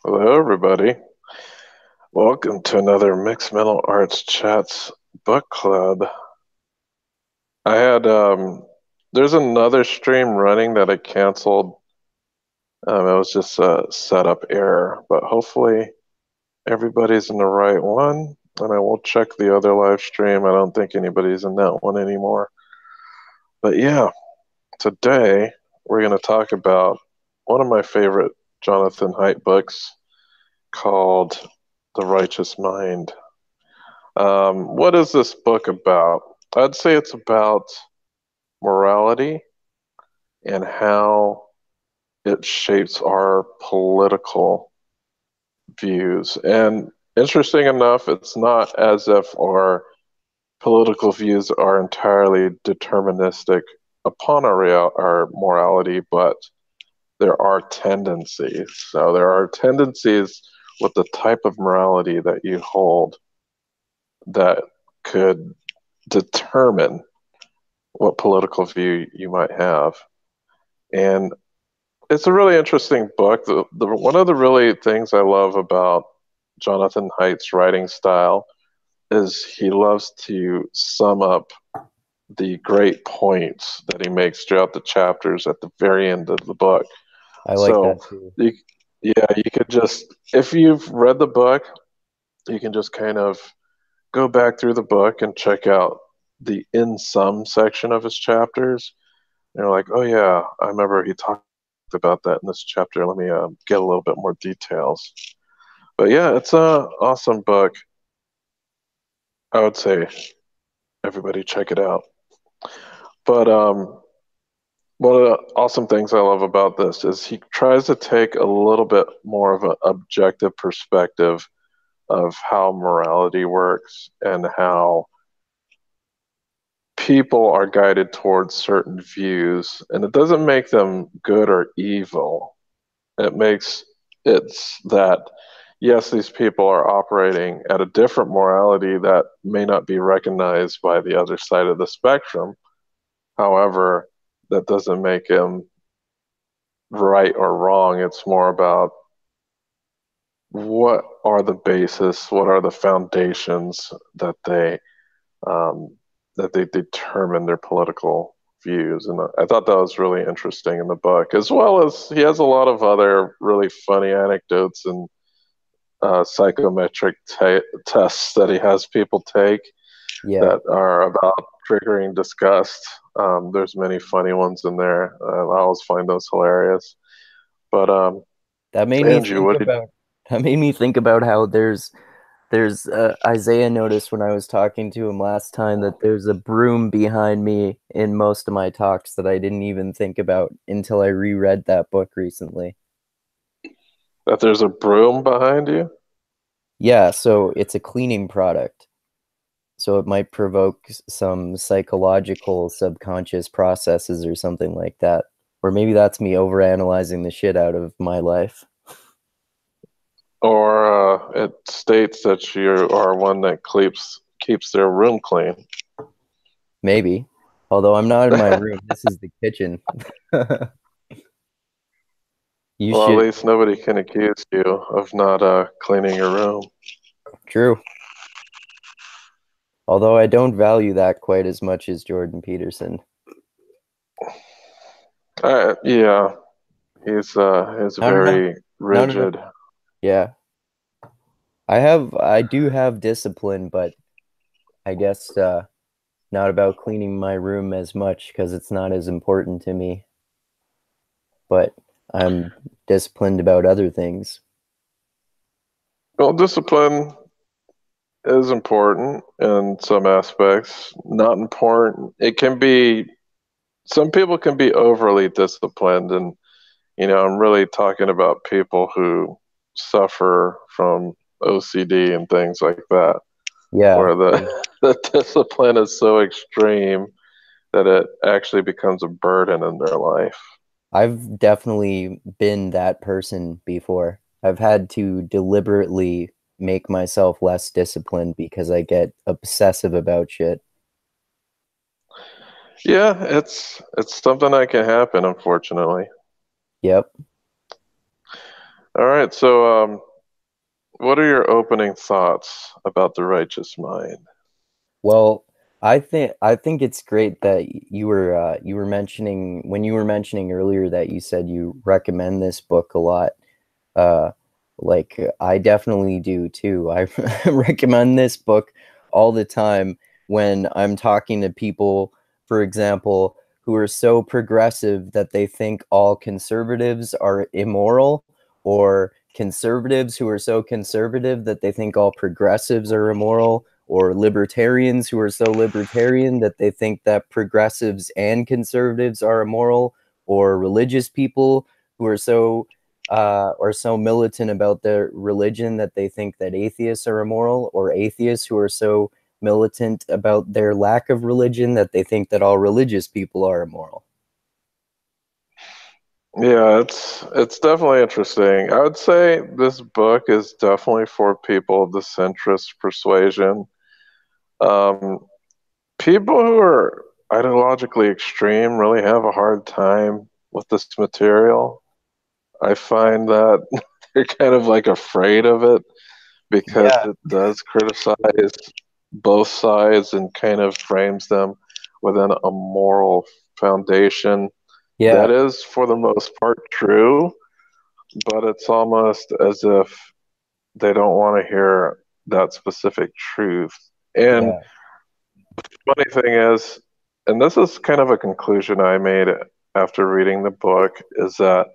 Hello, everybody. Welcome to another Mixed Mental Arts Chats book club. I had there's another stream running that I canceled. It was just a setup error, but hopefully everybody's in the right one. And I will check the other live stream. I don't think anybody's in that one anymore. But yeah, today we're going to talk about one of my favorite Jonathan Haidt books called The Righteous Mind. What is this book about? I'd say it's about morality and how it shapes our political views. And interesting enough, it's not as if our political views are entirely deterministic upon our morality, but there are tendencies. So there are tendencies with the type of morality that you hold that could determine what political view you might have. And it's a really interesting book. One of the really things I love about Jonathan Haidt's writing style is he loves to sum up the great points that he makes throughout the chapters at the very end of the book. I like So, that too. you, yeah, you could just, if you've read the book, you can just kind of go back through the book and check out the in sum section of his chapters. And you're like, oh yeah, I remember he talked about that in this chapter. Let me get a little bit more details. But yeah, it's a awesome book. I would say everybody check it out. But one of the awesome things I love about this is he tries to take a little bit more of an objective perspective of how morality works and how people are guided towards certain views, and it doesn't make them good or evil. It makes it's that yes, these people are operating at a different morality that may not be recognized by the other side of the spectrum. However, that doesn't make them right or wrong. It's more about what are the basis, what are the foundations um, that they determine their political views. And I thought that was really interesting in the book, as well as he has a lot of other really funny anecdotes and psychometric tests that he has people take Yeah, that are about triggering disgust. There's many funny ones in there. I always find those hilarious. But that made me Andrew, think what did about how there's Isaiah noticed when I was talking to him last time that there's a broom behind me in most of my talks that I didn't even think about until I reread that book recently. that there's a broom behind you? Yeah, so it's a cleaning product. So it might provoke some psychological subconscious processes or something like that. Or maybe that's me overanalyzing the shit out of my life. Or it states that you are one that keeps their room clean. Maybe. Although I'm not in my room. This is the kitchen. You Well, at should. least nobody can accuse you of not cleaning your room. True. Although I don't value that quite as much as Jordan Peterson. Yeah, he's I don't know. very No, no, no. rigid. Yeah. I do have discipline, but I guess not about cleaning my room as much because it's not as important to me. But I'm disciplined about other things. Well, discipline is important in some aspects. Not important. It can be. Some people can be overly disciplined, and I'm really talking about people who suffer from OCD and things like that, Yeah. where the discipline is so extreme that it actually becomes a burden in their life. I've definitely been that person before. I've had to deliberately make myself less disciplined because I get obsessive about shit. Yeah, it's something that can happen, unfortunately. Yep. All right, so what are your opening thoughts about the righteous mind? Well, I think it's great that you were mentioning when you were mentioning earlier that you said you recommend this book a lot. Uh, like I definitely do too. I recommend this book all the time when I'm talking to people, for example, who are so progressive that they think all conservatives are immoral, or conservatives who are so conservative that they think all progressives are immoral, or libertarians who are so libertarian that they think that progressives and conservatives are immoral, or religious people who are so militant about their religion that they think that atheists are immoral, or atheists who are so militant about their lack of religion that they think that all religious people are immoral. Yeah, it's definitely interesting. I would say this book is definitely for people of the centrist persuasion. Um, People who are ideologically extreme really have a hard time with this material. I find that they're kind of like afraid of it because Yeah, it does criticize both sides and kind of frames them within a moral foundation that yeah, is, for the most part, true, but it's almost as if they don't want to hear that specific truth. And yeah, funny thing is, and this is kind of a conclusion I made after reading the book, is that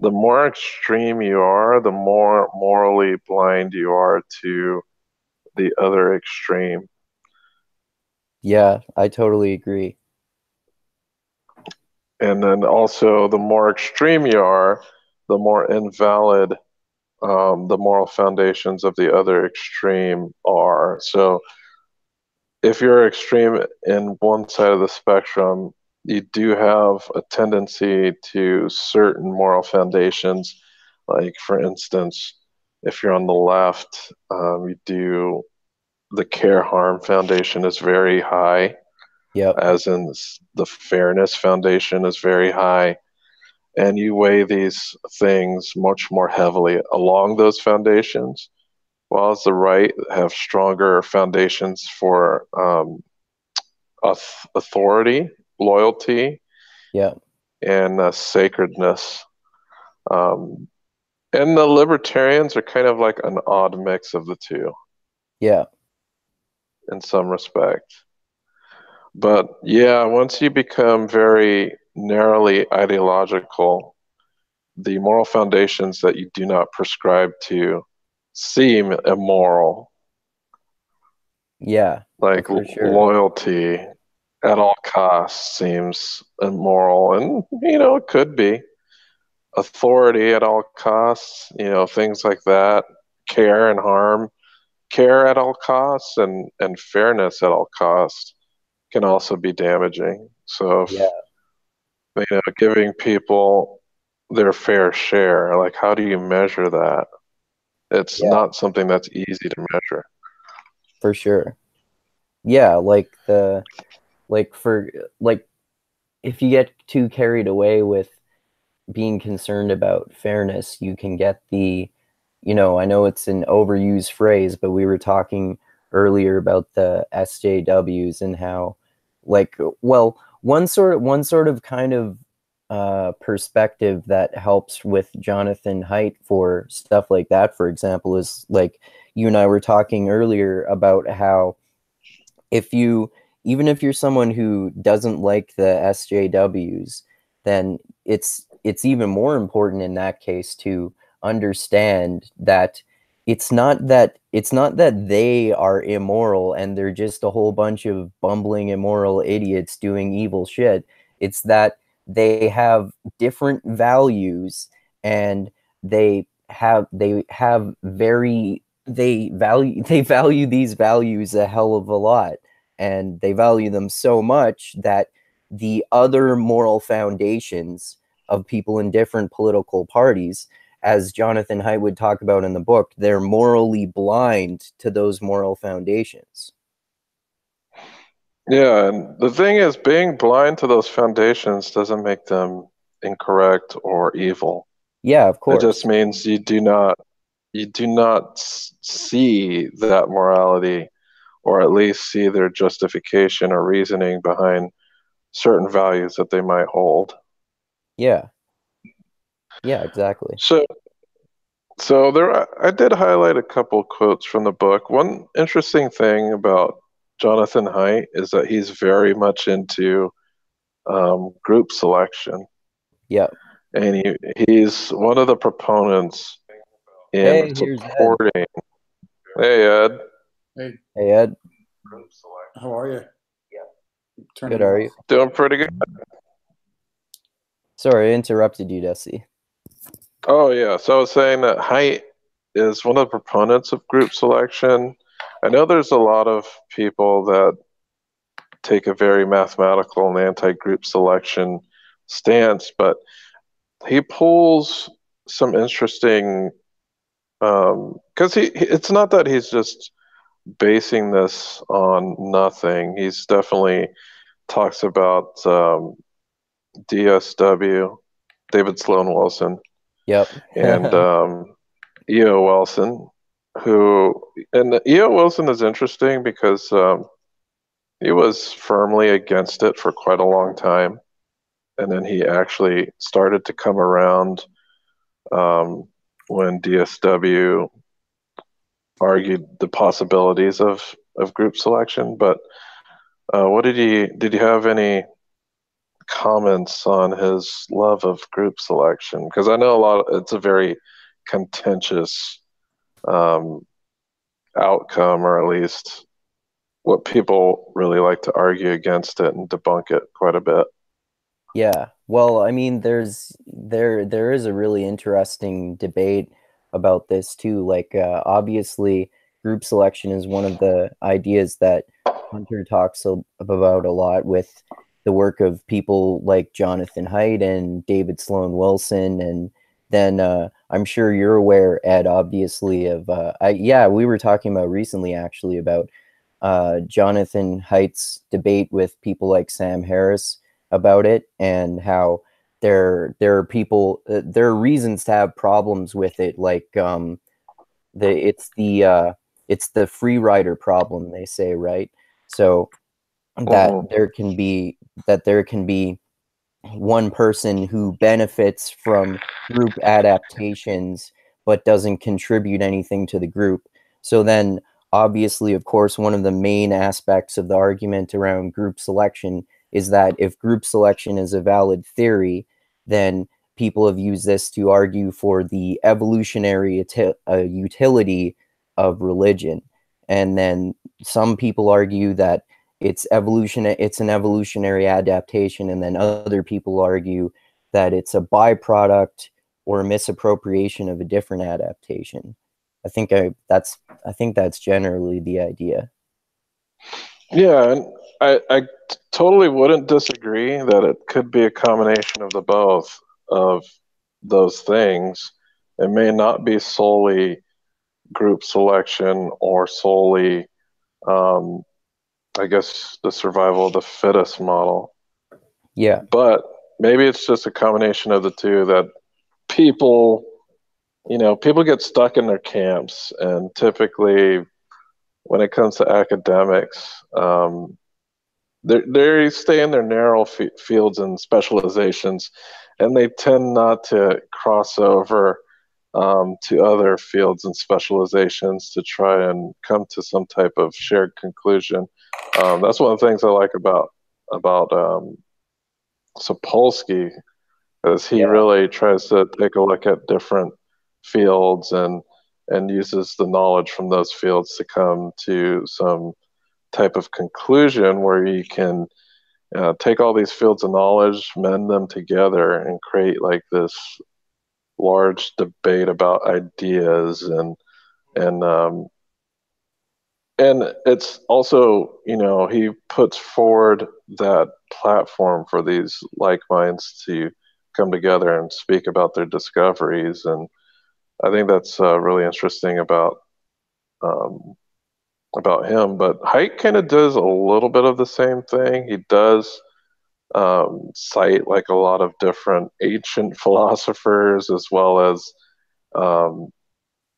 the more extreme you are, the more morally blind you are to the other extreme. yeah. I totally agree. And then also, the more extreme you are, the more invalid the moral foundations of the other extreme are. So, if you're extreme in one side of the spectrum, you do have a tendency to certain moral foundations. Like, for instance, if you're on the left, you do the care harm foundation is very high, Yep, as in the fairness foundation is very high. And you weigh these things much more heavily along those foundations, while as the right have stronger foundations for authority, loyalty, yep, and sacredness. Um, and the libertarians are kind of like an odd mix of the two yeah, in some respect. But yeah, once you become very narrowly ideological, the moral foundations that you do not prescribe to seem immoral, yeah, like for sure. loyalty at all costs seems immoral. And, it could be authority at all costs, things like that, care and harm, care at all costs, and fairness at all costs can also be damaging. So, if, Yeah, giving people their fair share, like how do you measure that? It's yeah, not something that's easy to measure. for sure. Yeah, like for like if you get too carried away with being concerned about fairness, you can get I know it's an overused phrase, but we were talking earlier about the SJWs and how, like, well, one sort of kind of perspective that helps with Jonathan Haidt for stuff like that, for example, is like you and I were talking earlier about how if you even if you're someone who doesn't like the SJWs, then it's even more important in that case to understand that it's not that they are immoral and they're just a whole bunch of bumbling immoral idiots doing evil shit. It's that they have different values, and they have very they value these values a hell of a lot, and they value them so much that the other moral foundations of people in different political parties, as Jonathan Haidt would talk about in the book, they're morally blind to those moral foundations. Yeah, and the thing is, being blind to those foundations doesn't make them incorrect or evil. Yeah, of It just course. means you do not see that morality, or at least see their justification or reasoning behind certain values that they might hold. Yeah. Yeah, exactly. So, so there, I did highlight a couple quotes from the book. One interesting thing about Jonathan Haidt is that he's very much into group selection, Yeah. and he's one of the proponents in Hey, here's Ed. supporting. Hey, Ed. Hey, Hey, Ed. how are you? Good, Turning it are you? off. Doing pretty good. Sorry, I interrupted you, Desi. Oh yeah, so I was saying that Haidt is one of the proponents of group selection. I know there's a lot of people that take a very mathematical and anti-group selection stance, but he pulls some interesting because it's not that he's just basing this on nothing. He's definitely talks about DSW, David Sloan Wilson, Yep. and E.O. Wilson, who, and E.O. Wilson is interesting because he was firmly against it for quite a long time. And then he actually started to come around um, when DSW argued the possibilities of group selection. But what did you have any comments on his love of group selection? Because I know it's a very contentious um, outcome, or at least what people really like to argue against it and debunk it quite a bit. Yeah. Well, I mean, there is a really interesting debate about this too. Like, obviously, group selection is one of the ideas that Hunter talks about a lot with the work of people like Jonathan Haidt and David Sloan Wilson, and then I'm sure you're aware, Ed, obviously of yeah, we were talking about recently actually about Jonathan Haidt's debate with people like Sam Harris about it, and how there are people there are reasons to have problems with it, like the it's the free rider problem, they say, right? So that Hmm. there can be one person who benefits from group adaptations but doesn't contribute anything to the group. So then, obviously, of course, one of the main aspects of the argument around group selection is that if group selection is a valid theory, then people have used this to argue for the evolutionary utility of religion. And then some people argue that it's an evolutionary adaptation, and then other people argue that it's a byproduct or a misappropriation of a different adaptation. I think that's generally the idea. Yeah, and I totally wouldn't disagree that it could be a combination of the both of those things. It may not be solely group selection or solely, um, I guess, the survival of the fittest model, Yeah. but maybe it's just a combination of the two that people, people get stuck in their camps, and typically when it comes to academics, they stay in their narrow fields and specializations, and they tend not to cross over to other fields and specializations to try and come to some type of shared conclusion. That's one of the things I like about Sapolsky, is he Yeah. really tries to take a look at different fields and uses the knowledge from those fields to come to some type of conclusion where you can take all these fields of knowledge, mend them together, and create like this large debate about ideas and and it's also, he puts forward that platform for these like minds to come together and speak about their discoveries, and I think that's really interesting um, about him. But Haidt kind of does a little bit of the same thing. He does cite like a lot of different ancient philosophers as well as um,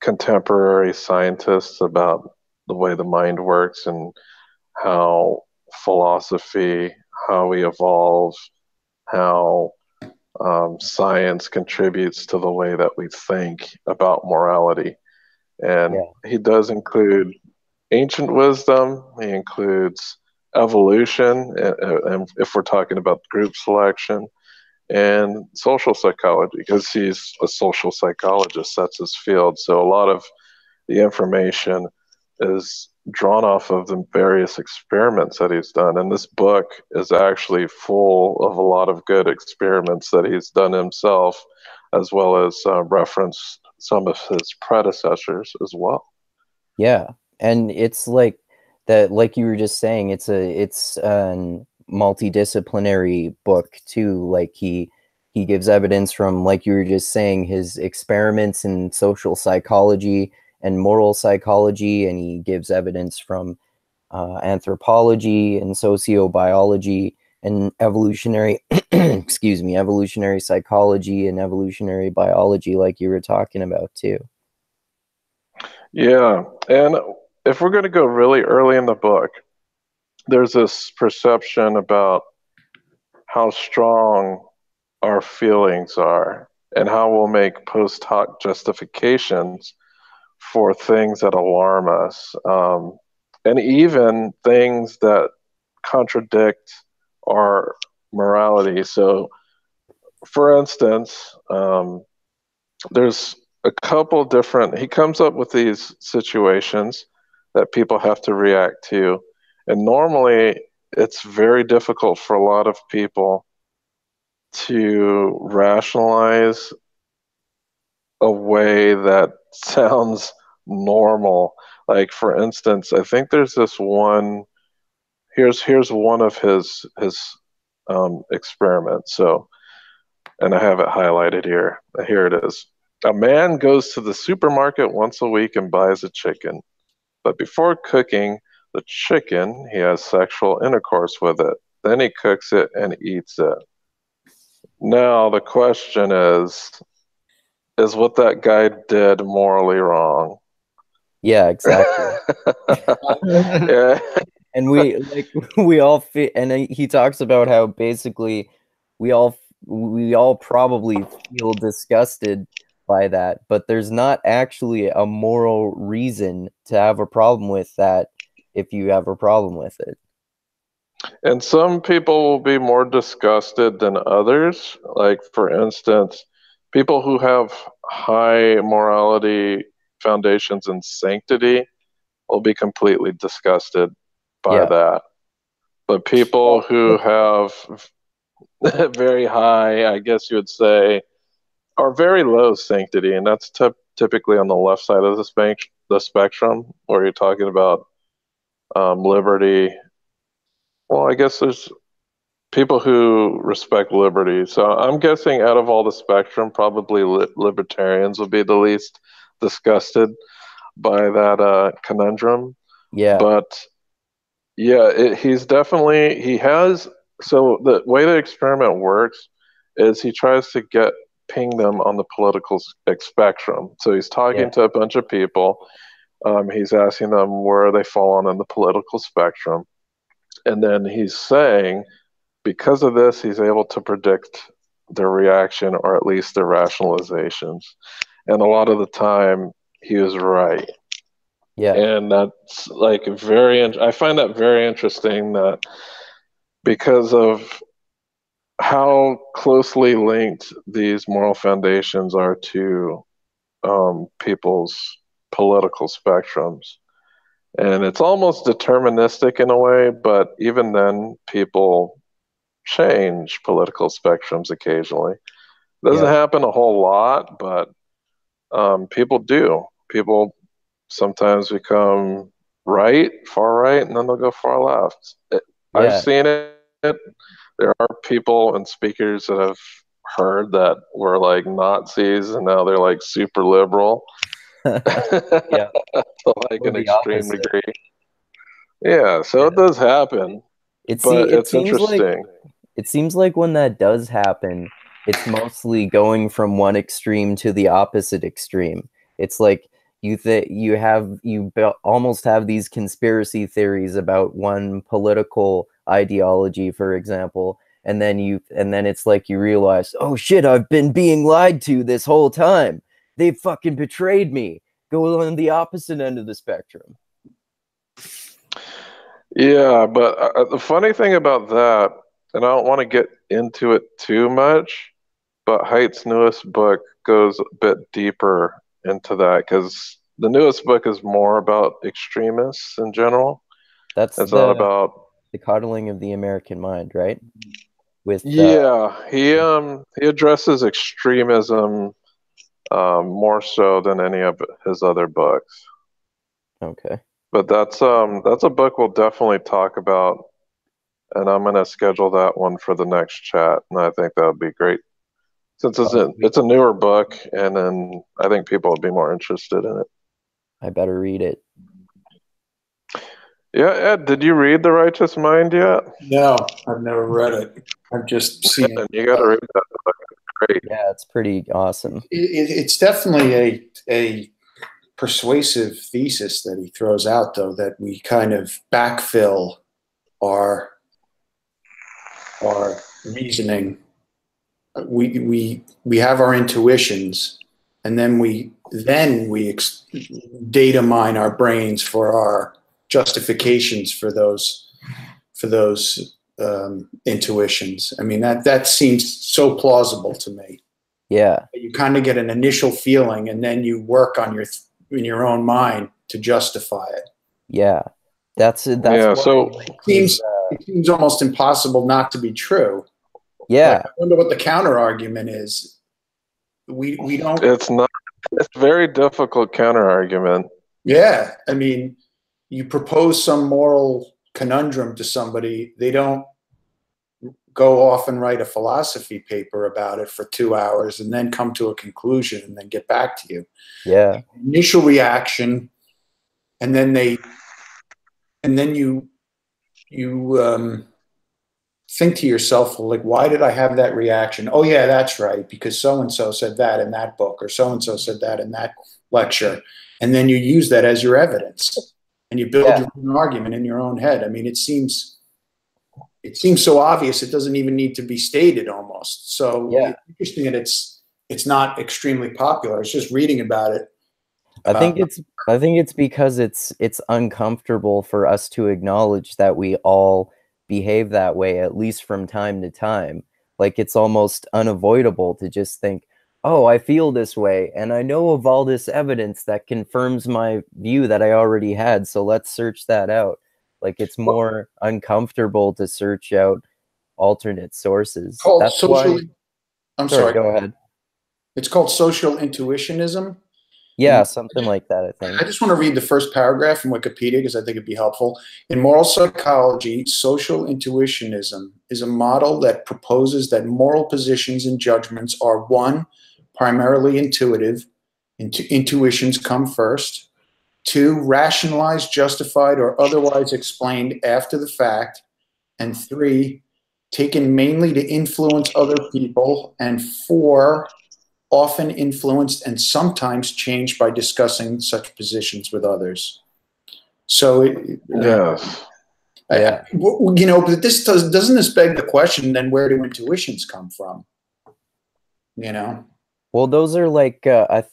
contemporary scientists about the way the mind works and how philosophy, how we evolve, how science contributes to the way that we think about morality. And Yeah. he does include ancient wisdom, he includes evolution, and if we're talking about group selection, and social psychology, because he's a social psychologist, that's his field. So a lot of the information is drawn off of the various experiments that he's done. And this book is actually full of a lot of good experiments that he's done himself, as well as reference some of his predecessors as well. Yeah. And it's like that, like you were just saying, it's a multidisciplinary book too. Like he gives evidence from, like you were just saying, his experiments in social psychology and moral psychology, and he gives evidence from anthropology and sociobiology and evolutionary excuse me, evolutionary psychology and evolutionary biology, like you were talking about too. Yeah. And if we're going to go really early in the book, there's this perception about how strong our feelings are and how we'll make post hoc justifications for things that alarm us, and even things that contradict our morality. So, for instance, there's a couple different, he comes up with these situations that people have to react to. And normally, it's very difficult for a lot of people to rationalize a way that sounds normal. Like for instance, I think there's this one. Here's one of his experiments. So, and I have it highlighted here. Here it is. A man goes to the supermarket once a week and buys a chicken, but before cooking the chicken, he has sexual intercourse with it. Then he cooks it and eats it. Now the question is what that guy did morally wrong? Yeah, exactly. Yeah. And we all fit, and he talks about how basically we all probably feel disgusted by that, but there's not actually a moral reason to have a problem with that if you have a problem with it. And some people will be more disgusted than others. Like, for instance, people who have high morality foundations and sanctity will be completely disgusted by Yeah, that. But people who have very high, I guess you would say, or very low sanctity, and that's typically on the left side of the spectrum, where you're talking about liberty. Well, I guess there's people who respect liberty. So I'm guessing out of all the spectrum, probably libertarians will be the least disgusted by that conundrum. yeah, But yeah, he has. So the way the experiment works is he tries to ping them on the political spectrum. So he's yeah, talking to a bunch of people. He's asking them where they fall on the political spectrum. And then he's saying, because of this, he's able to predict their reaction or at least their rationalizations. And a lot of the time, he was right. yeah, And that's like I find that very interesting that because of how closely linked these moral foundations are to people's political spectrums. And it's almost deterministic in a way, but even then, people change political spectrums occasionally. Doesn't yeah, happen a whole lot, but people do. People sometimes become far right, and then they'll go far left. I've yeah. seen it. There are people and speakers that have heard that were like Nazis, and now they're like super liberal Yeah, to like or an the extreme opposite. degree. Yeah, so Yeah. it does happen, but It it's seems like interesting. it seems like when that does happen, it's mostly going from one extreme to the opposite extreme. It's like you almost have these conspiracy theories about one political ideology, for example, and then it's like you realize, oh shit, I've been being lied to this whole time. They fucking betrayed me. Go on the opposite end of the spectrum. Yeah, but the funny thing about that, and I don't want to get into it too much, but Haidt's newest book goes a bit deeper into that because the newest book is more about extremists in general. It's not about the coddling of the American mind, right? He addresses extremism more so than any of his other books. Okay. But that's a book we'll definitely talk about, and I'm gonna schedule that one for the next chat, and I think that would be great. Since it's a newer book, and then I think people would be more interested in it. I better read it. Yeah, Ed, did you read The Righteous Mind yet? No, I've never read it. I've just seen it. You got to read that book. It's great. Yeah, it's pretty awesome. It's definitely a persuasive thesis that he throws out, though, that we kind of backfill our reasoning. We have our intuitions, and then we data mine our brains for our justifications for those intuitions. I mean, that seems so plausible to me. Yeah, you kind of get an initial feeling, and then you work on in your own mind to justify it. Yeah, that's yeah. So it seems almost impossible not to be true. Yeah, like, I wonder what the counter argument is. We don't. It's not. It's a very difficult counter argument. Yeah, I mean, you propose some moral conundrum to somebody, they don't go off and write a philosophy paper about it for 2 hours and then come to a conclusion and then get back to you. Yeah. Initial reaction, and then you think to yourself, well, like, why did I have that reaction? Oh yeah, that's right, because so-and-so said that in that book, or so-and-so said that in that lecture. And then you use that as your evidence, and you build your own argument in your own head. I mean, it seems so obvious it doesn't even need to be stated almost. So it's interesting that it's not extremely popular. It's just reading about it. I think it's because it's uncomfortable for us to acknowledge that we all behave that way, at least from time to time. Like, it's almost unavoidable to just think, oh, I feel this way, and I know of all this evidence that confirms my view that I already had, so let's search that out. Like, it's more uncomfortable to search out alternate sources. That's why. I'm sorry. Go ahead. It's called social intuitionism. Yeah, something like that, I think. I just want to read the first paragraph from Wikipedia because I think it'd be helpful. In moral psychology, social intuitionism is a model that proposes that moral positions and judgments are, one, primarily intuitive. Intuitions come first. Two, rationalized, justified, or otherwise explained after the fact. And three, taken mainly to influence other people. And four, often influenced and sometimes changed by discussing such positions with others. So, yes. But this doesn't this beg the question, then where do intuitions come from? Well, those are like, I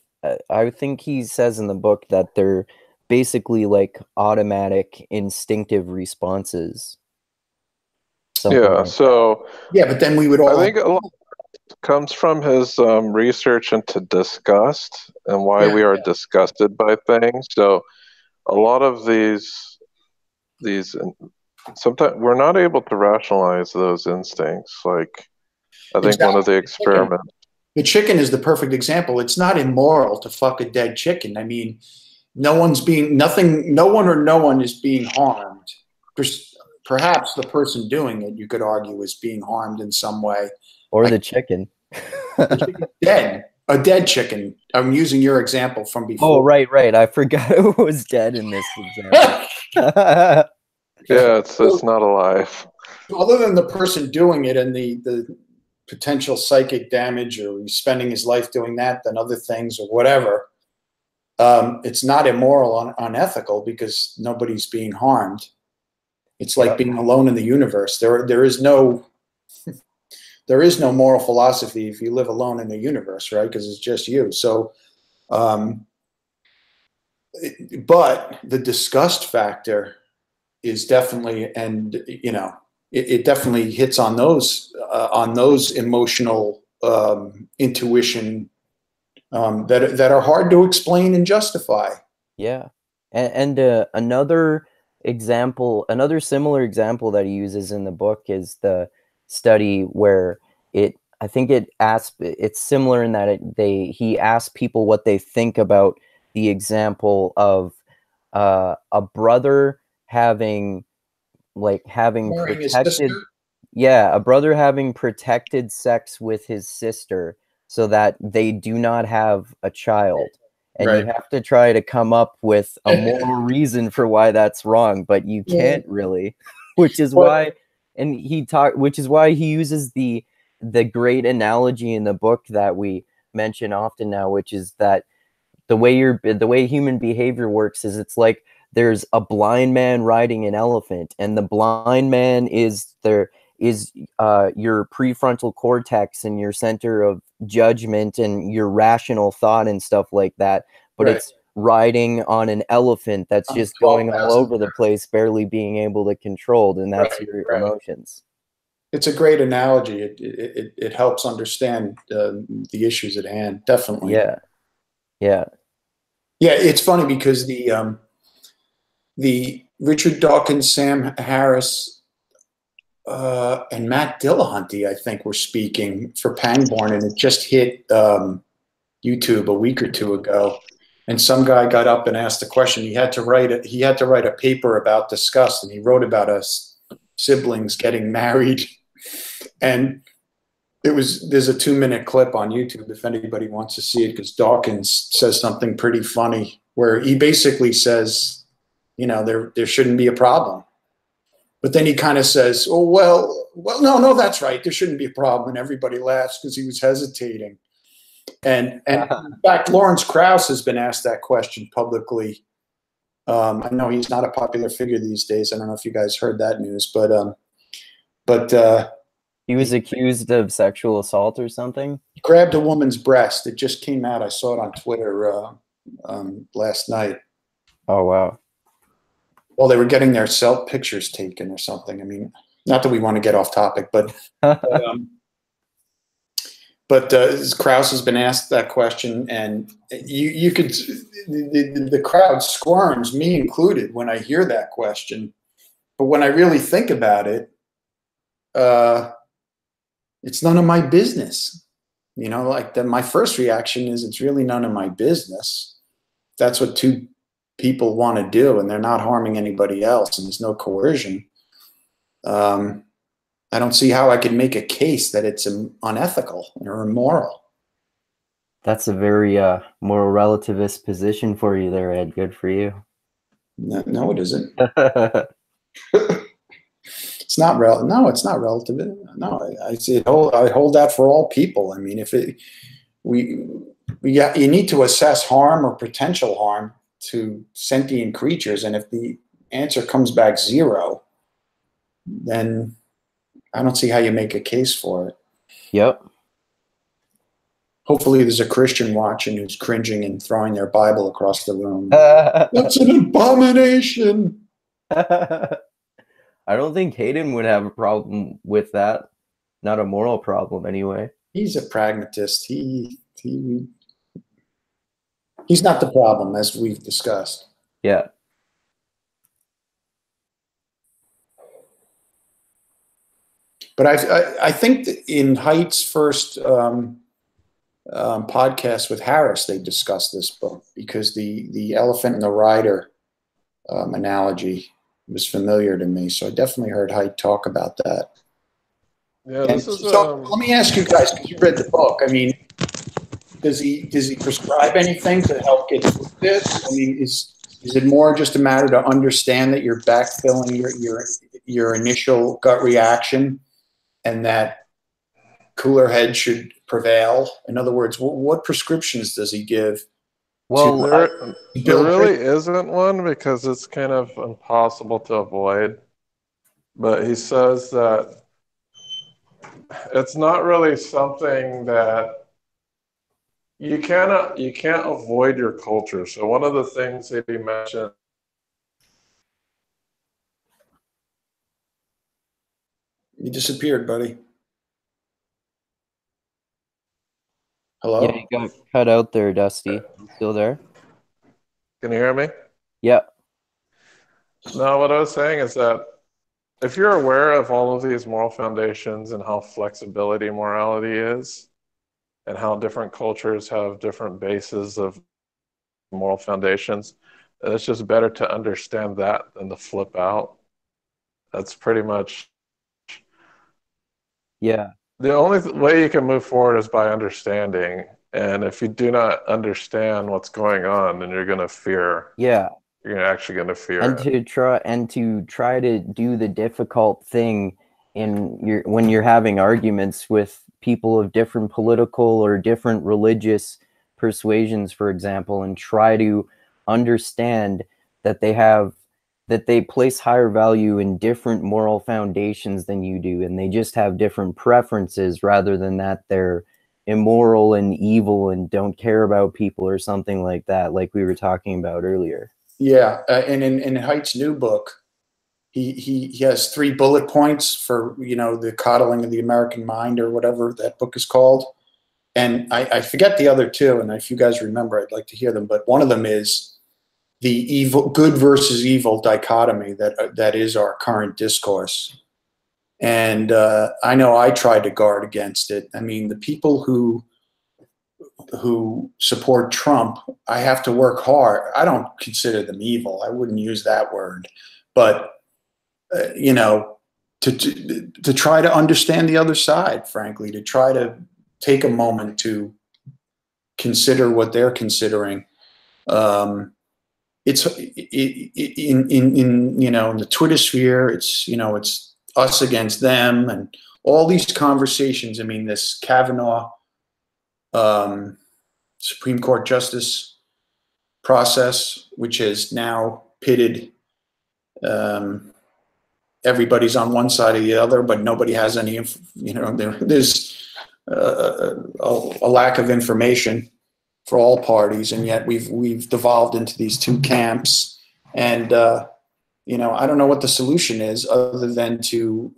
think he says in the book that they're basically like automatic instinctive responses. But then we would all. I think a lot comes from his research into disgust and why we are disgusted by things. So a lot of these sometimes we're not able to rationalize those instincts. Like, I think one of the experiments. The chicken is the perfect example. It's not immoral to fuck a dead chicken. I mean, no one is being harmed. Perhaps the person doing it, you could argue, is being harmed in some way. Or the chicken. The chicken's dead. A dead chicken. I'm using your example from before. Oh, right. I forgot it was dead in this example. Yeah, it's not alive. Other than the person doing it and the potential psychic damage, or he's spending his life doing that than other things or whatever, it's not immoral, unethical, because nobody's being harmed. It's like being alone in the universe. There is no moral philosophy if you live alone in the universe, right? Because it's just you. So, but the disgust factor is definitely, and it definitely hits on those emotional intuition that are hard to explain and justify. Yeah, and another similar example that he uses in the book is the study where it's similar in that he asked people what they think about the example of a brother having protected, a brother having protected sex with his sister so that they do not have a child. And you have to try to come up with a moral reason for why that's wrong, but you can't really, which is why he uses the great analogy in the book that we mention often now, which is that the way human behavior works is it's like there's a blind man riding an elephant, and the blind man is your prefrontal cortex and your center of judgment and your rational thought and stuff like that, but it's riding on an elephant that's just going all over the place, barely being able to control, and that's your emotions. It's a great analogy. It helps understand the issues at hand. Definitely. Yeah. It's funny because the Richard Dawkins, Sam Harris, and Matt Dillahunty, I think, were speaking for Pangborn, and it just hit YouTube a week or two ago. And some guy got up and asked a question. He had to write a paper about disgust, and he wrote about us siblings getting married. And there's a 2-minute clip on YouTube if anybody wants to see it, because Dawkins says something pretty funny where he basically says, there shouldn't be a problem. But then he kind of says, oh, well, no, that's right. There shouldn't be a problem. And everybody laughs because he was hesitating. And in fact, Lawrence Krauss has been asked that question publicly. I know he's not a popular figure these days. I don't know if you guys heard that news, but he was accused of sexual assault or something. He grabbed a woman's breast. It just came out. I saw it on Twitter last night. Oh, wow. Well, they were getting their self pictures taken or something. I mean, not that we want to get off topic, but Krauss has been asked that question, and you could the crowd squirms, me included, when I hear that question. But when I really think about it, it's none of my business. My first reaction is it's really none of my business. That's what two people want to do, and they're not harming anybody else, and there's no coercion. I don't see how I could make a case that it's unethical or immoral. That's a very moral relativist position for you there, Ed. Good for you. No, it isn't. It's not No, it's not relative. No, I hold that for all people. I mean, you need to assess harm or potential harm to sentient creatures, and if the answer comes back 0, then I don't see how you make a case for it. Yep. Hopefully there's a Christian watching who's cringing and throwing their Bible across the room. That's an abomination. I don't think Hayden would have a problem with that. Not a moral problem, anyway. He's a pragmatist. He's not the problem, as we've discussed. Yeah. But I think that in Haidt's first podcast with Harris, they discussed this book, because the elephant and the rider analogy was familiar to me. So I definitely heard Haidt talk about that. Yeah, this is, so let me ask you guys, because you read the book. I mean, does he prescribe anything to help get through this? I mean, is it more just a matter to understand that you're backfilling your initial gut reaction, and that cooler head should prevail? In other words, what prescriptions does he give to Well, there really isn't one, because it's kind of impossible to avoid. But he says that it's not really something that you can't avoid your culture. So one of the things that he mentioned. You disappeared, buddy. Hello? yeah, you got cut out there, Dusty. You still there? Can you hear me? Yeah. No, what I was saying is that if you're aware of all of these moral foundations and how flexibility morality is, and how different cultures have different bases of moral foundations, it's just better to understand that than to flip out. That's pretty much Yeah. the only way you can move forward is by understanding. And if you do not understand what's going on, then you're going to fear. Yeah. You're actually going to fear And it. to try to do the difficult thing when you're having arguments with people of different political or different religious persuasions, for example, and try to understand that they place higher value in different moral foundations than you do, and they just have different preferences, rather than that they're immoral and evil and don't care about people or something like that, like we were talking about earlier. Yeah, and in Haidt's new book, he has 3 bullet points for, the coddling of the American mind, or whatever that book is called. And I forget the other 2, and if you guys remember, I'd like to hear them. But one of them is the good versus evil dichotomy that is our current discourse. And I know I tried to guard against it. I mean, the people who support Trump, I have to work hard. I don't consider them evil. I wouldn't use that word. But, to try to understand the other side, frankly, to try to take a moment to consider what they're considering. It's in the Twitter sphere, it's us against them, and all these conversations. I mean, this Kavanaugh Supreme Court justice process, which has now pitted everybody's on one side or the other, but nobody has any, there's a lack of information for all parties, and yet we've devolved into these 2 camps. And I don't know what the solution is, other than to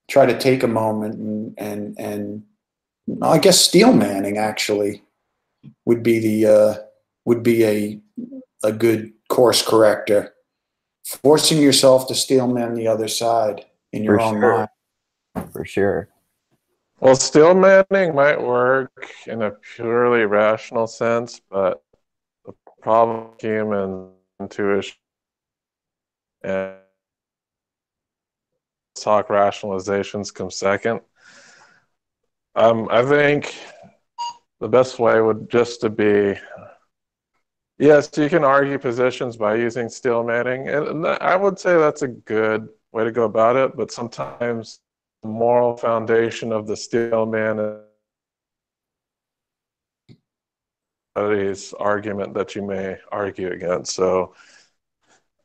try to take a moment and I guess steel manning actually would be a good course corrector. Forcing yourself to steel man the other side in your own mind. For sure. Well, steel manning might work in a purely rational sense, but the problem with human intuition and talk rationalizations come second. I think the best way would just to be, yes, you can argue positions by using steel manning, and I would say that's a good way to go about it, but sometimes the moral foundation of the steel man is argument that you may argue against. So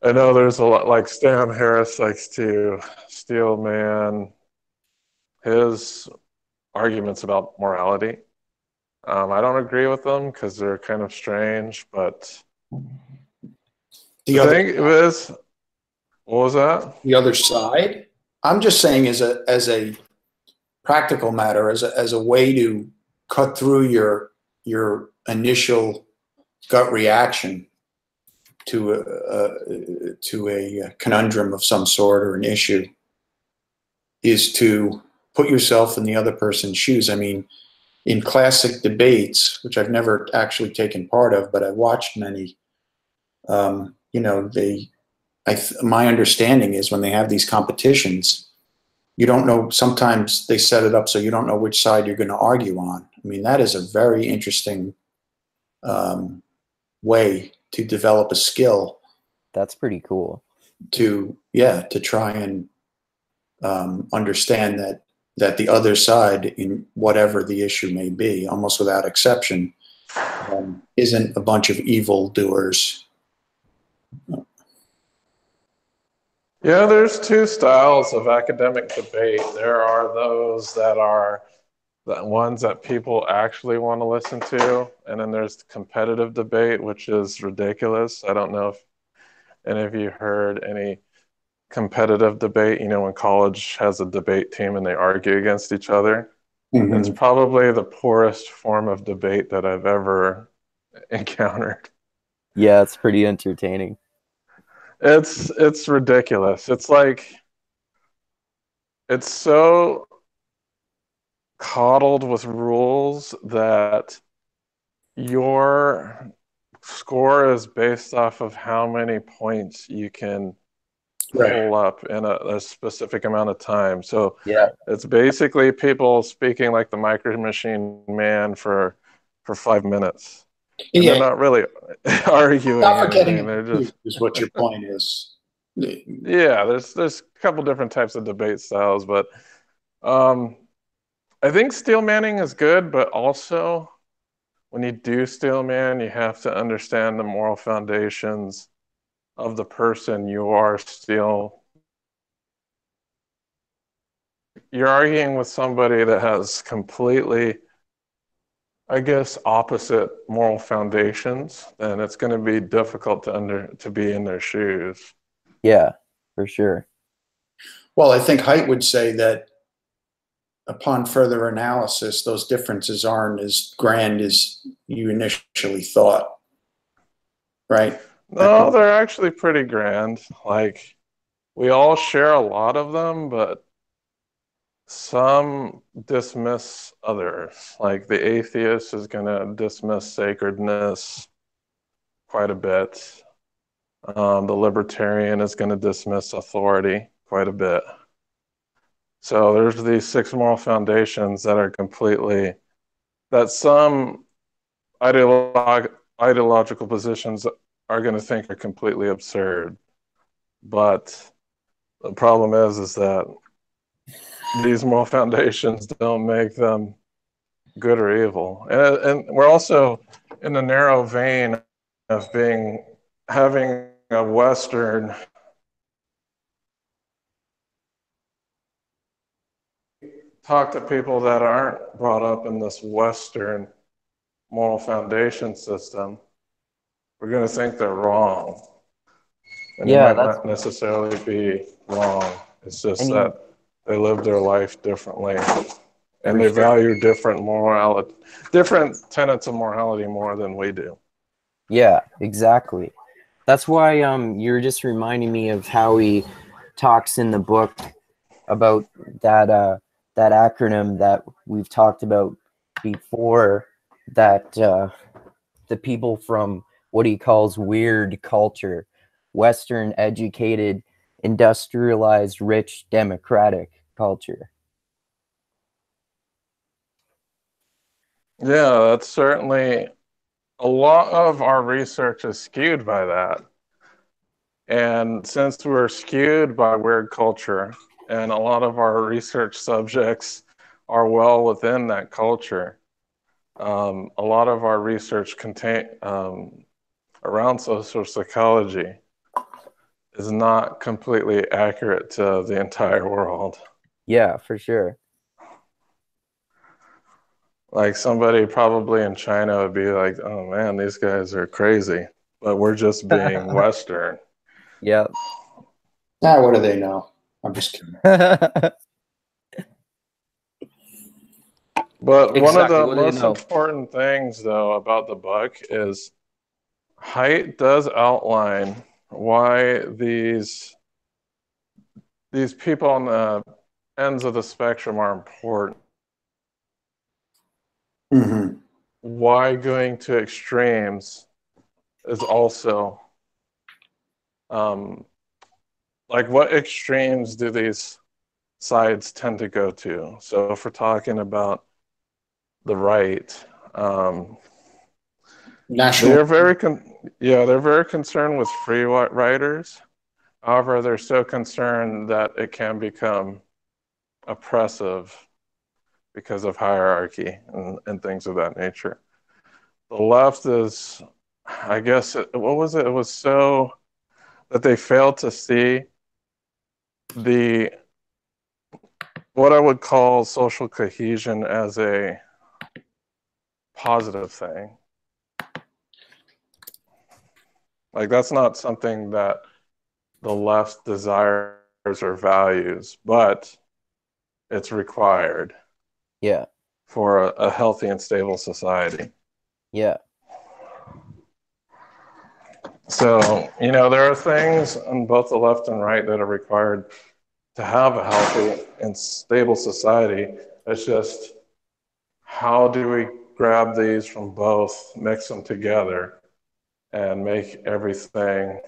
I know there's a lot, like Stan Harris likes to steel man his arguments about morality. I don't agree with them because they're kind of strange, but the thing is, what was that? The other side? I'm just saying, as a practical matter, as a way to cut through your initial gut reaction to a conundrum of some sort or an issue, is to put yourself in the other person's shoes. I mean, in classic debates, which I've never actually taken part of, but I watched many, my understanding is when they have these competitions, you don't know, sometimes they set it up so you don't know which side you're going to argue on. I mean, that is a very interesting way to develop a skill. That's pretty cool. to try and understand that the other side, in whatever the issue may be, almost without exception, isn't a bunch of evil doers. Yeah, there's two styles of academic debate. There are those that are the ones that people actually want to listen to, and then there's competitive debate, which is ridiculous. I don't know if any of you heard any competitive debate, when college has a debate team and they argue against each other. Mm-hmm. It's probably the poorest form of debate that I've ever encountered. Yeah, it's pretty entertaining. It's ridiculous. It's like, it's so coddled with rules that your score is based off of how many points you can pull up in a specific amount of time. So yeah, it's basically people speaking like the Micro Machine Man for 5 minutes. And they're not really arguing. Not forgetting anything. They're just is what your point is. Yeah, there's a couple different types of debate styles, but I think steel manning is good, but also when you do steel man, you have to understand the moral foundations of the person you are still. You're arguing with somebody that has completely, I guess, opposite moral foundations, then it's going to be difficult to be in their shoes. Yeah, for sure. Well, I think Haidt would say that upon further analysis, those differences aren't as grand as you initially thought, right? No, they're actually pretty grand. Like, we all share a lot of them, but some dismiss others. Like, the atheist is going to dismiss sacredness quite a bit. The libertarian is going to dismiss authority quite a bit. So there's these 6 moral foundations that are that some ideological positions are going to think are completely absurd. But the problem is that these moral foundations don't make them good or evil. And we're also in the narrow vein of having a Western talk to people that aren't brought up in this Western moral foundation system. We're going to think they're wrong. And they might not necessarily be wrong. It's just that they live their life differently. And they value different tenets of morality more than we do. Yeah, exactly. That's why you're just reminding me of how he talks in the book about that acronym that we've talked about before, that the people from what he calls weird culture, Western educated, industrialized, rich, democratic culture. Yeah, that's certainly a lot of our research is skewed by that. And since we're skewed by weird culture, and a lot of our research subjects are well within that culture, a lot of our research around social psychology is not completely accurate to the entire world. Yeah, for sure. Like, somebody probably in China would be like, oh man, these guys are crazy, but we're just being Western. Yeah. What do they know? I'm just kidding. But one of the most important things, though, about the book is Haidt does outline why these people on the ends of the spectrum are important. Mm-hmm. Why going to extremes is also like, what extremes do these sides tend to go to? So if we're talking about the right, they're very concerned with free riders. However, they're so concerned that it can become oppressive because of hierarchy and things of that nature. The left is, I guess, what was it? It was so that they failed to see the what I would call social cohesion as a positive thing. Like that's not something that the left desires or values, but it's required. Yeah. For a healthy and stable society. Yeah. So, there are things on both the left and right that are required to have a healthy and stable society. It's just how do we grab these from both, mix them together, and make everything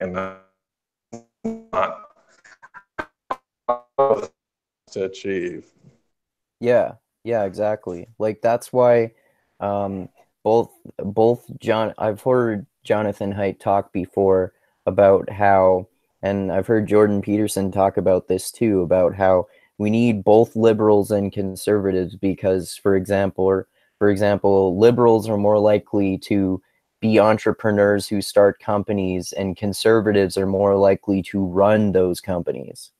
and not to achieve. Yeah. Yeah, exactly. Like that's why um both John I've heard Jonathan Haidt talk before about how, and I've heard Jordan Peterson talk about this too, about how we need both liberals and conservatives because for example, liberals are more likely to be entrepreneurs who start companies and conservatives are more likely to run those companies.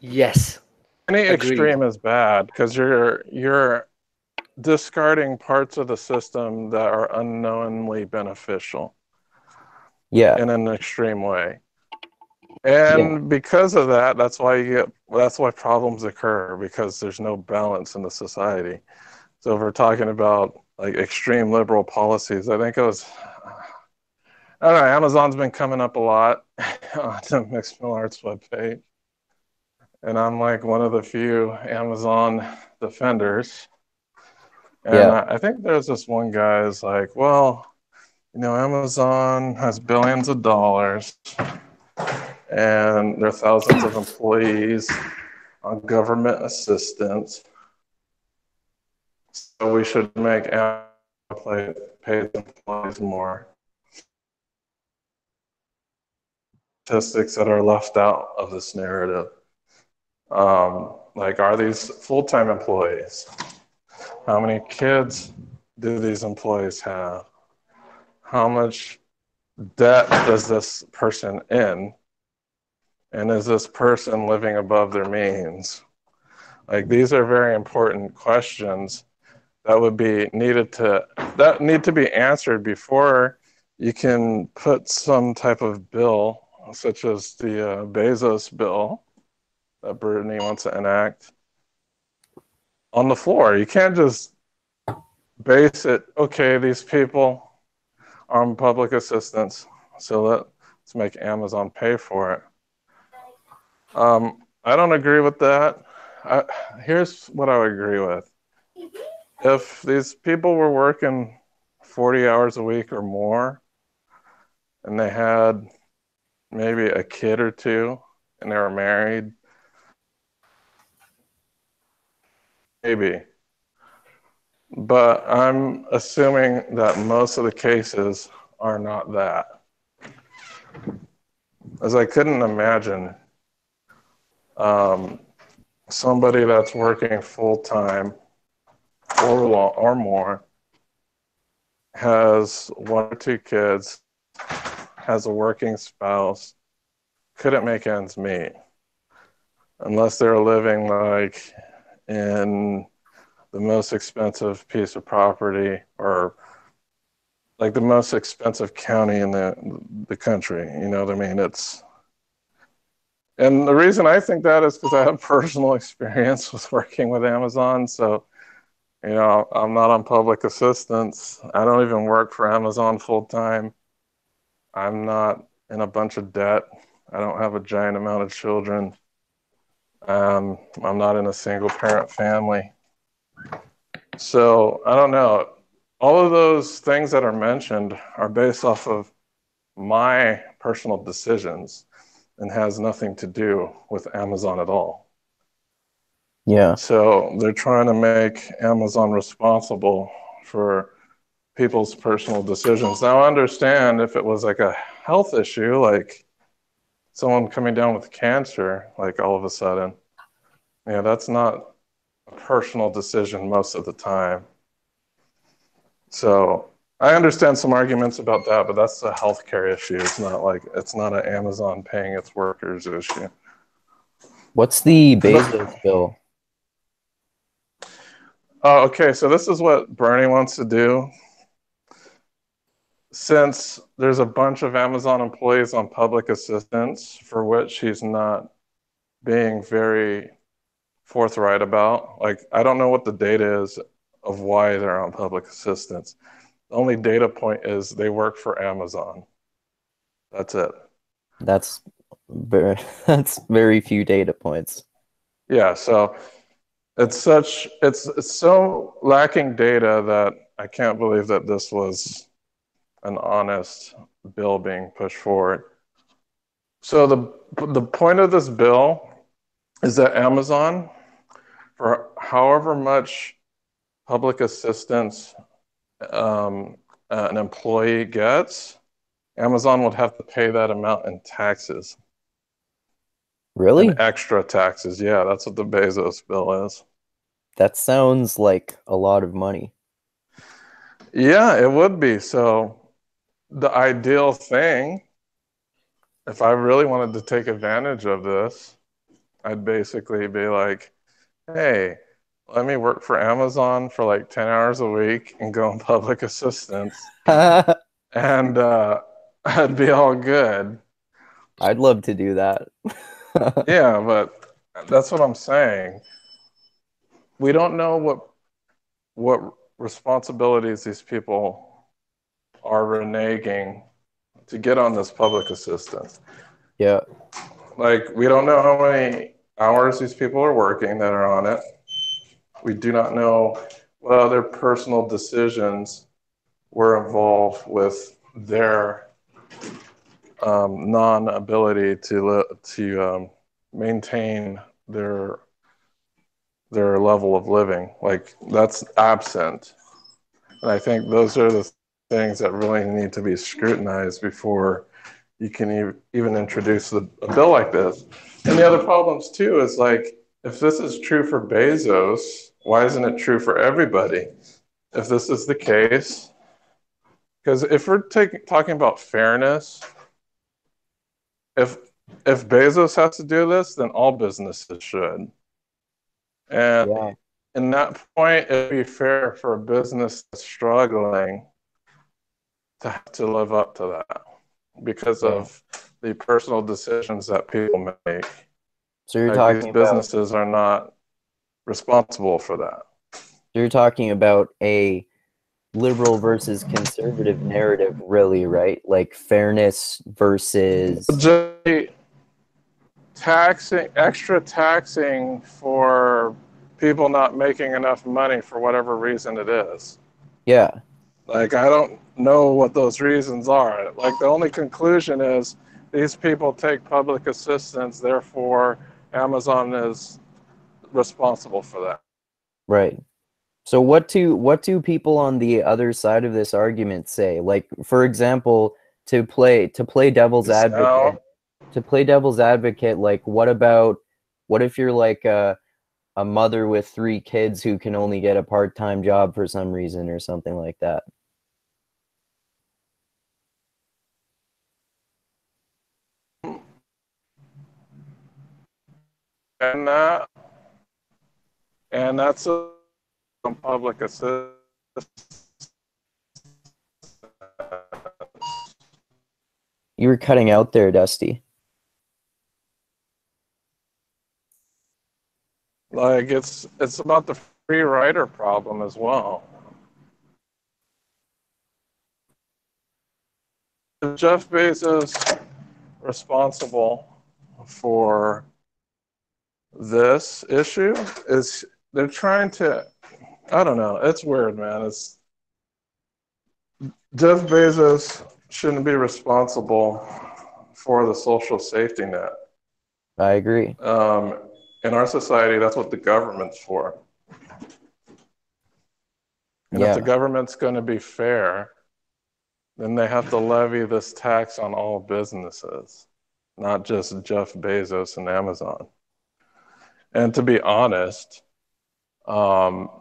Yes. Any Agreed. extreme is bad because you're discarding parts of the system that are unknowingly beneficial. Yeah. In an extreme way. And because of that, that's why problems occur, because there's no balance in the society. So if we're talking about like extreme liberal policies, I think I don't know, Amazon's been coming up a lot on the Mixed Mill Arts webpage. And I'm like one of the few Amazon defenders. And Yeah. I think there's this one guy who's like, well, Amazon has billions of dollars and there are thousands of employees on government assistance. So we should make Amazon pay employees more. Statistics that are left out of this narrative. Like, are these full-time employees? How many kids do these employees have? How much debt does this person in? And is this person living above their means? Like, these are very important questions that need to be answered before you can put some type of bill, such as the Bezos bill that Brittany wants to enact, on the floor. You can't just base it, okay, these people are on public assistance, so let's make Amazon pay for it. I don't agree with that. Here's what I would agree with. If these people were working 40 hours a week or more, and they had maybe a kid or two, and they were married, maybe. But I'm assuming that most of the cases are not that. As I couldn't imagine somebody that's working full-time or more, has one or two kids, has a working spouse, couldn't make ends meet unless they're living like in the most expensive piece of property or like the most expensive county in the country. You know what I mean? And the reason I think that is because I have personal experience with working with Amazon. So, I'm not on public assistance. I don't even work for Amazon full time. I'm not in a bunch of debt. I don't have a giant amount of children. I'm not in a single parent family. So I don't know. All of those things that are mentioned are based off of my personal decisions and has nothing to do with Amazon at all. Yeah. So they're trying to make Amazon responsible for people's personal decisions. Now, I understand if it was like a health issue, like someone coming down with cancer, like all of a sudden, yeah, that's not a personal decision most of the time. So I understand some arguments about that, but that's a healthcare issue. It's not an Amazon paying its workers issue. What's the Bezos bill? Oh, okay. So this is what Bernie wants to do. Since there's a bunch of Amazon employees on public assistance for which he's not being very forthright about, like, I don't know what the data is of why they're on public assistance. The only data point is they work for Amazon. That's it. That's that's very few data points. Yeah, so it's so lacking data that I can't believe that this was an honest bill being pushed forward. So the point of this bill is that Amazon, for however much public assistance an employee gets, Amazon would have to pay that amount in taxes. Really? And extra taxes. Yeah, that's what the Bezos bill is. That sounds like a lot of money. Yeah, it would be. So the ideal thing, if I really wanted to take advantage of this, I'd basically be like, hey, let me work for Amazon for like 10 hours a week and go on public assistance. And I'd be all good. I'd love to do that. Yeah, but that's what I'm saying. We don't know what responsibilities these people are reneging to get on this public assistance. Yeah. Like, we don't know how many hours these people are working that are on it. We do not know what other personal decisions were involved with their non-ability to maintain their level of living. Like, that's absent. And I think those are the things that really need to be scrutinized before you can even introduce a bill like this. And the other problems too is, like, if this is true for Bezos, why isn't it true for everybody? If this is the case, because if we're talking about fairness, if Bezos has to do this, then all businesses should. And Yeah. in that point, it'd be fair for a business that's struggling to have to live up to that because of the personal decisions that people make. So you're Like, talking these about businesses are not responsible for that. you're talking about a liberal versus conservative narrative, really, right? Like fairness versus Just extra taxing for people not making enough money for whatever reason it is. yeah. Like, I don't know what those reasons are. Like, the only conclusion is these people take public assistance, therefore Amazon is responsible for that. Right. So what do people on the other side of this argument say? Like, for example, to play devil's advocate, like what if you're like a mother with 3 kids who can only get a part-time job for some reason or something like that? And that's a public assistance. You were cutting out there, Dusty. Like, it's about the free rider problem as well. Is Jeff Bezos responsible for this issue? Is they're trying to, I don't know, it's weird, man. It's Jeff Bezos shouldn't be responsible for the social safety net. I agree. In our society, that's what the government's for. And if Yeah. the government's going to be fair, then they have to levy this tax on all businesses, not just Jeff Bezos and Amazon. And to be honest, Amazon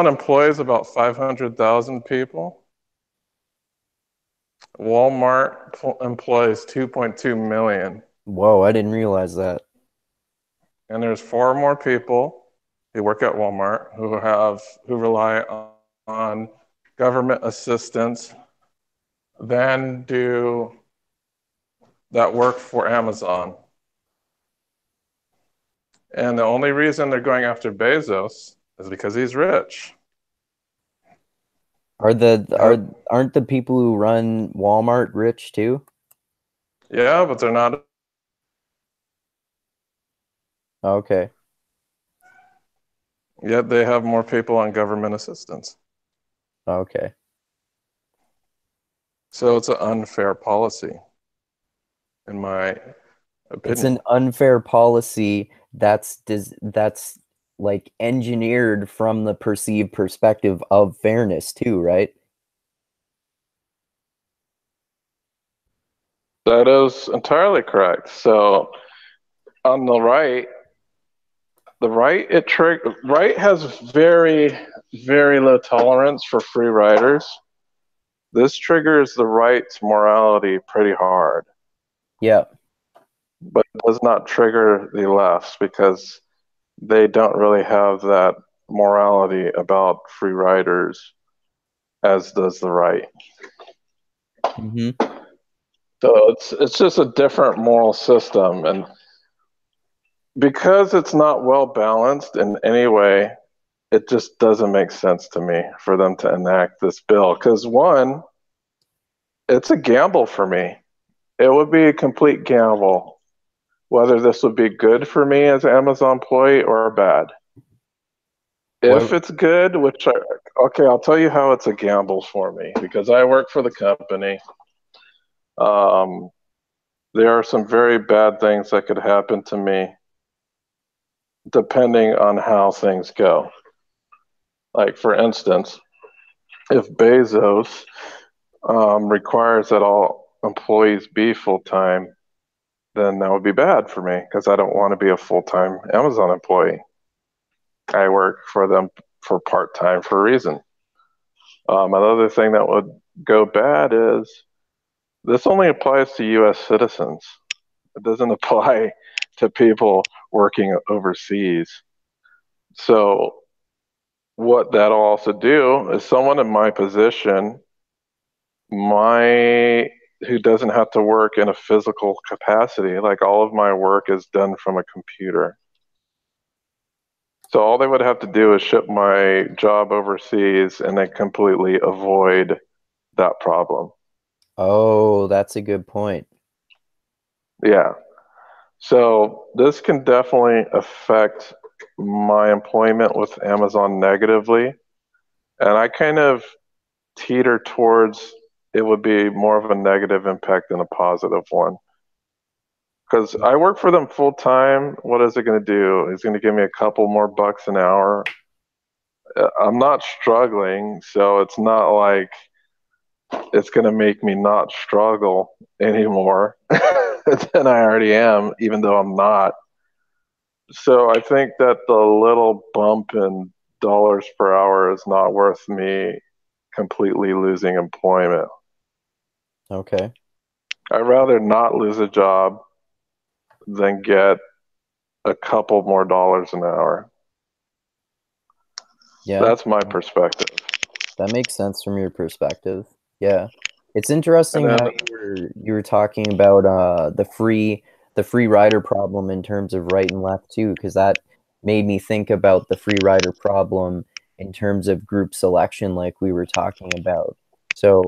employs about 500,000 people. Walmart employs 2.2 million. Whoa, I didn't realize that. And there's far more people who work at Walmart who rely on government assistance than do that work for Amazon. And the only reason they're going after Bezos is because he's rich. Aren't the people who run Walmart rich too? Yeah, but they're not. Okay. Yet they have more people on government assistance. Okay. So it's an unfair policy, in my opinion. It's an unfair policy that's like engineered from the perceived perspective of fairness too, right? That is entirely correct. So on the right has very, very low tolerance for free riders. This triggers the right's morality pretty hard. Yeah. But it does not trigger the left's because they don't really have that morality about free riders as does the right. Mm-hmm. So it's just a different moral system, and because it's not well balanced in any way, it just doesn't make sense to me for them to enact this bill. Because one, it's a gamble for me. It would be a complete gamble whether this would be good for me as an Amazon employee or bad. If it's good, I'll tell you how it's a gamble for me because I work for the company. There are some very bad things that could happen to me depending on how things go. Like, for instance, if Bezos requires that all employees be full-time, then that would be bad for me because I don't want to be a full-time Amazon employee. I work for them for part-time for a reason. Another thing that would go bad is this only applies to U.S. citizens. It doesn't apply to people working overseas. So what that'll also do is someone in my position, who doesn't have to work in a physical capacity, like all of my work is done from a computer. So all they would have to do is ship my job overseas and they completely avoid that problem. Oh, that's a good point. Yeah. So this can definitely affect my employment with Amazon negatively. And I kind of teeter towards it would be more of a negative impact than a positive one. Because I work for them full time. What is it going to do? It's going to give me a couple more bucks an hour. I'm not struggling, so it's not like it's going to make me not struggle anymore than I already am, even though I'm not. So I think that the little bump in dollars per hour is not worth me completely losing employment. Okay. I'd rather not lose a job than get a couple more dollars an hour. Yeah. That's my perspective. That makes sense from your perspective. Yeah. It's interesting how you were talking about the free rider problem in terms of right and left too, because that made me think about the free rider problem in terms of group selection, like we were talking about. So,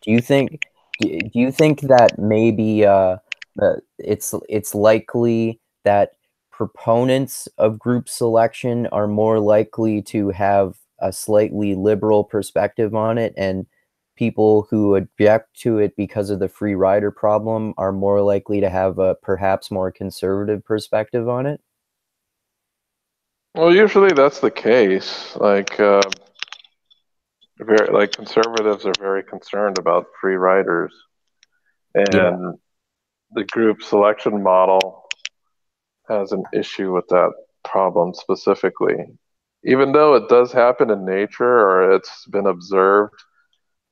do you think that maybe that it's likely that proponents of group selection are more likely to have a slightly liberal perspective on it, and people who object to it because of the free rider problem are more likely to have a perhaps more conservative perspective on it? Well, usually that's the case. Like conservatives are very concerned about free riders, and the group selection model has an issue with that problem specifically. Even though it does happen in nature or it's been observed,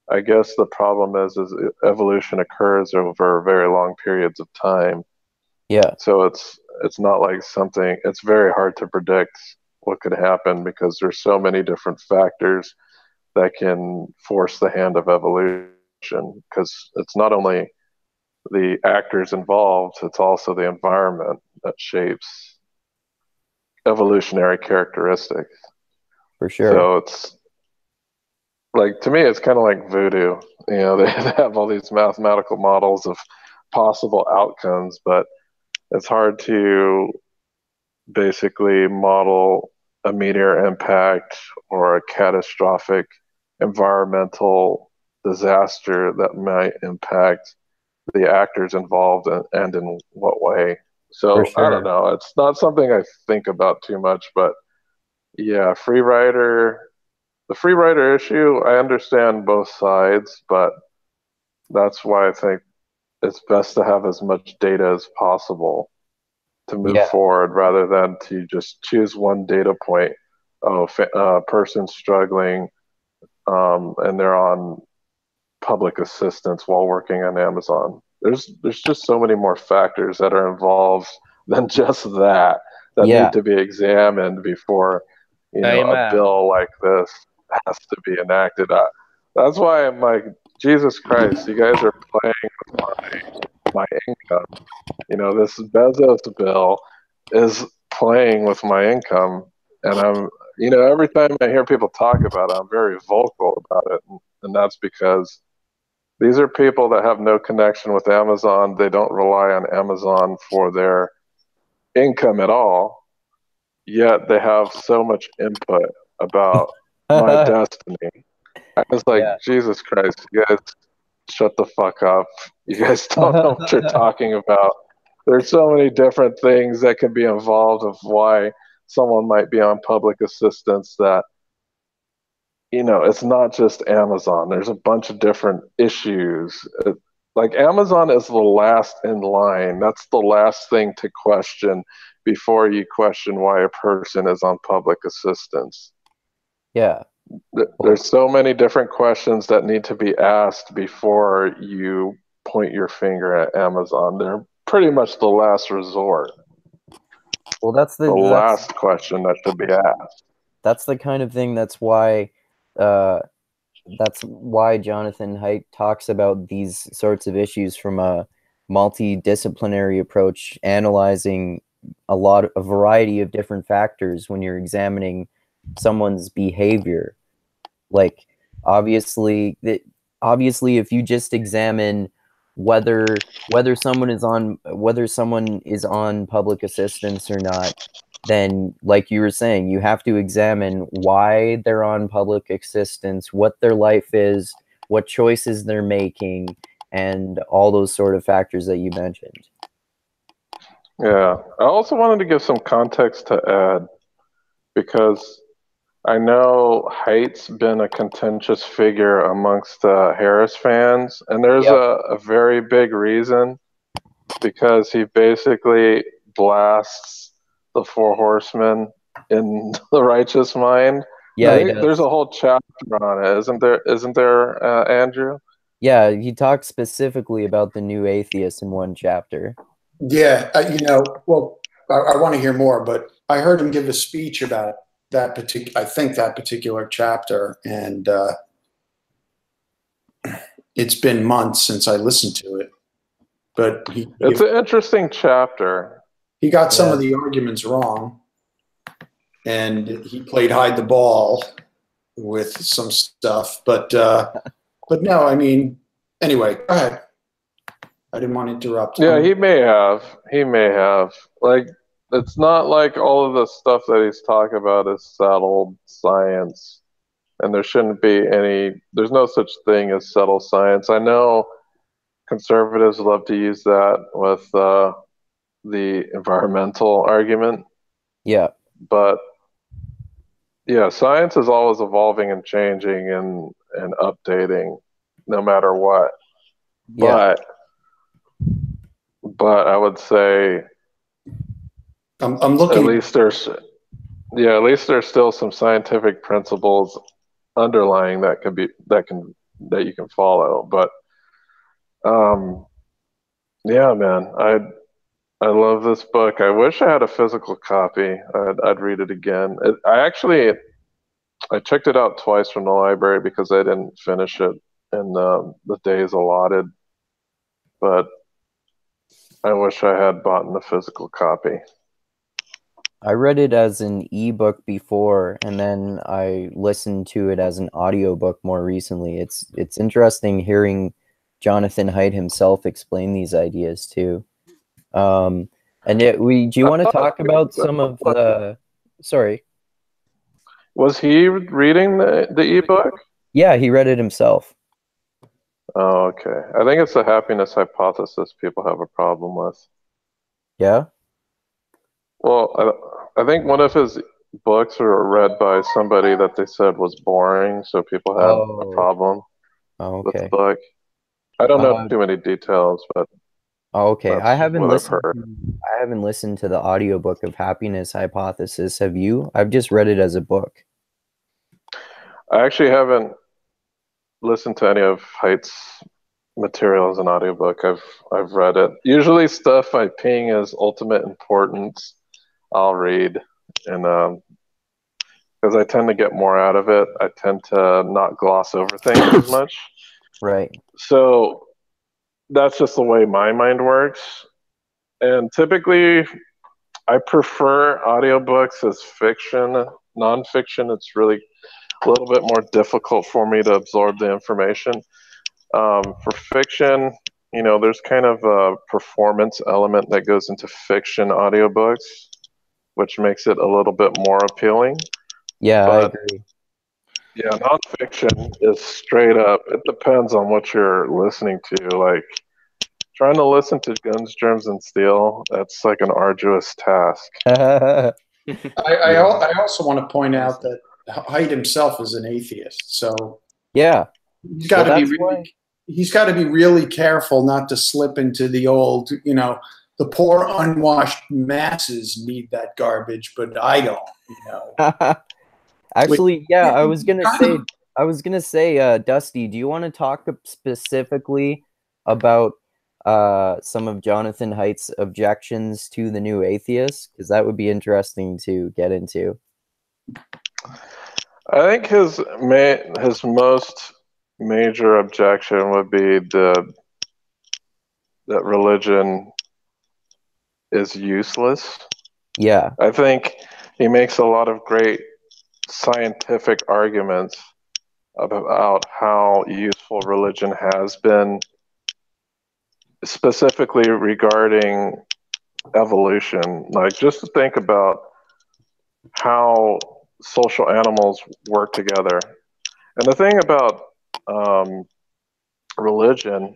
I guess the problem is evolution occurs over very long periods of time. Yeah. So it's not like something, it's very hard to predict what could happen because there's so many different factors that can force the hand of evolution, because it's not only the actors involved, it's also the environment that shapes evolutionary characteristics. For sure. So it's like, to me, it's kind of like voodoo. You know, they have all these mathematical models of possible outcomes, but it's hard to basically model a meteor impact or a catastrophic environmental disaster that might impact the actors involved and in what way. So For sure. I don't know. It's not something I think about too much, but yeah, the free rider issue, I understand both sides, but that's why I think it's best to have as much data as possible to move forward rather than to just choose one data point. Oh, a person's struggling, and they're on public assistance while working on Amazon. There's just so many more factors that are involved than just that need to be examined before a bill like this has to be enacted. That's why I'm like, Jesus Christ, you guys are playing with my income. This Bezos bill is playing with my income, and every time I hear people talk about it, I'm very vocal about it, and that's because these are people that have no connection with Amazon. They don't rely on Amazon for their income at all, yet they have so much input about my destiny. I was like, Jesus Christ, you guys shut the fuck up. You guys don't know what you're talking about. There's so many different things that can be involved of why someone might be on public assistance that, it's not just Amazon. There's a bunch of different issues. Like Amazon is the last in line. That's the last thing to question before you question why a person is on public assistance. Yeah. There's so many different questions that need to be asked before you point your finger at Amazon. They're pretty much the last resort. Well, that's the last question that should be asked. That's the kind of thing. That's why Jonathan Haidt talks about these sorts of issues from a multidisciplinary approach, analyzing a variety of different factors when you're examining someone's behavior. Like, obviously, if you just examine whether someone is on public assistance or not, then, like you were saying, you have to examine why they're on public assistance, what their life is, what choices they're making, and all those sort of factors that you mentioned. Yeah, I also wanted to give some context to Ed, because I know Haidt's been a contentious figure amongst Harris fans, and there's a very big reason, because he basically blasts the Four Horsemen in The Righteous Mind. Yeah, I think there's a whole chapter on it, isn't there, Andrew? Yeah, he talks specifically about the new atheists in one chapter. Yeah, well, I want to hear more, but I heard him give a speech about that particular chapter, and it's been months since I listened to it. But it's an interesting chapter. He got some of the arguments wrong, and he played hide the ball with some stuff. But no, I mean, anyway, go ahead. I didn't want to interrupt. Yeah, he may have. Like, it's not like all of the stuff that he's talking about is settled science. and there shouldn't be any. There's no such thing as subtle science. I know conservatives love to use that with the environmental argument, Yeah. but yeah, science is always evolving and changing and updating, no matter what. Yeah. But I would say I'm at looking. least there's yeah, at least there's still some scientific principles underlying that you can follow. But um, yeah, man, I love this book. I wish I had a physical copy. I'd read it again. I checked it out twice from the library because I didn't finish it in the days allotted. But I wish I had bought the physical copy. I read it as an ebook before, and then I listened to it as an audiobook more recently. It's interesting hearing Jonathan Haidt himself explain these ideas too. And do you want to talk about some of the? Sorry. Was he reading the ebook? Yeah, he read it himself. Oh, okay. I think it's the happiness hypothesis people have a problem with. Yeah. Well, I think one of his books were read by somebody that they said was boring, so people had a problem with the Okay. book. I don't know too many details, but Okay. that's what I've heard. I haven't listened to the audiobook of Happiness Hypothesis. Have you? I've just read it as a book. I actually haven't listened to any of Haidt's material as an audiobook. I've read it. Usually stuff I ping as ultimate importance, I'll read, and because I tend to get more out of it. I tend to not gloss over things as much. Right. So that's just the way my mind works. And typically, I prefer audiobooks as fiction. Nonfiction, it's really a little bit more difficult for me to absorb the information. For fiction, there's kind of a performance element that goes into fiction audiobooks, which makes it a little bit more appealing. Yeah, I agree. Yeah, nonfiction is straight up. It depends on what you're listening to. Like trying to listen to Guns, Germs, and Steel, that's like an arduous task. I also want to point out that Haidt himself is an atheist, so yeah, he's got to be really careful not to slip into the old, the poor unwashed masses need that garbage, but I don't. Actually, yeah, I was gonna say, Dusty, do you want to talk specifically about some of Jonathan Haidt's objections to the New Atheist? Because that would be interesting to get into. I think his most major objection would be that religion is useless. Yeah. I think he makes a lot of great scientific arguments about how useful religion has been, specifically regarding evolution. Like, just to think about how social animals work together. And the thing about religion,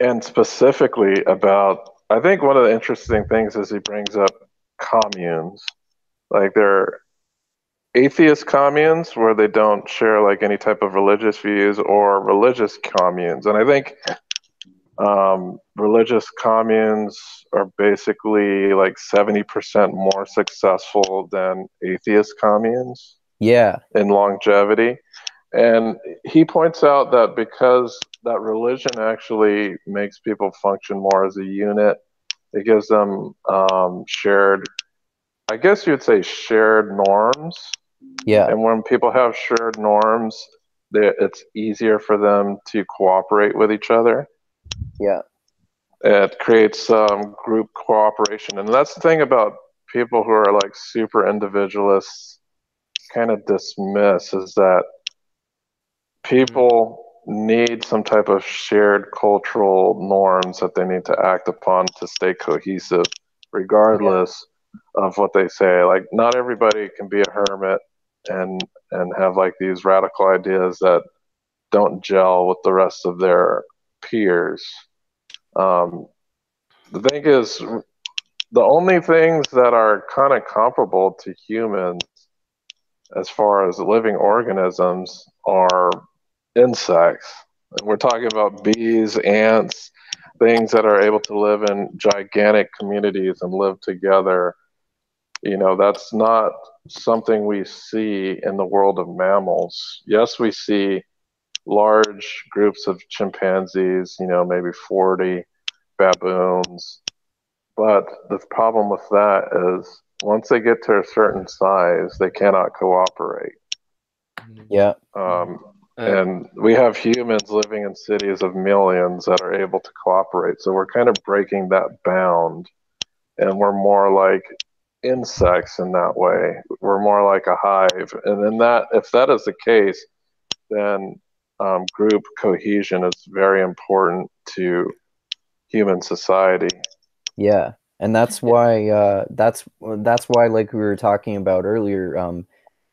and specifically about, I think one of the interesting things is he brings up communes. Like, they're atheist communes where they don't share like any type of religious views, or religious communes. And I think religious communes are basically like 70% more successful than atheist communes. Yeah. In longevity. And he points out that because that religion actually makes people function more as a unit, it gives them shared, I guess you'd say, shared norms. Yeah. And when people have shared norms, it's easier for them to cooperate with each other. Yeah. It creates group cooperation. And that's the thing about people who are like super individualists kind of dismiss, is that people need some type of shared cultural norms that they need to act upon to stay cohesive, regardless of what they say. Like, not everybody can be a hermit and and have like these radical ideas that don't gel with the rest of their peers. The thing is, the only things that are kind of comparable to humans as far as living organisms are insects. We're talking about bees, ants, things that are able to live in gigantic communities and live together. You know, that's not something we see in the world of mammals. Yes, we see large groups of chimpanzees, you know, maybe 40 baboons. But the problem with that is once they get to a certain size, they cannot cooperate. Yeah. And we have humans living in cities of millions that are able to cooperate. So we're kind of breaking that bound. And we're more like insects in that way. We're more like a hive. And then that, if that is the case, then group cohesion is very important to human society. Yeah, and that's why that's why, like we were talking about earlier,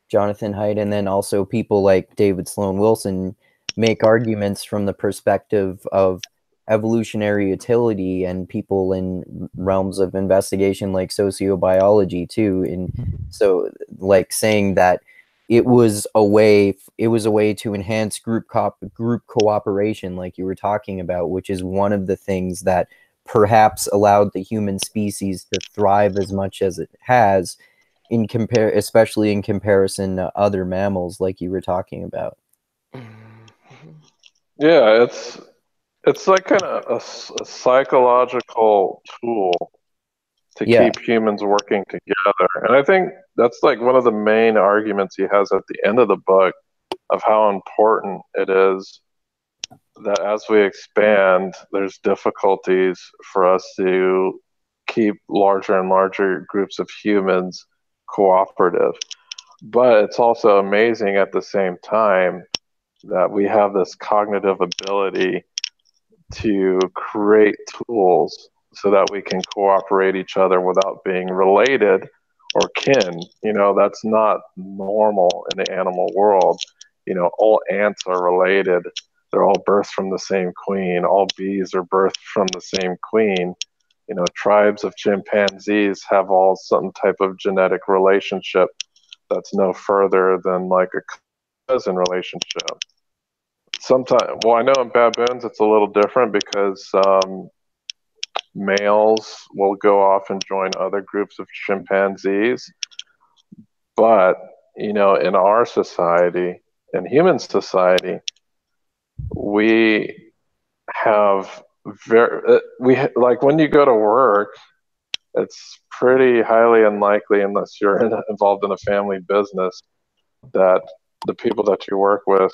Jonathan Haidt, and then also people like David Sloan Wilson make arguments from the perspective of evolutionary utility, and people in realms of investigation like sociobiology too. And so, like, saying that it was a way to enhance group cooperation, like you were talking about, which is one of the things that perhaps allowed the human species to thrive as much as it has, especially in comparison to other mammals, like you were talking about. Yeah, it's like kind of a psychological tool to keep humans working together. And I think that's like one of the main arguments he has at the end of the book of how important it is that as we expand, there's difficulties for us to keep larger and larger groups of humans cooperative. But it's also amazing at the same time that we have this cognitive ability to create tools so that we can cooperate each other without being related or kin. You know, that's not normal in the animal world. You know, all ants are related. They're all birthed from the same queen. All bees are birthed from the same queen. You know, tribes of chimpanzees have all some type of genetic relationship that's no further than like a cousin relationship. Sometimes, well, I know in baboons it's a little different because males will go off and join other groups of chimpanzees. But, you know, in our society, in human society, we have like when you go to work, it's pretty highly unlikely, unless you're involved in a family business, that the people that you work with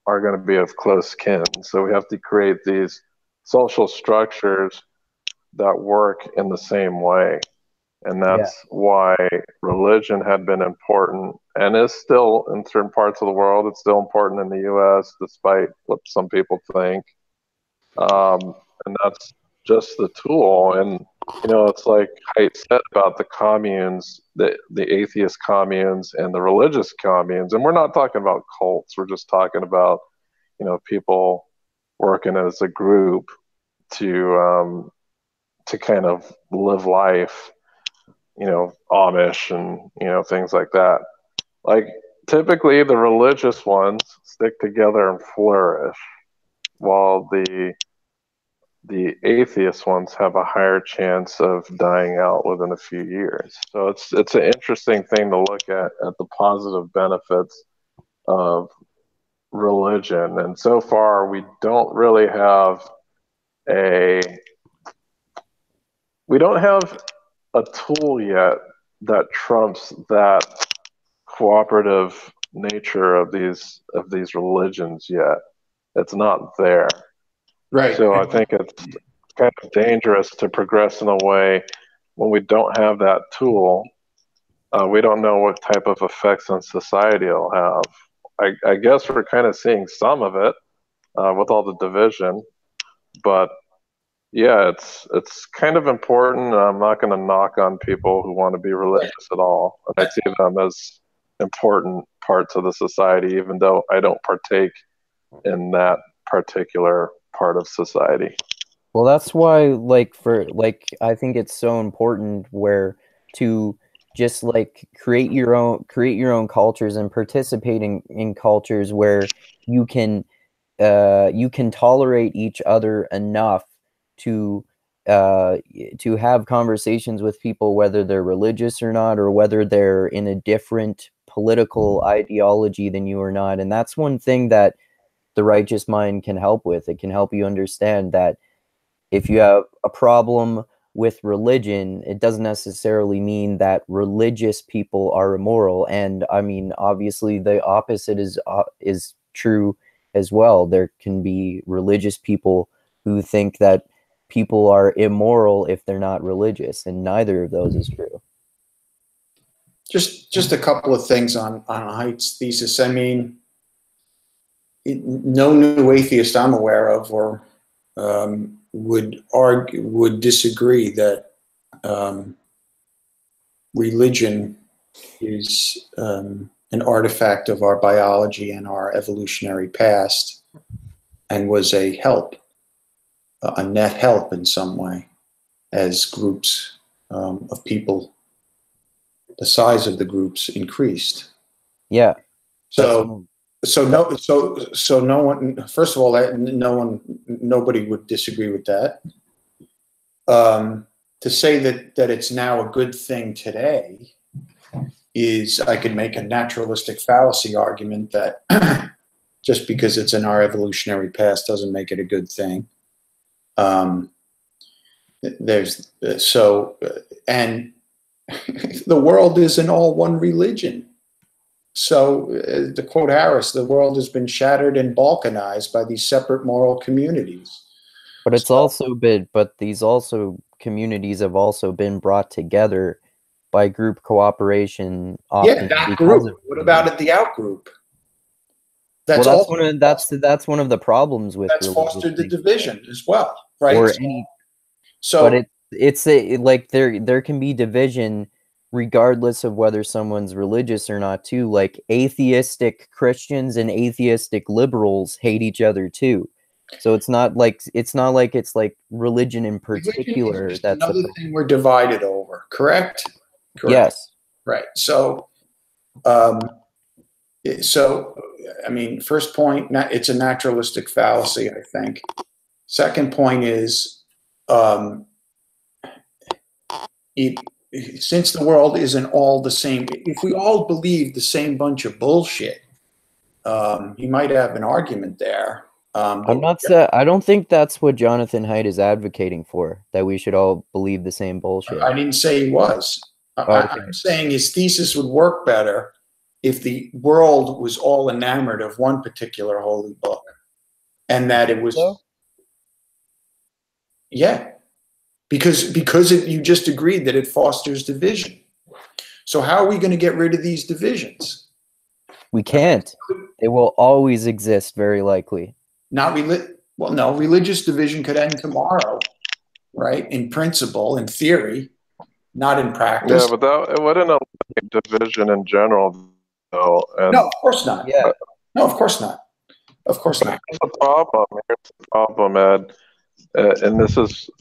are going to be of close kin. So we have to create these social structures that work in the same way. And that's why religion had been important and is still in certain parts of the world. It's still important in the US, despite what some people think. And that's just the tool. And, you know, it's like Haidt said about the communes, the atheist communes and the religious communes. And we're not talking about cults. We're just talking about, you know, people working as a group to kind of live life, you know, Amish and, you know, things like that. Like typically the religious ones stick together and flourish, while the atheist ones have a higher chance of dying out within a few years. So it's an interesting thing to look at the positive benefits of religion. And so far we don't really have a tool yet that trumps that cooperative nature of these religions yet. It's not there. Right. So I think it's kind of dangerous to progress in a way when we don't have that tool. We don't know what type of effects on society it'll have. I guess we're kind of seeing some of it with all the division, but yeah, it's kind of important. I'm not going to knock on people who want to be religious at all. I see them as important parts of the society, even though I don't partake in that particular part of society. Well, that's why, I think it's so important where to just create your own cultures and participating in cultures where you can tolerate each other enough to have conversations with people, whether they're religious or not, or whether they're in a different political ideology than you or not. And that's one thing that the righteous mind can help with. It can help you understand that if you have a problem with religion, it doesn't necessarily mean that religious people are immoral. And I mean, obviously, the opposite is true as well. There can be religious people who think that people are immoral if they're not religious, and neither of those is true. Just a couple of things on Haidt's thesis. I mean, no new atheist I'm aware of or would disagree that religion is an artifact of our biology and our evolutionary past, and was a help, a net help in some way, as groups of people, the size of the groups increased. Yeah. So no one. First of all, nobody would disagree with that. To say that it's now a good thing today is, I could make a naturalistic fallacy argument that just because it's in our evolutionary past doesn't make it a good thing. And the world isn't all one religion. So, to quote Harris, the world has been shattered and balkanized by these separate moral communities. But these communities have also been brought together by group cooperation. Yeah, that group. What about the out group? That's one of the problems with that's fostered the division as well, right? But there can be division regardless of whether someone's religious or not too. Like, atheistic Christians and atheistic liberals hate each other too. So it's not like it's religion in particular. That's another thing we're divided over. Correct? Yes. Right. So I mean, first point, it's a naturalistic fallacy, I think. Second point is, since the world isn't all the same, if we all believe the same bunch of bullshit, you might have an argument there. I don't think that's what Jonathan Haidt is advocating for, that we should all believe the same bullshit. I didn't say he was. I'm saying his thesis would work better if the world was all enamored of one particular holy book, and that it was, because you just agreed that it fosters division. So how are we going to get rid of these divisions? We can't. They will always exist, very likely. No, religious division could end tomorrow, right? In principle, in theory, not in practice. Yeah, but it wouldn't eliminate division in general, though. No, of course not. Yeah. No, of course not. Of course not. Here's the problem, Ed. And this is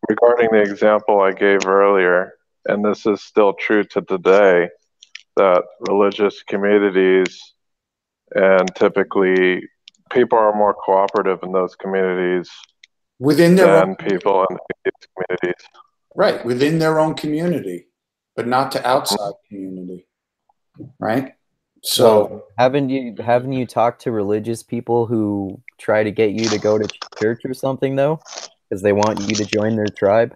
regarding the example I gave earlier, and this is still true to today, that religious communities, and typically people are more cooperative in those communities within their than people in these communities. Right, within their own community, but not to outside community. Right? So haven't you talked to religious people who try to get you to go to church or something, though? Because they want you to join their tribe?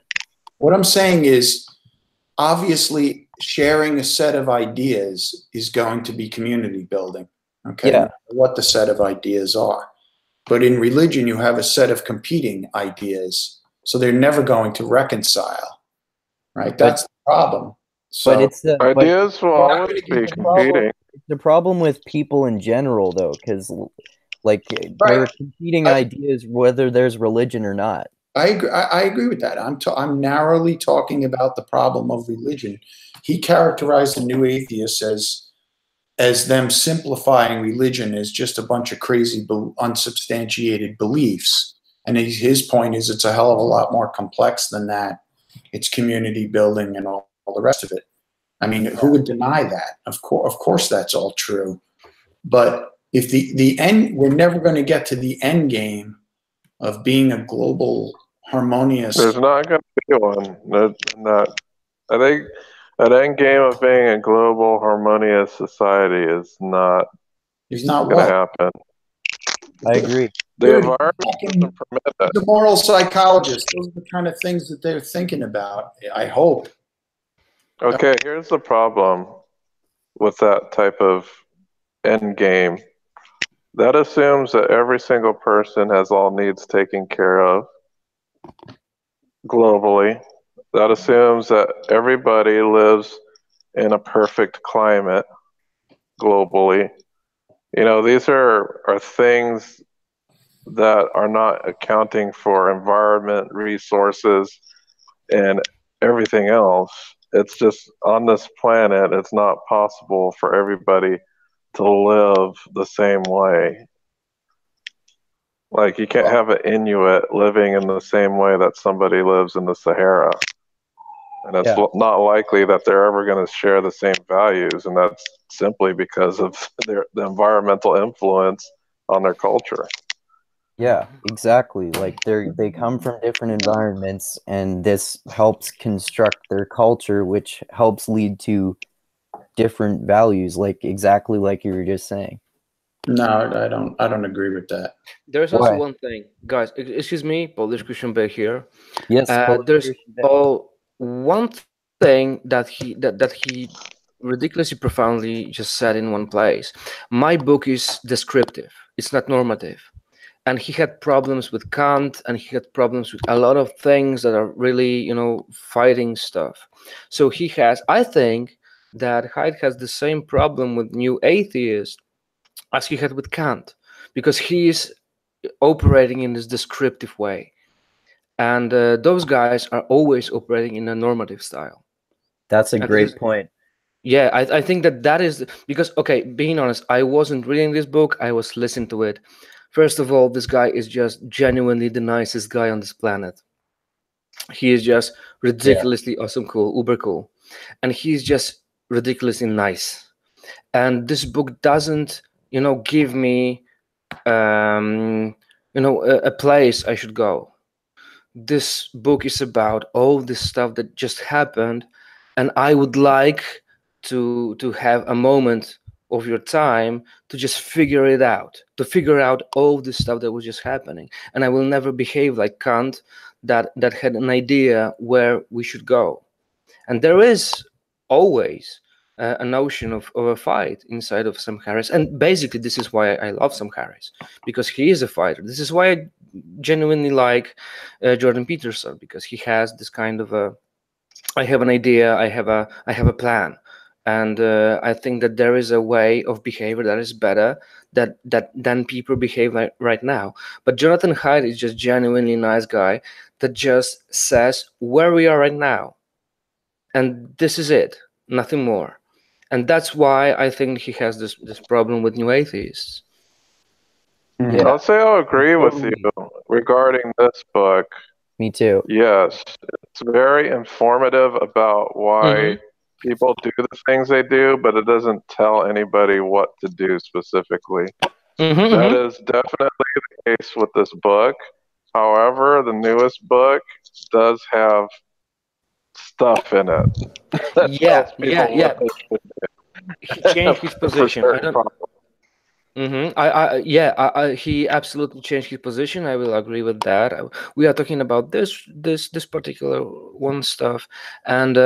What I'm saying is, obviously, sharing a set of ideas is going to be community building. Okay, yeah. What the set of ideas are. But in religion, you have a set of competing ideas, so they're never going to reconcile. Right? That's the problem. So ideas will always be competing. The problem with people in general, though, because there are competing ideas whether there's religion or not. I agree with that. I'm narrowly talking about the problem of religion. He characterized the new atheists as them simplifying religion as just a bunch of crazy, unsubstantiated beliefs. And his point is it's a hell of a lot more complex than that. It's community building and all the rest of it. I mean, who would deny that? Of course, that's all true. But if the end, we're never going to get to the end game of being a global, harmonious. There's not going to be one. I think an end game of being a global, harmonious society is not going to happen. I agree. The environment doesn't permit it. The moral psychologists, those are the kind of things that they're thinking about, I hope. Okay, here's the problem with that type of end game. That assumes that every single person has all needs taken care of globally. That assumes that everybody lives in a perfect climate globally. You know, these are things that are not accounting for environment, resources, and everything else. It's just on this planet, it's not possible for everybody to live the same way. Like, you can't have an Inuit living in the same way that somebody lives in the Sahara. And it's not likely that they're ever going to share the same values, and that's simply because of the environmental influence on their culture. Yeah, exactly. Like they come from different environments, and this helps construct their culture, which helps lead to different values, like exactly like you were just saying. No, I don't agree with that. There's also one thing, guys. Excuse me, Polish Christian Bear here. Yes, there's one thing that he ridiculously profoundly just said in one place. My book is descriptive. It's not normative. And he had problems with Kant, and he had problems with a lot of things that are really, you know, fighting stuff. So he has, I think that Haidt has the same problem with New Atheist as he had with Kant, because he is operating in this descriptive way. And those guys are always operating in a normative style. That's a great point. Yeah, I think that is because, okay, being honest, I wasn't reading this book, I was listening to it. First of all, this guy is just genuinely the nicest guy on this planet. He is just ridiculously awesome, cool, uber cool. And he's just ridiculously nice. And this book doesn't, you know, give me, you know, a place I should go. This book is about all this stuff that just happened. And I would like to have a moment of your time to just figure it out, to figure out all this stuff that was just happening. And I will never behave like Kant that had an idea where we should go. And there is always a notion of a fight inside of Sam Harris. And basically, this is why I love Sam Harris, because he is a fighter. This is why I genuinely like Jordan Peterson, because he has this kind of a, I have an idea, I have a plan. And I think that there is a way of behavior that is better than people behave like right now. But Jonathan Haidt is just genuinely nice guy that just says where we are right now. And this is it, nothing more. And that's why I think he has this problem with New Atheists. Yeah. I'll say I'll agree with you regarding this book. Me too. Yes, it's very informative about why people do the things they do, but it doesn't tell anybody what to do specifically. That is definitely the case with this book. However, the newest book does have stuff in it. Yeah. He changed his position. He absolutely changed his position. I will agree with that. We are talking about this particular one stuff, and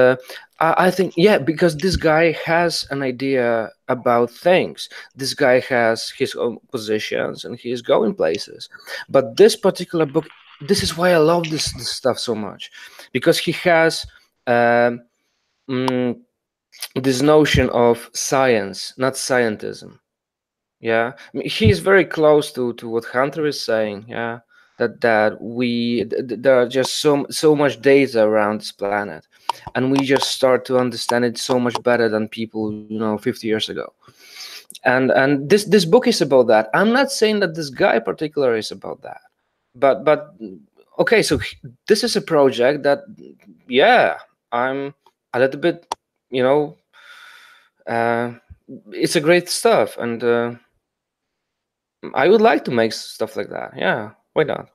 I think because this guy has an idea about things. This guy has his own positions and he is going places. But this particular book, this is why I love this stuff so much, because he has this notion of science, not scientism. Yeah, I mean, he is very close to what Hunter is saying. Yeah, that there are just so much data around this planet, and we just start to understand it so much better than people 50 years ago. And this book is about that. I'm not saying that this guy particular is about that, but okay, so this is a project that, yeah, I'm a little bit, it's a great stuff, and I would like to make stuff like that. Yeah, why not?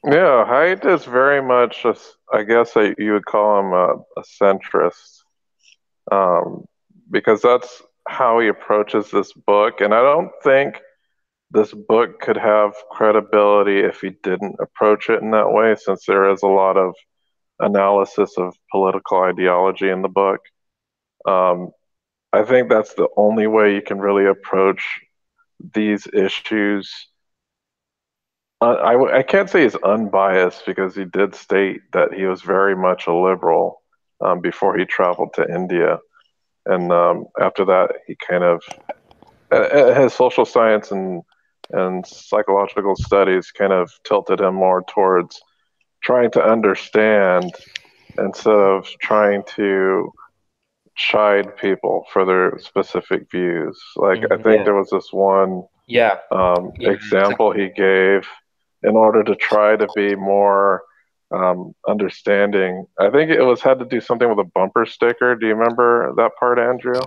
Yeah, Haidt is very much, I guess you would call him a centrist, because that's how he approaches this book. And I don't think this book could have credibility if he didn't approach it in that way, since there is a lot of analysis of political ideology in the book. I think that's the only way you can really approach these issues. I can't say he's unbiased, because he did state that he was very much a liberal before he traveled to India. And after that, he kind of, his social science and psychological studies kind of tilted him more towards trying to understand instead of trying to chide people for their specific views. Like, I think there was this one example he gave in order to try to be more understanding. I think it had to do something with a bumper sticker. Do you remember that part, Andrew?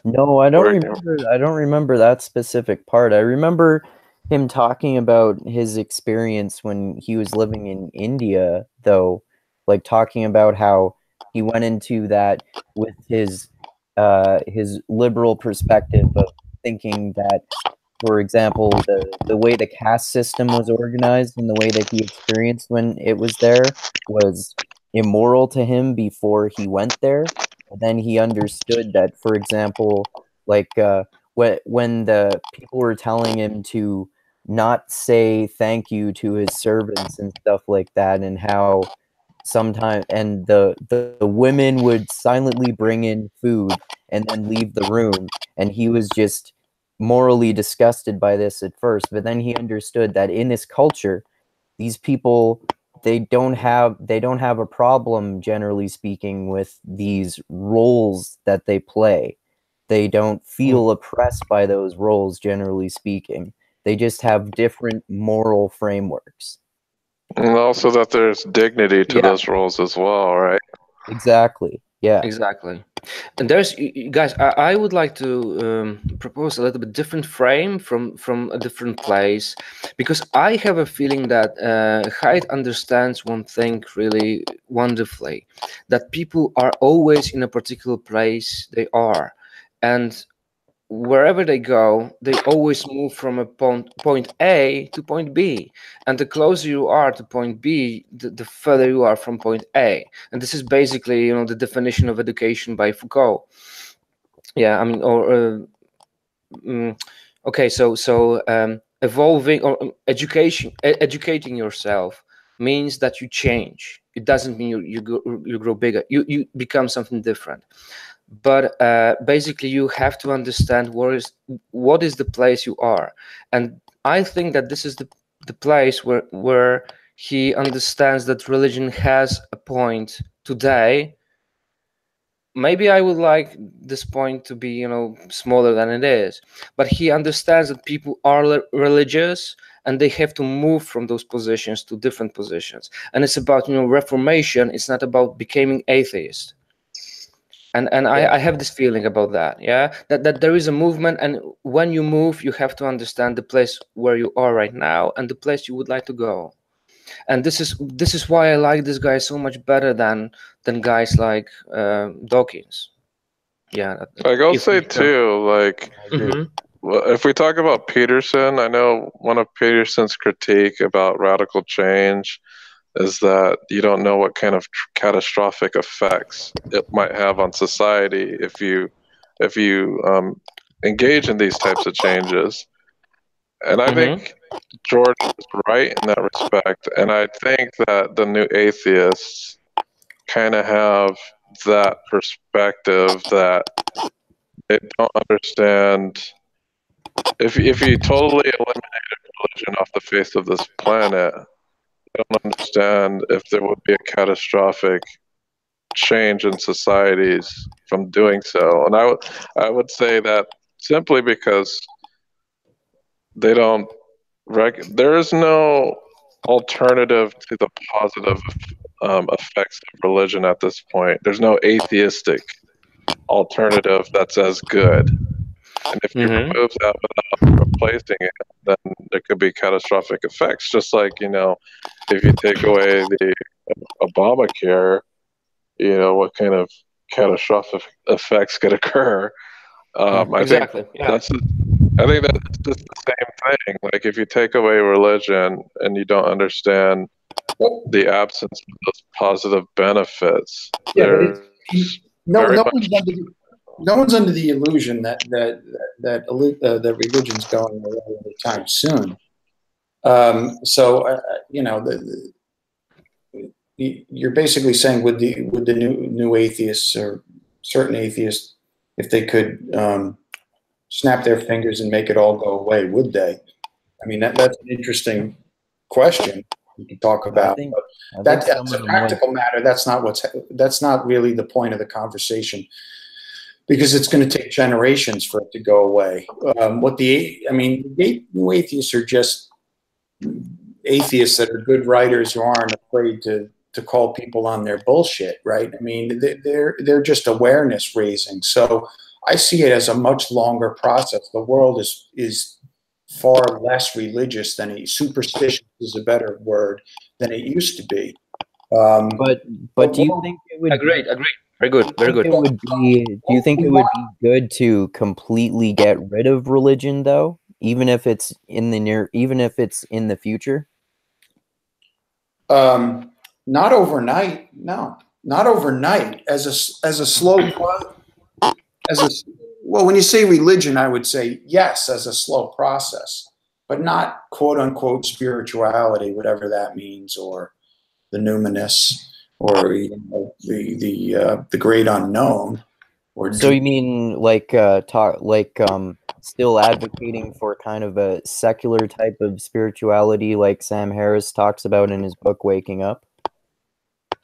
No, I don't remember. I don't remember that specific part. I remember him talking about his experience when he was living in India, though, like talking about how he went into that with his liberal perspective of thinking that, for example, the way the caste system was organized and the way that he experienced when it was there was immoral to him before he went there. And then he understood that, for example, like when the people were telling him to not say thank you to his servants and stuff like that, and how sometimes and the women would silently bring in food and then leave the room, and he was just morally disgusted by this at first, but then he understood that in this culture, these people, they don't have a problem, generally speaking, with these roles that they play. They don't feel oppressed by those roles, generally speaking. They just have different moral frameworks. And also that there's dignity to those roles as well, right? Exactly. Yeah. Exactly. And there's, guys, I would like to propose a little bit different frame from a different place, because I have a feeling that Haidt understands one thing really wonderfully, that people are always in a particular place they are, and wherever they go, they always move from a point A to point B. And the closer you are to point B, the further you are from point A. And this is basically, the definition of education by Foucault. Yeah, I mean, or okay, so evolving or educating yourself means that you change. It doesn't mean you grow bigger. You become something different. But basically, you have to understand what is the place you are, and I think that this is the place where he understands that religion has a point today. Maybe I would like this point to be, smaller than it is, but he understands that people are religious and they have to move from those positions to different positions. And it's about, reformation. It's not about becoming atheist. And I have this feeling about that, that there is a movement, and when you move, you have to understand the place where you are right now and the place you would like to go. And this is why I like this guy so much better than guys like Dawkins. Yeah, like I'll say too, like if we talk about Peterson, I know one of Peterson's critique about radical change is that you don't know what kind of catastrophic effects it might have on society if you engage in these types of changes. And I think George is right in that respect. And I think that the New Atheists kind of have that perspective that they don't understand. If you totally eliminated religion off the face of this planet, I don't understand if there would be a catastrophic change in societies from doing so. And I would say that simply because they don't there is no alternative to the positive effects of religion at this point. There's no atheistic alternative that's as good. And if you remove that without replacing it, then there could be catastrophic effects. Just like, if you take away the Obamacare, what kind of catastrophic effects could occur. Exactly. I think that's just the same thing. Like if you take away religion and you don't understand the absence of those positive benefits, no one's under the illusion that religion's going away anytime soon. You're basically saying would the new atheists or certain atheists, if they could snap their fingers and make it all go away, would they? I mean, that's an interesting question we can talk about. That's a practical matter. That's not really the point of the conversation, because it's going to take generations for it to go away. New atheists are just atheists that are good writers who aren't afraid to call people on their bullshit, right? I mean, they're just awareness raising. So I see it as a much longer process. The world is far less religious than superstitious is a better word than it used to be. But do you think it would? Agreed. Very good. Do you think it would be good to completely get rid of religion, though, even if it's in the future? Not overnight. No, not overnight. As a slow well, when you say religion, I would say yes, as a slow process, but not quote unquote spirituality, whatever that means, or the numinous, or the great unknown. So you mean still advocating for kind of a secular type of spirituality, like Sam Harris talks about in his book Waking Up?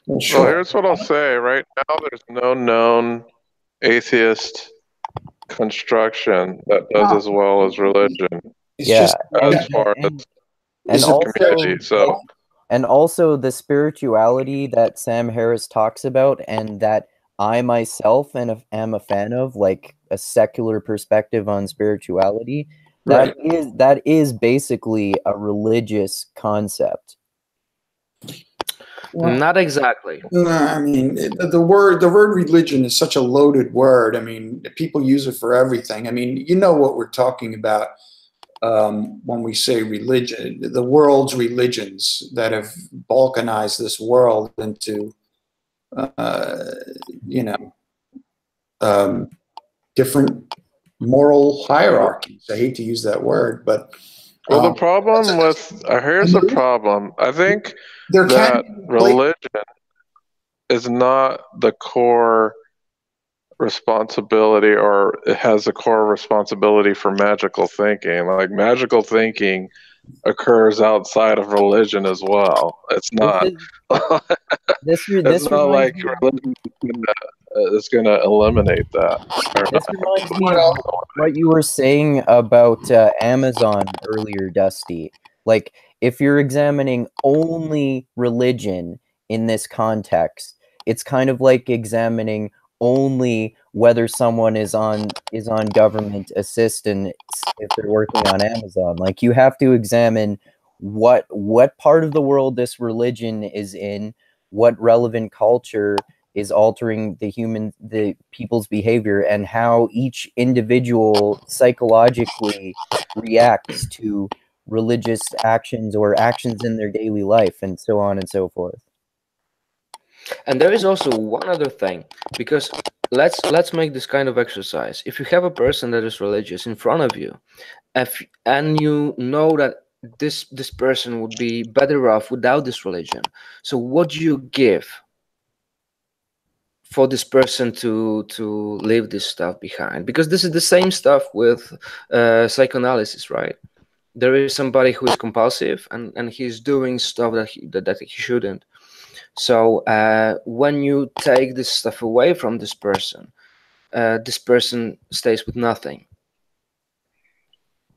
Well, sure. Well, here's what I'll say. Right now, there's no known atheist construction that does as well as religion. And also the spirituality that Sam Harris talks about, and that I myself am a fan of, like a secular perspective on spirituality. Right. That is basically a religious concept. Well, not exactly. I mean, the word religion is such a loaded word. I mean, people use it for everything. I mean, you know what we're talking about when we say religion. The world's religions that have balkanized this world into, different moral hierarchies. I hate to use that word, but the problem here's the problem. I think that religion is not the core responsibility, or it has a core responsibility for magical thinking. Like magical thinking occurs outside of religion as well. It's not. It's not like religion is going to eliminate that. This reminds me of what you were saying about Amazon earlier, Dusty. Like, if you're examining only religion in this context, it's kind of like examining only whether someone is on government assistance if they're working on Amazon. Like, you have to examine what part of the world this religion is in, what relevant culture is altering the people's behavior, and how each individual psychologically reacts to religious actions or actions in their daily life, and so on and so forth. And there is also one other thing, because let's make this kind of exercise. If you have a person that is religious in front of you, and you know that this person would be better off without this religion, so what do you give for this person to leave this stuff behind? Because this is the same stuff with psychoanalysis, right? There is somebody who is compulsive and he's doing stuff that he shouldn't. So when you take this stuff away from this person stays with nothing.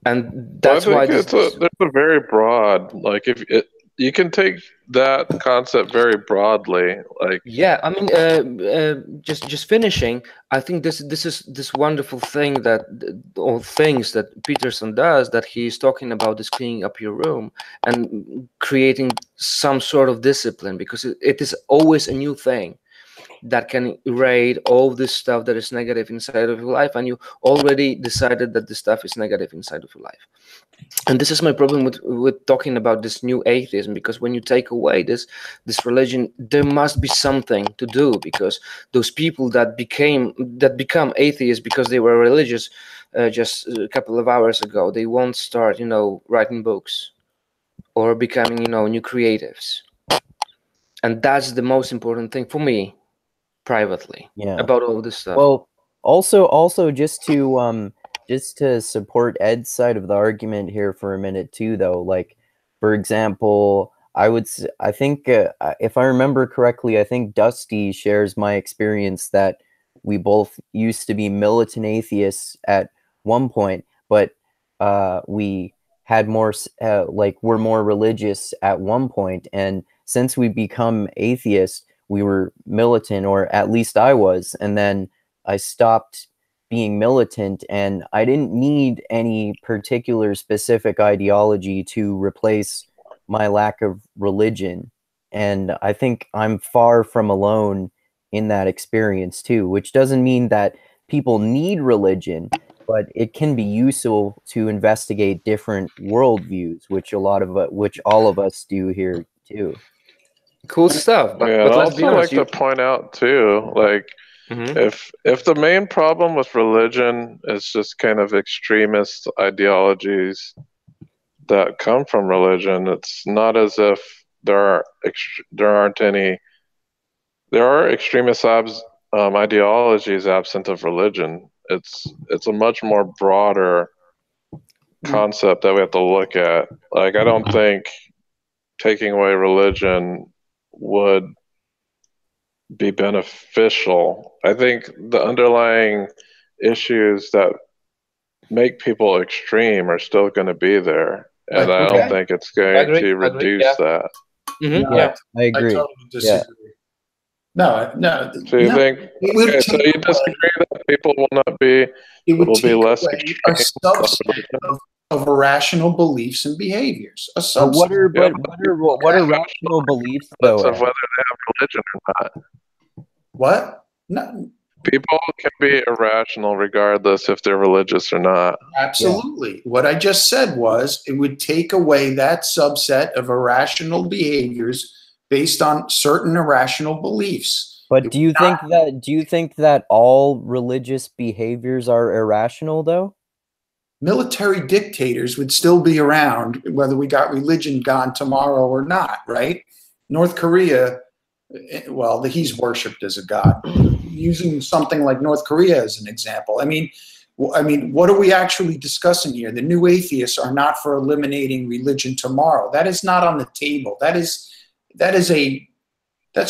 And that's Well, I why think there's a very broad, like, you can take that concept very broadly, like, yeah, I mean, just finishing. I think this is this wonderful thing that or things that Peterson does, that he's talking about, is cleaning up your room and creating some sort of discipline, because it is always a new thing that can erase all this stuff that is negative inside of your life, and you already decided that the stuff is negative inside of your life. And this is my problem with talking about this new atheism, because when you take away this religion, there must be something to do, because those people that become atheists because they were religious just a couple of hours ago, they won't start writing books or becoming new creatives. And that's the most important thing for me privately about all this stuff. Well, also just to support Ed's side of the argument here for a minute too, though, like, for example, I think if I remember correctly, I think Dusty shares my experience that we both used to be militant atheists at one point, but we had more we're more religious at one point, and since we become atheists, we were militant, or at least I was, and then I stopped being militant, and I didn't need any particular specific ideology to replace my lack of religion. And I think I'm far from alone in that experience too, which doesn't mean that people need religion, but it can be useful to investigate different worldviews, which all of us do here too. Cool stuff. But I'd let's be also honest, like to point out too, like, if the main problem with religion is just kind of extremist ideologies that come from religion, it's not as if there aren't any. There are extremist ideologies absent of religion. It's a much more broader concept that we have to look at. Like, I don't think taking away religion would be beneficial. I think the underlying issues that make people extreme are still going to be there, and I don't think it's going to reduce that. Yeah, I agree. I totally disagree. No. So you think? Okay, so you disagree that people will not be? It would take less away a subset of irrational beliefs and behaviors. A subset. What are rational beliefs, though? Of whether they have religion or not. What? No. People can be irrational regardless if they're religious or not. Absolutely. Yeah. What I just said was it would take away that subset of irrational behaviors based on certain irrational beliefs. But do you think that all religious behaviors are irrational, though? Military dictators would still be around whether we got religion gone tomorrow or not, right? North Korea, well, he's worshipped as a god. Using something like North Korea as an example, I mean, what are we actually discussing here? The new atheists are not for eliminating religion tomorrow. That is not on the table. That's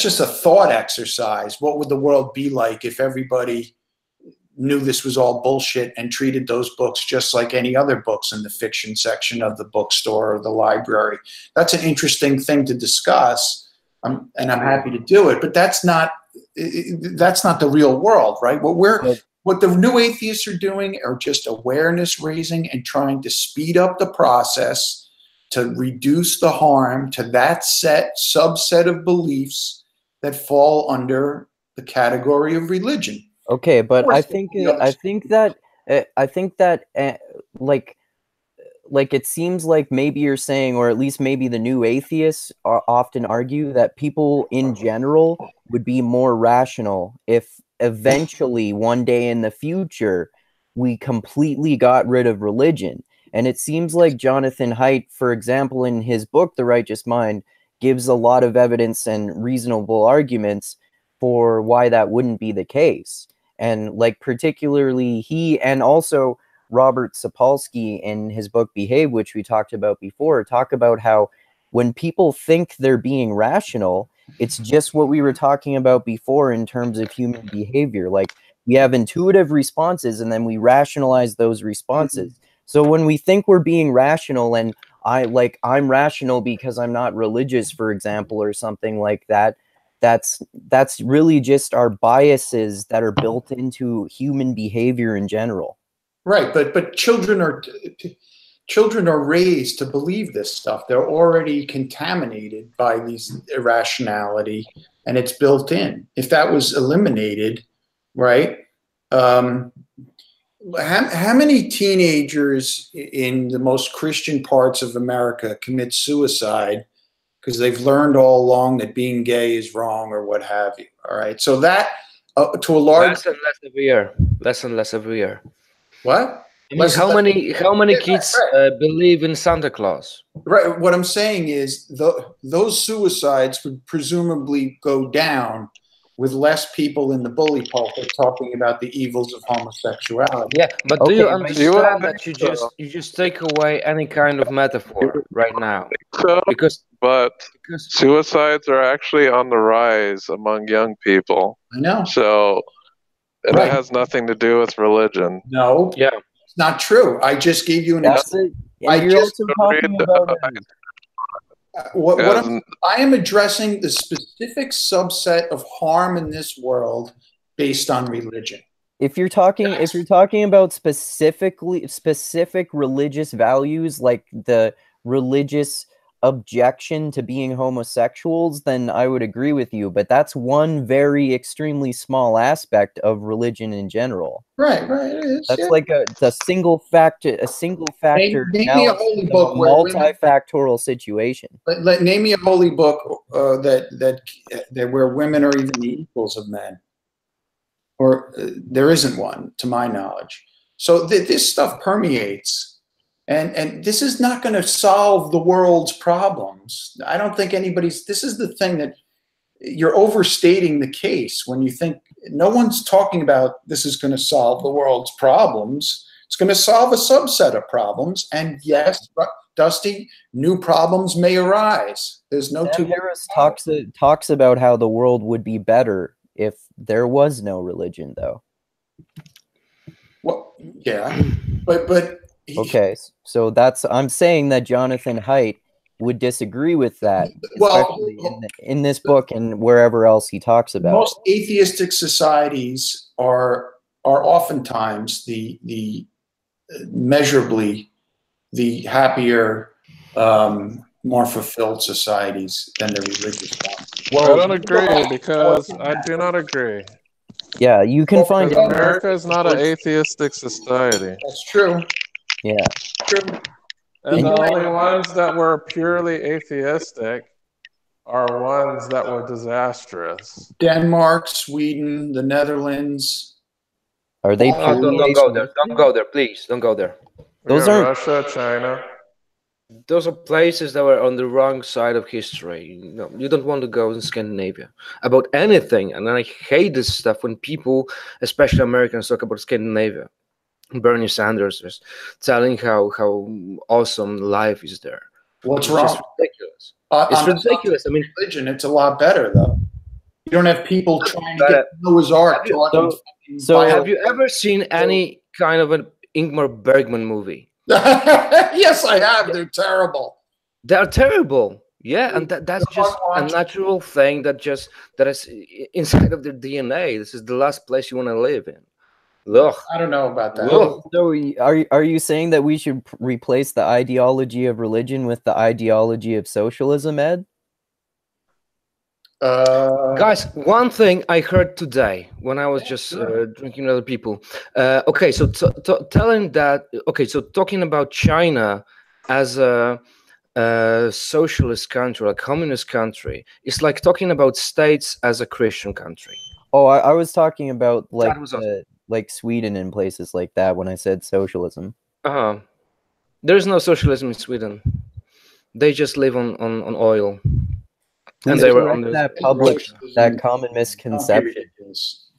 just a thought exercise. What would the world be like if everybody knew this was all bullshit and treated those books just like any other books in the fiction section of the bookstore or the library? That's an interesting thing to discuss, and I'm happy to do it. But that's not the real world, right? What the new atheists are doing are just awareness raising and trying to speed up the process to reduce the harm to that subset of beliefs that fall under the category of religion. Okay, but I think that like it seems like maybe you're saying, or at least maybe the new atheists often argue that people in general would be more rational if eventually one day in the future we completely got rid of religion. And it seems like Jonathan Haidt, for example, in his book, The Righteous Mind, gives a lot of evidence and reasonable arguments for why that wouldn't be the case. And like particularly he and also Robert Sapolsky in his book Behave, which we talked about before, talk about how when people think they're being rational, It's just what we were talking about before in terms of human behavior. Like, we have intuitive responses and then we rationalize those responses. So when we think we're being rational, and I'm rational because I'm not religious, for example, or something like that, that's really just our biases that are built into human behavior in general. Right, but children are raised to believe this stuff. They're already contaminated by these irrationality, and it's built in. If that was eliminated, right? How many teenagers in the most Christian parts of America commit suicide because they've learned all along that being gay is wrong or what have you? All right, so that to a large less and less every year, less and less every year. What? I mean, how many kids believe in Santa Claus? Right. What I'm saying is those suicides would presumably go down with less people in the bully pulpit talking about the evils of homosexuality. Yeah, but do you Okay, understand that you just take away any kind of metaphor right now? So, Because suicides are actually on the rise among young people. I know. So it Right. has nothing to do with religion. No. Yeah. It's not true. I just gave you an example. You're also talking about I am addressing the specific subset of harm in this world based on religion. If you're talking about specific religious values, like the religious objection to being homosexuals, then I would agree with you. But that's one very extremely small aspect of religion in general. Right. It is. That's like a single factor. Name me a holy book where multifactorial situation. Name me a holy book that where women are even the equals of men. Or there isn't one, to my knowledge. So this stuff permeates. And this is not going to solve the world's problems. I don't think this is the thing that you're overstating the case when you think no one's talking about this is going to solve the world's problems. It's going to solve a subset of problems. And yes, Dusty, new problems may arise. There's no Sam Harris talks about how the world would be better if there was no religion, though. Well, yeah, but okay, so I'm saying that Jonathan Haidt would disagree with that, especially in this book and wherever else he talks about. Most atheistic societies are oftentimes the measurably the happier, more fulfilled societies than the religious ones. Well, I don't agree because I do not agree. Yeah, you can find America is not an atheistic society. That's true. Yeah. True. And the only ones that were purely atheistic are ones that were disastrous. Denmark, Sweden, the Netherlands. Are they don't go there. Don't go there, please. Don't go there. Those are Russia, China. Those are places that were on the wrong side of history. No, you don't want to go in Scandinavia about anything. And I hate this stuff when people, especially Americans, talk about Scandinavia. Bernie Sanders is telling how awesome life is there. What's wrong? It's ridiculous. It's ridiculous. I mean, religion. It's a lot better though. You don't have people trying to get Noah's Ark. So have you ever seen any kind of an Ingmar Bergman movie? Yes, I have. They're terrible. They're terrible. Yeah, and that's just a natural thing that is inside of their DNA. This is the last place you want to live in. Ugh. I don't know about that. So are you saying that we should replace the ideology of religion with the ideology of socialism, Ed? Guys, one thing I heard today when I was just drinking with other people. Okay, so telling that. Okay, so talking about China as a socialist country, a communist country, it's like talking about states as a Christian country. Oh, I was talking about like Sweden and places like that when I said socialism. There's no socialism in Sweden. They just live on oil. And they were on that common misconception. It's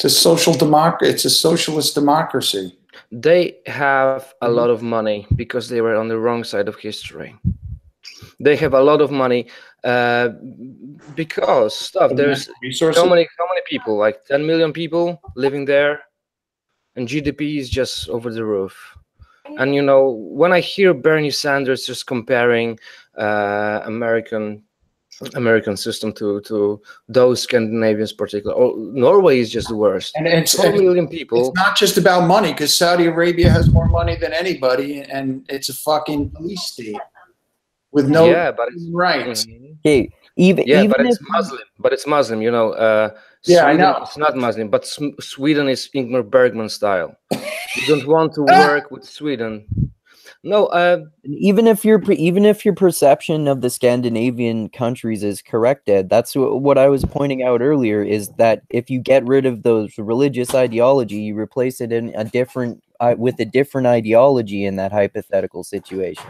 a social democracy. It's a socialist democracy. They have a lot of money because they were on the wrong side of history. They have a lot of money because stuff. There's resources. how many people? Like 10 million people living there, and GDP is just over the roof. And you know, when I hear Bernie Sanders just comparing American system to those Scandinavians, particular, or Norway is just the worst. And it's 4 million people. It's not just about money, because Saudi Arabia has more money than anybody, and it's a fucking police state with no rights. Okay, even but it's if, Muslim. But it's Muslim, you know. Yeah, I Sweden, know. it's not Muslim, but Sweden is Ingmar Bergman style. You don't want to work with Sweden. No, even if your perception of the Scandinavian countries is corrected, that's what I was pointing out earlier, is that if you get rid of those religious ideology, you replace it in a different with a different ideology in that hypothetical situation.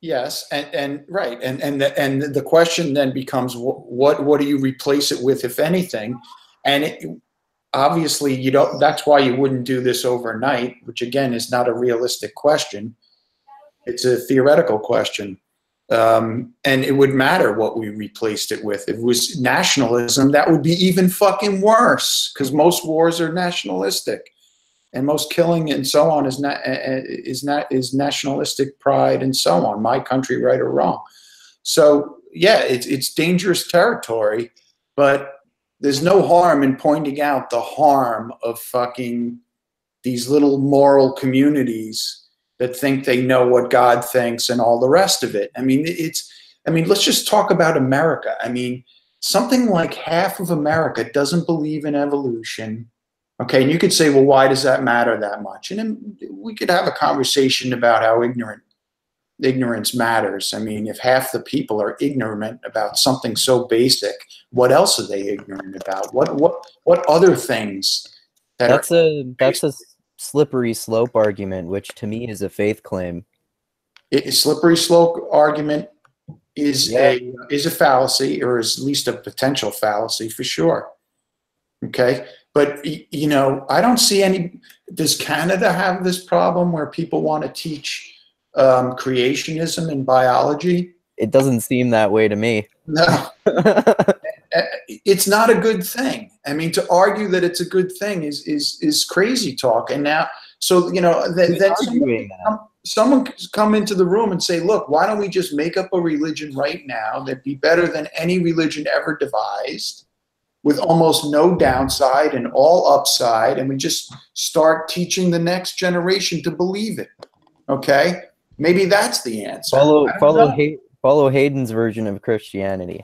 Yes, and right, and the question then becomes, what do you replace it with, if anything? And obviously you don't. That's why you wouldn't do this overnight, which again is not a realistic question. It's a theoretical question, and it would matter what we replaced it with. If it was nationalism, that would be even fucking worse, because most wars are nationalistic, and most killing and so on is nationalistic pride and so on. My country, right or wrong. So yeah, it's dangerous territory, but there's no harm in pointing out the harm of fucking these little moral communities that think they know what God thinks and all the rest of it. I mean, let's just talk about America. I mean, something like half of America doesn't believe in evolution. Okay, and you could say, well, why does that matter that much? And then we could have a conversation about how ignorance matters. I mean, if half the people are ignorant about something so basic, what else are they ignorant about? What other things? That's a slippery slope argument, which to me is a faith claim. A slippery slope argument is a fallacy, or is at least a potential fallacy for sure. Okay, but you know, I don't see any. Does Canada have this problem where people want to teach creationism and biology? It doesn't seem that way to me. No. It's not a good thing. I mean, to argue that it's a good thing is crazy talk. And now, so, you know, then someone come into the room and say, look, why don't we just make up a religion right now that'd be better than any religion ever devised, with almost no downside and all upside, and we just start teaching the next generation to believe it. Okay? Maybe that's the answer. Follow Hayden's version of Christianity.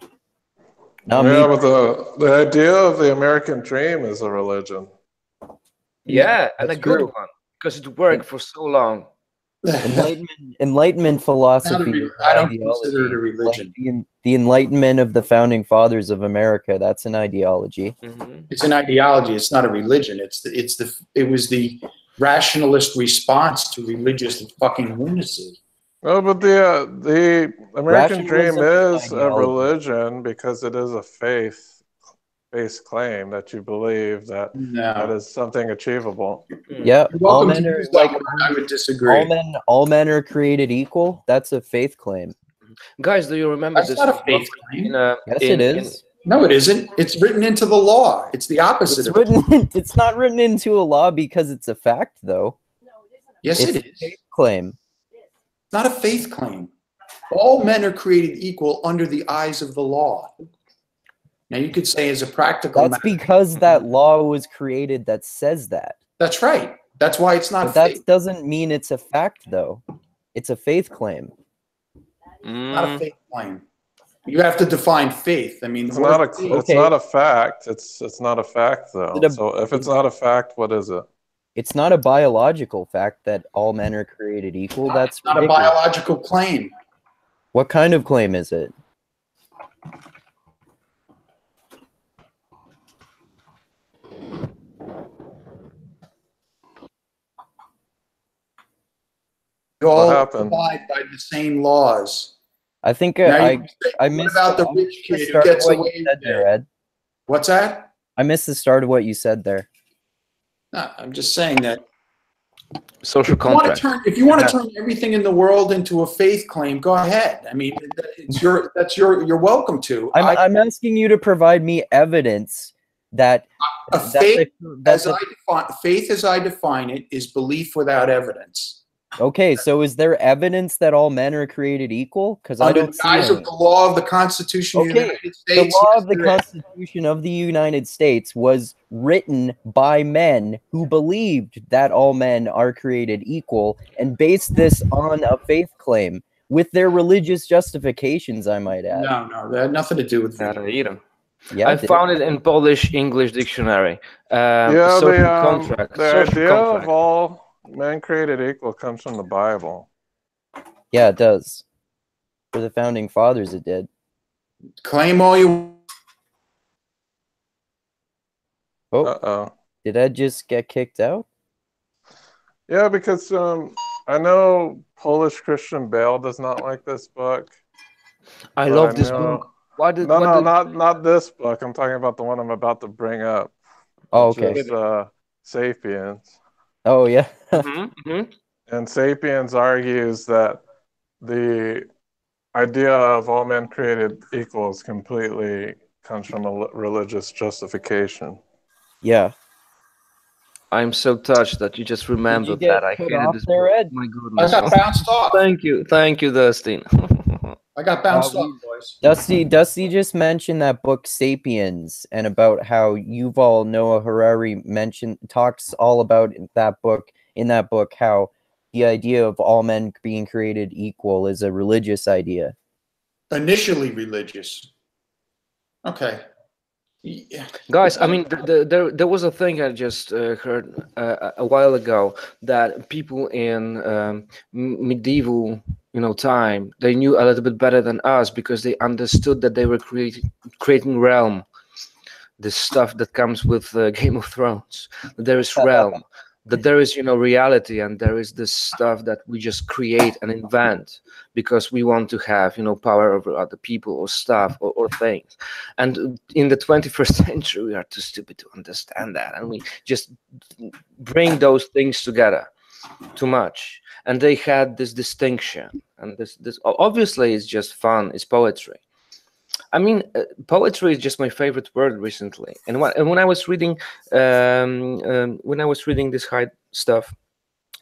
But the idea of the American dream is a religion. Yeah, and a good one, because it worked for so long. Enlightenment philosophy. I don't consider it a religion. Like the Enlightenment of the founding fathers of America. That's an ideology. Mm-hmm. It's an ideology. It's not a religion. It was the rationalist response to religious fucking lunacy. No, but the American dream is a ideology. religion because it is a faith-based claim that you believe that that is something achievable. Yeah, all men are like. I would disagree. All men are created equal. That's a faith claim. Guys, do you remember That's this? not a faith claim. Yes, it is. No, it isn't. It's written into the law. It's the opposite of it. It's not written into a law because it's a fact, though. Yes, It's it a is. faith claim. Not a faith claim. All men are created equal under the eyes of the law. Now, you could say as a practical That's matter. because that law was created that says that. That's right. That's why it's not But that faith. doesn't mean it's a fact, though. It's a faith claim. Not a faith claim. You have to define faith. I mean, It's not a fact. It's not a fact though. Is it So if it's not a fact, what is it? It's not a biological fact that all men are created equal. That's not a ridiculous. biological claim. What kind of claim is it? You all happened? abide by the same laws. I think Now I you can say, what missed about the I rich missed the kid who start of gets what you away said with there, it? Ed. What's that? I missed the start of what you said there. No, I'm just saying that social contract. If you want to turn everything in the world into a faith claim, go ahead. I mean, you're welcome to. I'm asking you to provide me evidence that faith as I define it is belief without evidence. Okay, so is there evidence that all men are created equal? Because I don't see of the law of the Constitution of the United States. The law of the Constitution of the United States was written by men who believed that all men are created equal and based this on a faith claim with their religious justifications, I might add. No, that had nothing to do with that either. Yeah, I found it in Polish-English dictionary. The idea of all men created equal comes from the Bible. Yeah, it does. For the founding fathers, it did. Claim all you... Oh, uh-oh. Did Ed just get kicked out? Yeah, because I know Polish Christian Bale does not like this book. I love this book. Not this book. I'm talking about the one I'm about to bring up. Oh, okay. Is, Sapiens. Oh, yeah. And Sapiens argues that the idea of all men created equals completely comes from a religious justification. Yeah. I'm so touched that you just remembered that. I hated this book. Ed? My goodness. I got bounced off. Thank you, Dustin. I got bounced off, boys. Dusty just mentioned that book Sapiens and about how Yuval Noah Harari talks all about that book. In that book, how the idea of all men being created equal is a religious idea. Initially religious. Okay. Yeah. Guys, I mean, there was a thing I just heard a while ago that people in medieval, time, they knew a little bit better than us because they understood that they were creating realm, the stuff that comes with Game of Thrones. There is realm, that there is reality, and there is this stuff that we just create and invent because we want to have power over other people or stuff or things. And in the 21st century, we are too stupid to understand that, and we just bring those things together too much. And they had this distinction, and this obviously is just fun. It's poetry. I mean, poetry is just my favorite word recently. And when I was reading, this high stuff,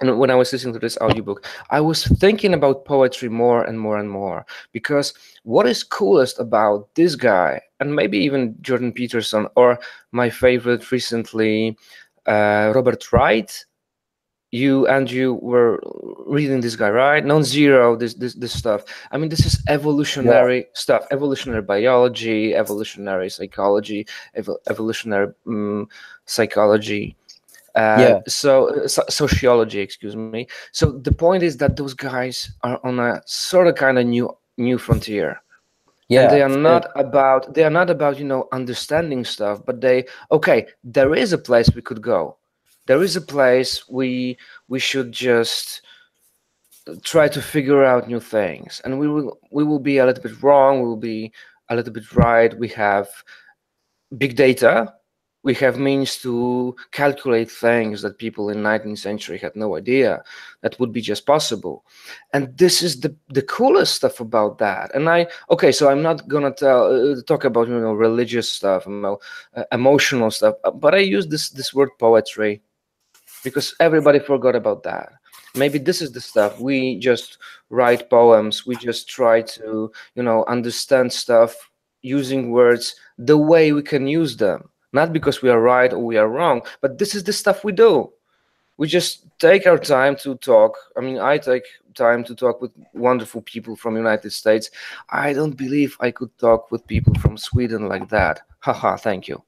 and when I was listening to this audiobook, I was thinking about poetry more and more and more. Because what is coolest about this guy, and maybe even Jordan Peterson, or my favorite recently, Robert Wright. You were reading this guy, right? Non-zero, this stuff. I mean, this is evolutionary stuff, evolutionary biology, evolutionary psychology, evolutionary psychology. Sociology, excuse me. So the point is that those guys are on a sort of kind of new frontier. Yeah, and they are not about understanding stuff, but there is a place we could go. There is a place we should just try to figure out new things, and we will be a little bit wrong, we will be a little bit right. We have big data, we have means to calculate things that people in 19th century had no idea that would be just possible. And this is the coolest stuff about that. And so I'm not gonna talk about religious stuff, emotional stuff, but I use this word poetry because everybody forgot about that. Maybe this is the stuff. We just write poems. We just try to, understand stuff using words the way we can use them. Not because we are right or we are wrong, but this is the stuff we do. We just take our time to talk. I mean, I take time to talk with wonderful people from United States. I don't believe I could talk with people from Sweden like that. Haha, thank you.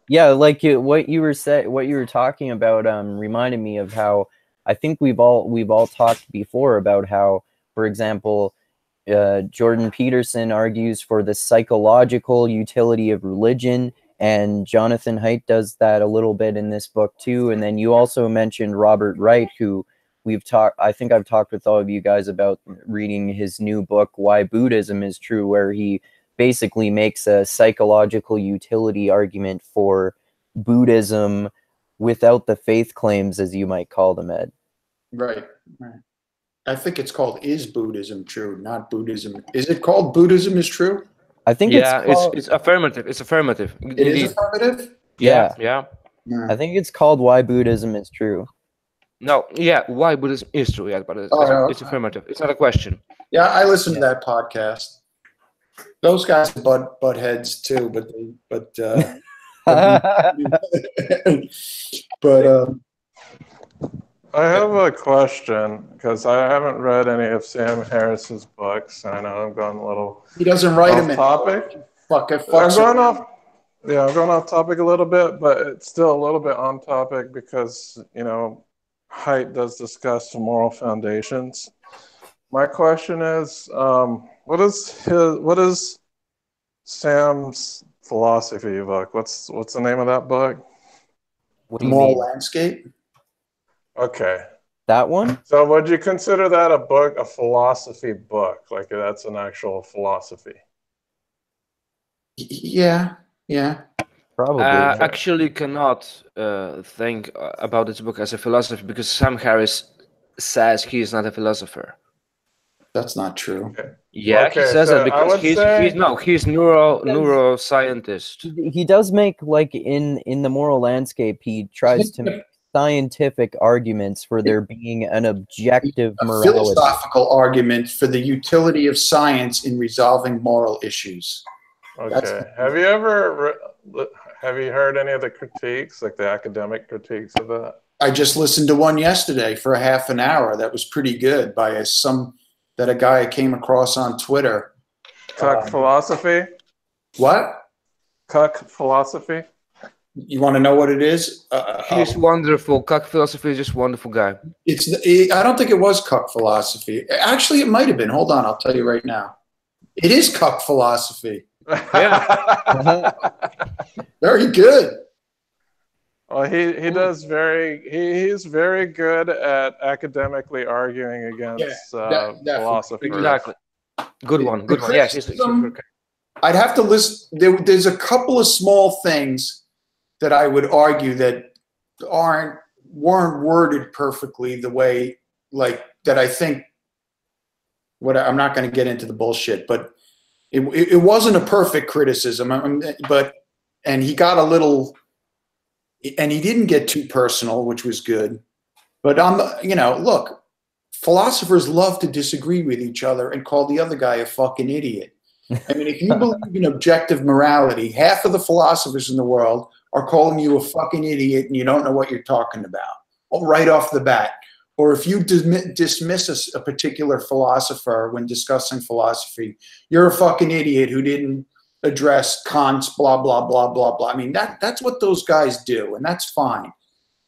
Yeah, like what you were talking about reminded me of how I think we've all talked before about how, for example, Jordan Peterson argues for the psychological utility of religion, and Jonathan Haidt does that a little bit in this book too. And then you also mentioned Robert Wright, who I think I've talked with all of you guys about reading his new book, Why Buddhism is True, where he basically makes a psychological utility argument for Buddhism without the faith claims, as you might call them, Ed. Right. I think it's called "Is Buddhism True?" Not Buddhism. Is it called "Buddhism is True"? I think it's affirmative. It's affirmative. It is affirmative. Yeah. Yeah. I think it's called Why Buddhism is True. No, why Buddhism is true, but it's affirmative. It's not a question. Yeah, I listened to that podcast. Those guys butt heads too, but I have a question because I haven't read any of Sam Harris's books. I know I'm going a little. He doesn't write them in topic. I'm going off. Yeah, I'm going off topic a little bit, but it's still a little bit on topic because Haidt does discuss moral foundations. My question is, what is Sam's philosophy book? What's the name of that book? What do you Moral mean? Landscape. Okay. That one? So would you consider that a philosophy book? Like that's an actual philosophy? Yeah. Probably. Actually cannot think about this book as a philosophy because Sam Harris says he is not a philosopher. That's not true. Okay. Yeah, he says that because he's neuroscientist. He does make, like, in the Moral Landscape, he tries to make scientific arguments for there being an objective morality. Philosophical argument for the utility of science in resolving moral issues. Okay. Have you heard any of the critiques, like the academic critiques of that? I just listened to one yesterday for a half an hour. That was pretty good by a guy I came across on Twitter. Cuck philosophy? What? Cuck philosophy? You want to know what it is? He's wonderful. Cuck philosophy is just a wonderful guy. I don't think it was cuck philosophy. Actually, it might have been. Hold on, I'll tell you right now. It is cuck philosophy. Yeah. Very good. Well, he's very good at academically arguing against philosophers. Exactly. Good one. Yes. I'd have to list. There's a couple of small things that I would argue that weren't worded perfectly the way that I think. I'm not going to get into the bullshit, but it wasn't a perfect criticism. And he got a little. And he didn't get too personal, which was good. But look, philosophers love to disagree with each other and call the other guy a fucking idiot. I mean, if you believe in objective morality, half of the philosophers in the world are calling you a fucking idiot and you don't know what you're talking about right off the bat. Or if you dismiss a particular philosopher when discussing philosophy, you're a fucking idiot who didn't address Kant's blah, blah, blah, blah, blah. I mean, that's what those guys do, and that's fine.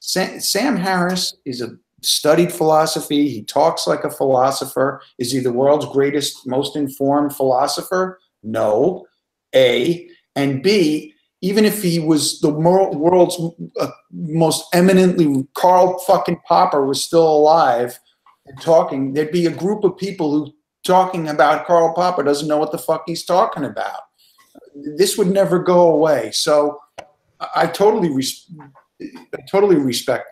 Sam Harris is a studied philosophy. He talks like a philosopher. Is he the world's greatest, most informed philosopher? No. A. And B, even if he was the world's most eminently, Karl fucking Popper was still alive and talking, there'd be a group of people who talking about Karl Popper doesn't know what the fuck he's talking about. This would never go away. So I totally respect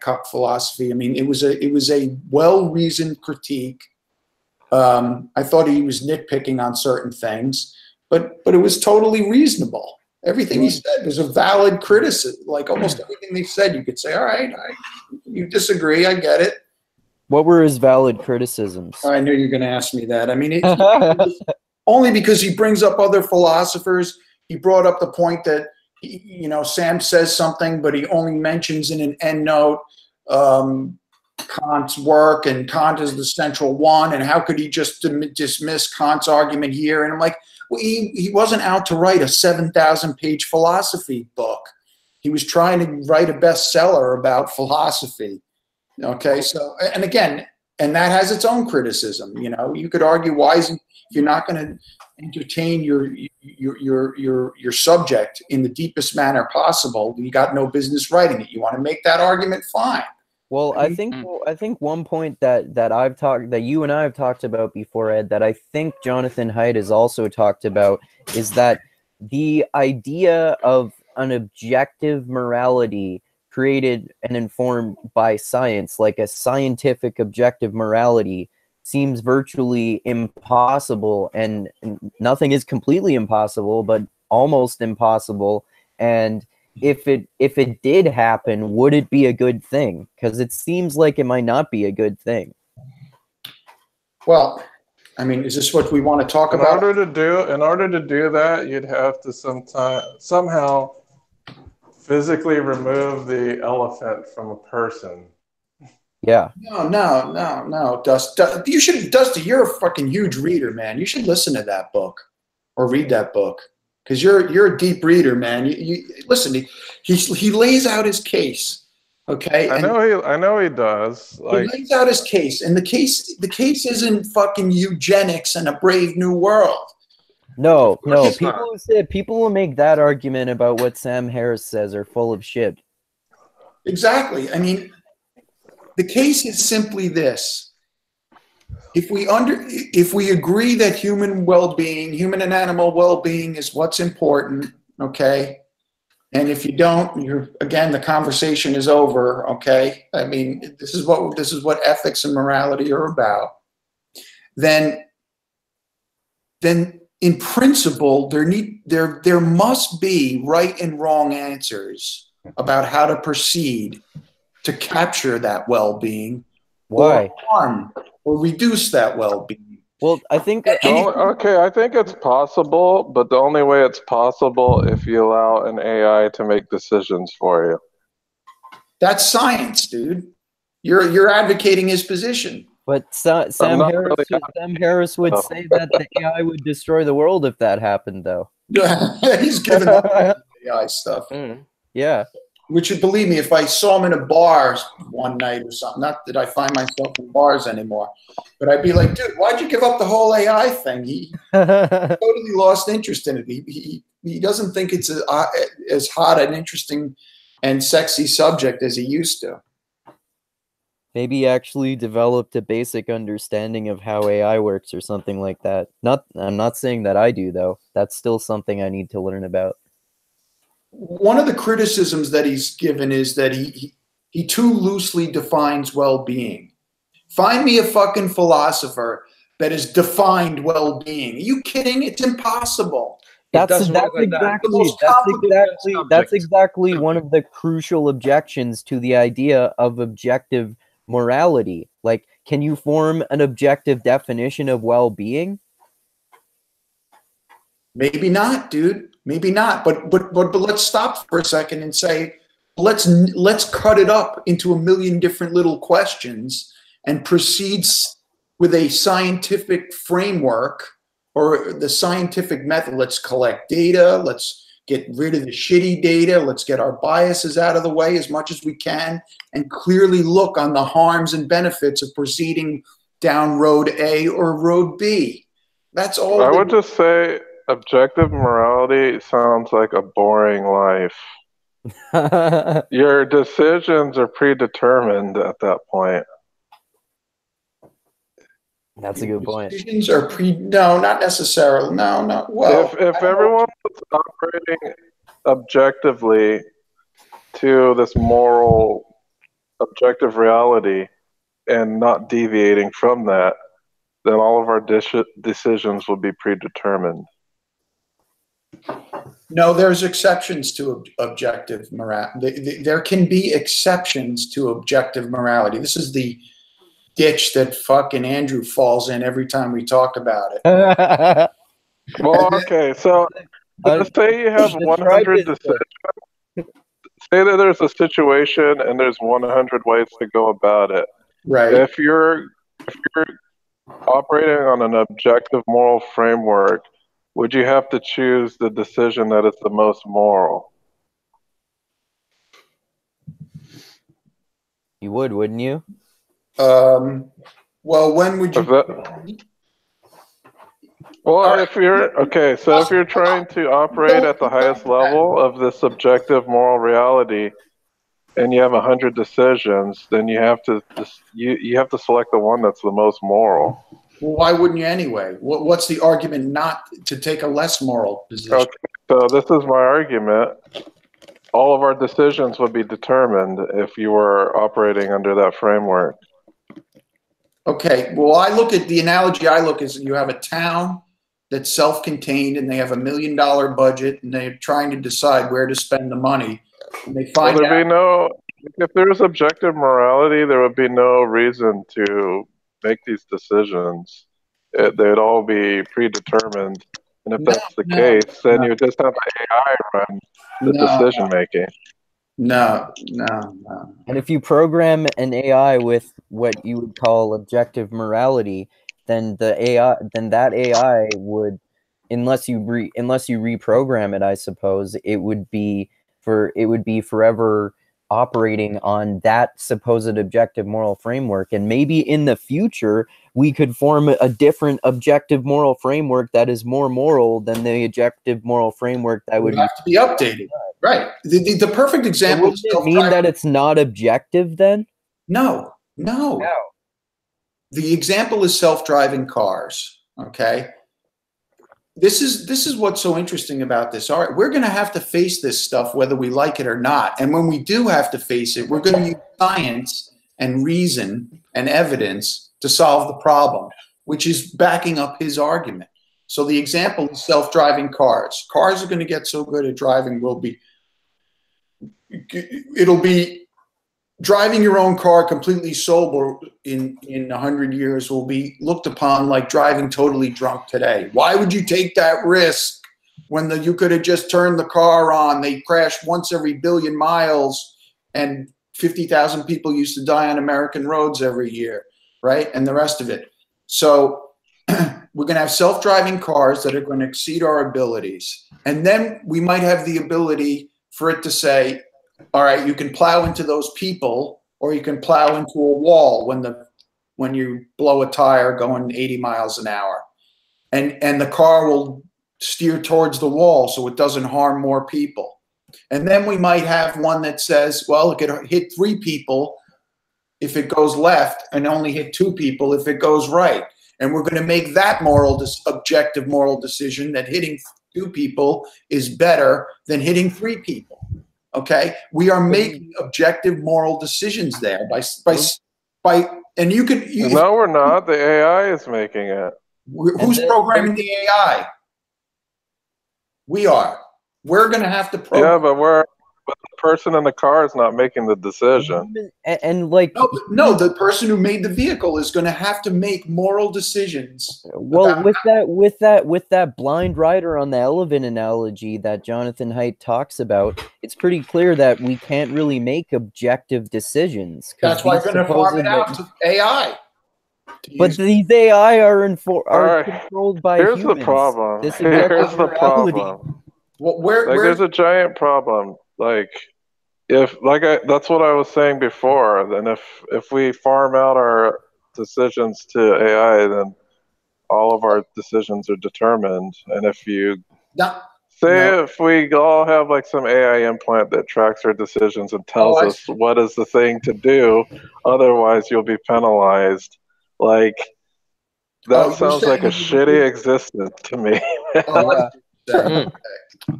cuck philosophy. I mean, it was a well-reasoned critique. I thought he was nitpicking on certain things, but it was totally reasonable. Everything he said was a valid criticism. Like almost everything they said, you could say, all right, you disagree, I get it. What were his valid criticisms? I knew you were going to ask me that. I mean, only because he brings up other philosophers. He brought up the point that, Sam says something, but he only mentions in an endnote Kant's work, and Kant is the central one, and how could he just dismiss Kant's argument here? And I'm like, well, he wasn't out to write a 7,000-page philosophy book. He was trying to write a bestseller about philosophy. Okay, so, and again, and that has its own criticism. You could argue, if you're not going to entertain your subject in the deepest manner possible, you got no business writing it. You want to make that argument, fine. Well, I think one point that you and I have talked about before, Ed, that I think Jonathan Haidt has also talked about is that the idea of an objective morality created and informed by science, like a scientific objective morality, seems virtually impossible, and nothing is completely impossible, but almost impossible. And if it did happen, would it be a good thing? Because it seems like it might not be a good thing. Well, I mean, is this what we want to talk about? In order to do that, you'd have to somehow physically remove the elephant from a person. Yeah. No, Dusty. You should, Dusty. You're a fucking huge reader, man. You should listen to that book or read that book because you're a deep reader, man. You listen. He lays out his case. Okay, I know he does. Like, he lays out his case, and the case isn't fucking eugenics and a brave new world. No. People who make that argument about what Sam Harris says are full of shit. Exactly. I mean, the case is simply this: if we agree that human well-being, human and animal well-being, is what's important, okay. And if you don't, again, the conversation is over. Okay, I mean, this is what ethics and morality are about. Then in principle, there must be right and wrong answers about how to proceed to capture that well-being, Why? or harm or reduce that well-being. Well, I think okay, I think it's possible, but the only way it's possible if you allow an AI to make decisions for you. That's science, dude. You're advocating his position. But Sam Harris would say that the AI would destroy the world if that happened, though. He's giving up AI stuff. Yeah. Which, believe me, if I saw him in a bar one night or something, not that I find myself in bars anymore, but I'd be like, dude, why'd you give up the whole AI thing? He totally lost interest in it. He doesn't think it's as hot and interesting and sexy subject as he used to. Maybe he actually developed a basic understanding of how AI works or something like that. I'm not saying that I do, though. That's still something I need to learn about. One of the criticisms that he's given is that he too loosely defines well-being. Find me a fucking philosopher that has defined well-being. Are you kidding? It's impossible. That's exactly one of the crucial objections to the idea of objective morality. Like, can you form an objective definition of well-being? Maybe not, dude. Maybe not. But let's stop for a second and say, let's cut it up into a million different little questions and proceed with a scientific framework or the scientific method. Let's collect data. Let's get rid of the shitty data. Let's get our biases out of the way as much as we can and clearly look on the harms and benefits of proceeding down road A or road B. That's all. I would just say objective morality sounds like a boring life. Your decisions are predetermined at that point. That's a good point. Decisions are no, not necessarily. No. Well, if everyone was operating objectively to this moral, objective reality and not deviating from that, then all of our decisions will be predetermined. No, there's exceptions to objective morality. There can be exceptions to objective morality. This is the ditch that fucking Andrew falls in every time we talk about it. Well, okay, so let's say you have 100 decisions. Say that there's a situation and there's 100 ways to go about it. Right. If you're operating on an objective moral framework, would you have to choose the decision that is the most moral? You would, wouldn't you? Well, when would you? Well, if you're trying to operate at the highest level of this subjective moral reality, and you have 100 decisions, then you have to select the one that's the most moral. Well, why wouldn't you anyway? What's the argument not to take a less moral position? Okay, so this is my argument. all of our decisions would be determined if you were operating under that framework. Okay, well, I look at the analogy I look is you have a town that's self-contained and they have $1 million budget and they're trying to decide where to spend the money. And they find Well, there'd be no, if there was objective morality, there would be no reason to make these decisions. They'd all be predetermined. And if that's the case, then you just have AI run the decision making. No. And if you program an AI with what you would call objective morality, then that AI would, unless you reprogram it, I suppose, it would be forever operating on that supposed objective moral framework. And maybe in the future we could form a different objective moral framework that is more moral than the objective moral framework that would have to be updated. Right. The perfect example is mean that it's not objective then? No. The example is self-driving cars. Okay. This is what's so interesting about this. All right, we're going to have to face this stuff whether we like it or not. And when we do have to face it, we're going to use science and reason and evidence to solve the problem, which is backing up his argument. So the example is self-driving cars. Cars are going to get so good at driving, it'll be driving your own car completely sober in 100 years will be looked upon like driving totally drunk today. Why would you take that risk when you could have just turned the car on? They crash once every billion miles and 50,000 people used to die on American roads every year, right? And the rest of it. So we're going to have self-driving cars that are going to exceed our abilities. And then we might have the ability for it to say, all right, you can plow into those people or you can plow into a wall when you blow a tire going 80 miles an hour. And the car will steer towards the wall so it doesn't harm more people. And then we might have one that says, well, it could hit 3 people if it goes left and only hit 2 people if it goes right. And we're going to make that objective moral decision that hitting 2 people is better than hitting 3 people. Okay, we are making objective moral decisions there and you could. No, we're not. The AI is making it. Who's programming the AI? We are. We're going to have to program. Yeah, but the person in the car is not making the decision. And like no, the person who made the vehicle is going to have to make moral decisions. Well, with that blind rider on the elephant analogy that Jonathan Haidt talks about, it's pretty clear that we can't really make objective decisions. That's why we're going to farm it out to AI. But these AI are controlled by humans. Here's the problem. Here's the problem. Well, there's a giant problem. That's what I was saying before. Then if we farm out our decisions to AI, then all of our decisions are determined. And if you if we all have like some AI implant that tracks our decisions and tells us what is the thing to do, otherwise you'll be penalized. Like that sounds like a shitty existence to me.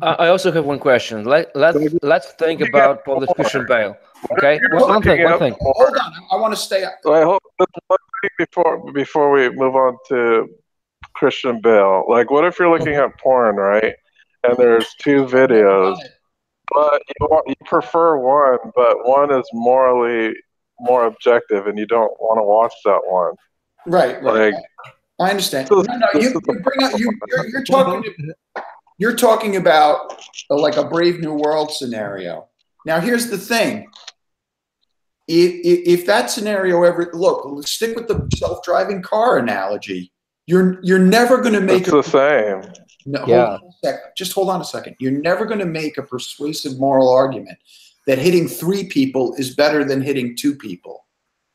I also have one question. Let's think about Polish Christian Bale. Okay, one thing. Hold on, I want to stay. One thing before we move on to Christian Bale. Like, what if you're looking at porn, right? And there's 2 videos, but you prefer one, but one is morally more objective, and you don't want to watch that one. Right. Like, I understand. You're talking about like a Brave New World scenario. Now, here's the thing. If that scenario let's stick with the self-driving car analogy. You're never going to make the same. No, hold on a second. You're never going to make a persuasive moral argument that hitting 3 people is better than hitting 2 people.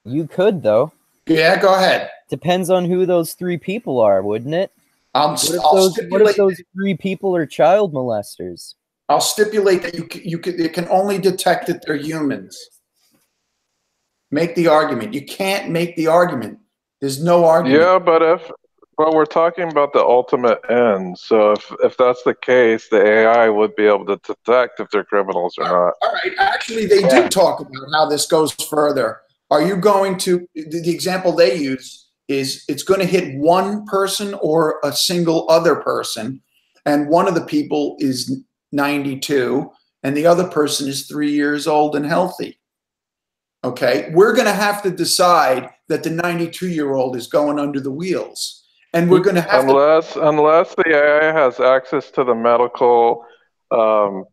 You could, though. Yeah, go ahead. Depends on who those 3 people are, wouldn't it? What if those 3 people are child molesters? I'll stipulate that it can only detect that they're humans. Make the argument. You can't make the argument. There's no argument. Yeah, but Well, we're talking about the ultimate end. So if that's the case, the AI would be able to detect if they're criminals or not. All right. Actually, they do talk about how this goes further. Are you going to, the example they use is it's going to hit one person or a single other person, and one of the people is 92 and the other person is 3 years old and healthy. Okay. We're going to have to decide that the 92-year-old is going under the wheels. And we're going to have unless the AI has access to the medical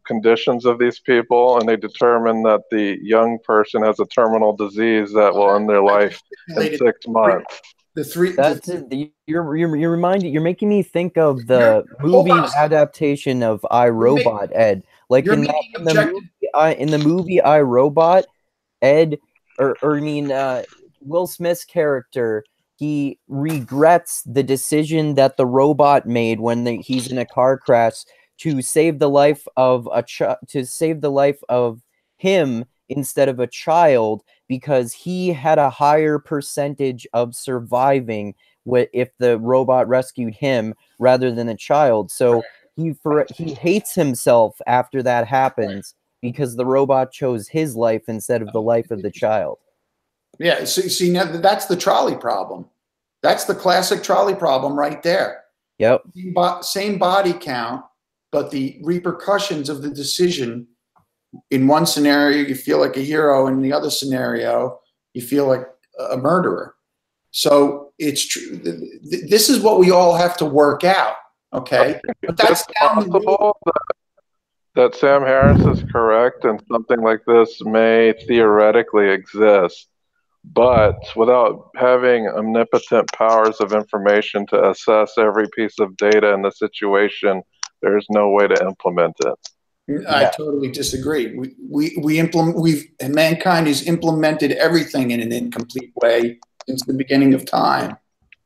conditions of these people, and they determine that the young person has a terminal disease that will end their life in 6 months. You're making me think of the movie adaptation of iRobot, Ed. Like in the movie iRobot, Ed, Will Smith's character, he regrets the decision that the robot made when he's in a car crash to save the life of him instead of a child, because he had a higher percentage of surviving if the robot rescued him rather than a child. So he hates himself after that happens because the robot chose his life instead of the life of the child. Yeah, see now that's the trolley problem. That's the classic trolley problem right there. Yep. Same body count, but the repercussions of the decision, in one scenario you feel like a hero, in the other scenario you feel like a murderer. So it's true. This is what we all have to work out. Okay, but that's possible that Sam Harris is correct, and something like this may theoretically exist. But without having omnipotent powers of information to assess every piece of data in the situation, there's no way to implement it. I totally disagree. Mankind has implemented everything in an incomplete way since the beginning of time.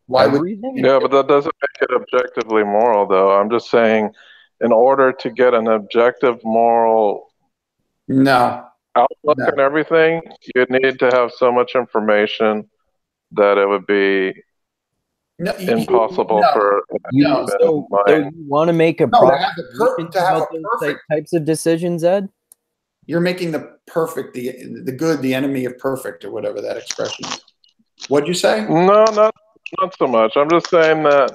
Why would? Yeah, but that doesn't make it objectively moral, though. I'm just saying, in order to get an objective moral outlook and everything, you'd need to have so much information that it would be impossible for So you want to make a those types of decisions, Ed? You're making the perfect, the good, the enemy of perfect, or whatever that expression is. What'd you say? No, not so much. I'm just saying that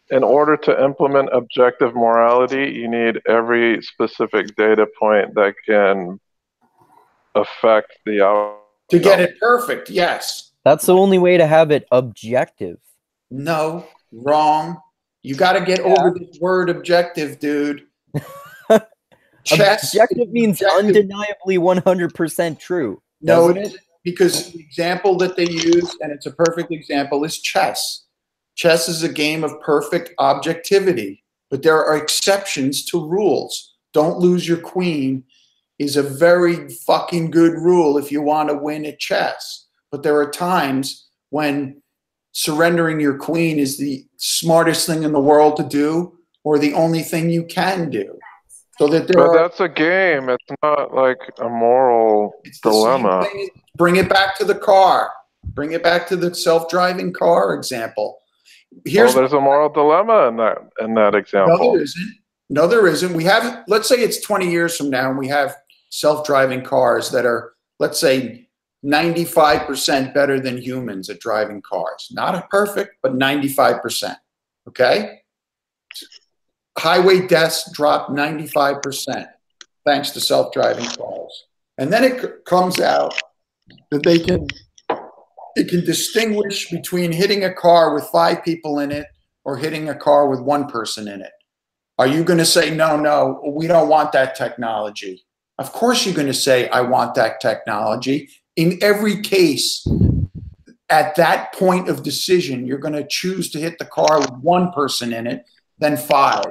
in order to implement objective morality, you need every specific data point that can affect the outcome. To get it perfect, yes. That's the only way to have it objective. No, wrong. You got to get over this word objective, dude. Objective means undeniably 100% true. No, it isn't, because the example that they use, and it's a perfect example, is chess. Chess is a game of perfect objectivity, but there are exceptions to rules. Don't lose your queen is a very fucking good rule if you want to win at chess. But there are times when surrendering your queen is the smartest thing in the world to do, or the only thing you can do. So that but that's a game. It's not like a moral dilemma. Bring it back to the car. Bring it back to the self-driving car example. There's a moral dilemma in that example. No, there isn't. No, there isn't. We have, let's say it's 20 years from now, and we have self-driving cars that are, let's say, 95% better than humans at driving cars. Not perfect, but 95%. Okay? Highway deaths dropped 95% thanks to self-driving cars. And then it comes out that it can distinguish between hitting a car with 5 people in it or hitting a car with 1 person in it. Are you going to say, no, we don't want that technology? Of course you're going to say, I want that technology. In every case, at that point of decision, you're going to choose to hit the car with 1 person in it than 5.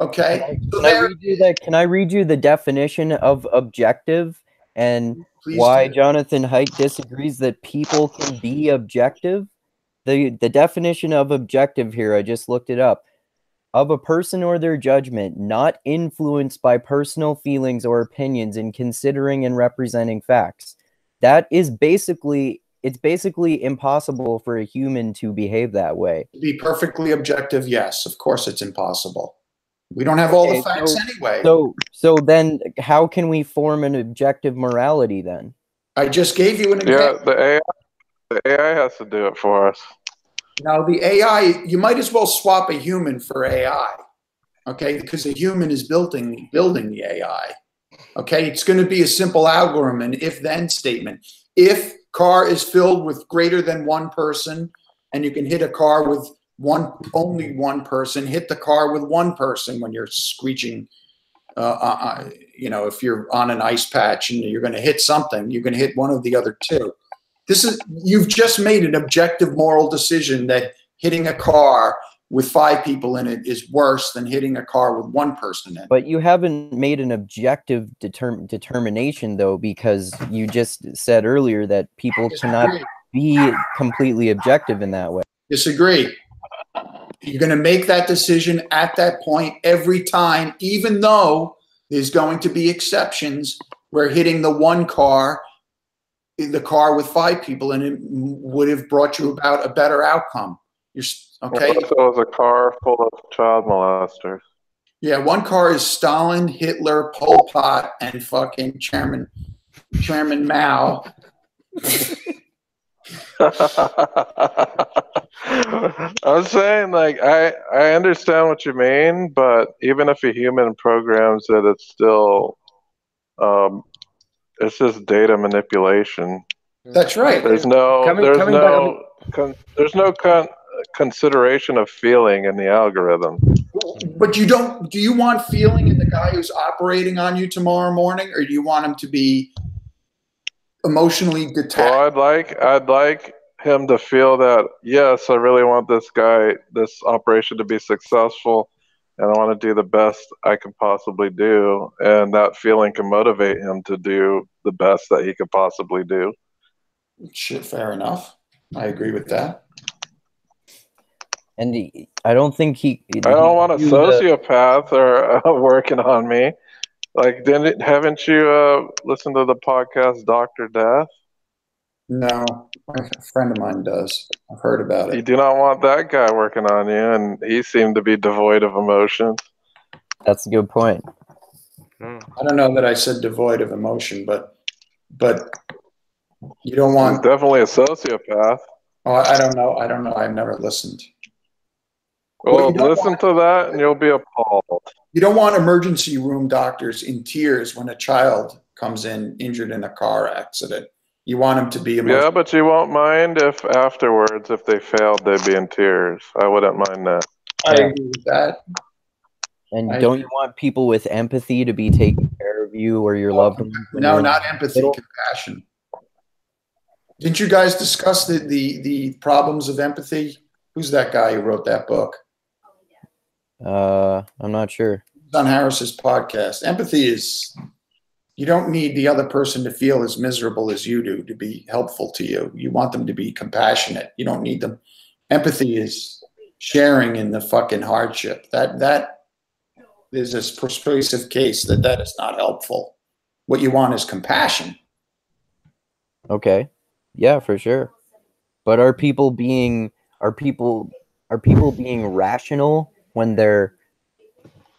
Okay? Can I read you the definition of objective and why Jonathan Haidt disagrees that people can be objective? The definition of objective here, I just looked it up. Of a person or their judgment, not influenced by personal feelings or opinions in considering and representing facts. That is basically it's basically impossible for a human to behave that way. To be perfectly objective, yes, of course it's impossible. We don't have all the Okay, facts anyway. So then how can we form an objective morality then? I just gave you an example. Yeah, the AI has to do it for us. Now, the AI, you might as well swap a human for AI, okay? Because the human is building the AI, okay? It's going to be a simple algorithm, an if-then statement. If car is filled with greater than one person, and you can hit a car with only one person, hit the car with one person when you're screeching. You know, if you're on an ice patch and you're going to hit something, you're going to hit one of the other two. You've just made an objective moral decision that hitting a car with 5 people in it is worse than hitting a car with 1 person in it. But you haven't made an objective determination, though, because you just said earlier that people cannot be completely objective in that way. Disagree. You're going to make that decision at that point every time, even though there's going to be exceptions where hitting the one car, the car with 5 people in it, would have brought you about a better outcome. Okay. What if it was a car full of child molesters? Yeah, one car is Stalin, Hitler, Pol Pot, and fucking Chairman Mao. I'm saying, like, I understand what you mean, but even if a human programs it, it's still it's just data manipulation. That's right. There's no consideration of feeling in the algorithm. But do you want feeling in the guy who's operating on you tomorrow morning, or do you want him to be emotionally detached? Well, I'd like him to feel that, yes, I really want this operation to be successful, and I want to do the best I can possibly do, and that feeling can motivate him to do the best that he could possibly do. Shit, fair enough. I agree with that. And I don't think I don't want a sociopath working on me. Like, haven't you listened to the podcast Dr. Death? No, a friend of mine does. I've heard about it. You do not want that guy working on you, and he seemed to be devoid of emotions. That's a good point. I don't know that I said devoid of emotion, but you don't want. He's definitely a sociopath. Oh, I don't know. I've never listened. Well, listen to that, and you'll be appalled. You don't want emergency room doctors in tears when a child comes in injured in a car accident. You want them to be emotional. Yeah, but you won't mind if afterwards, if they failed, they'd be in tears. I wouldn't mind that. I agree with that. And don't you want people with empathy to be taking care of you or your loved ones? No, not empathy, compassion. Didn't you guys discuss the problems of empathy? Who's that guy who wrote that book? I'm not sure. It's on Harris's podcast. Empathy is, you don't need the other person to feel as miserable as you do to be helpful to you. You want them to be compassionate. You don't need them. Empathy is sharing in the fucking hardship. That is a persuasive case that is not helpful. What you want is compassion. Okay. Yeah, for sure. But are people being rational when they're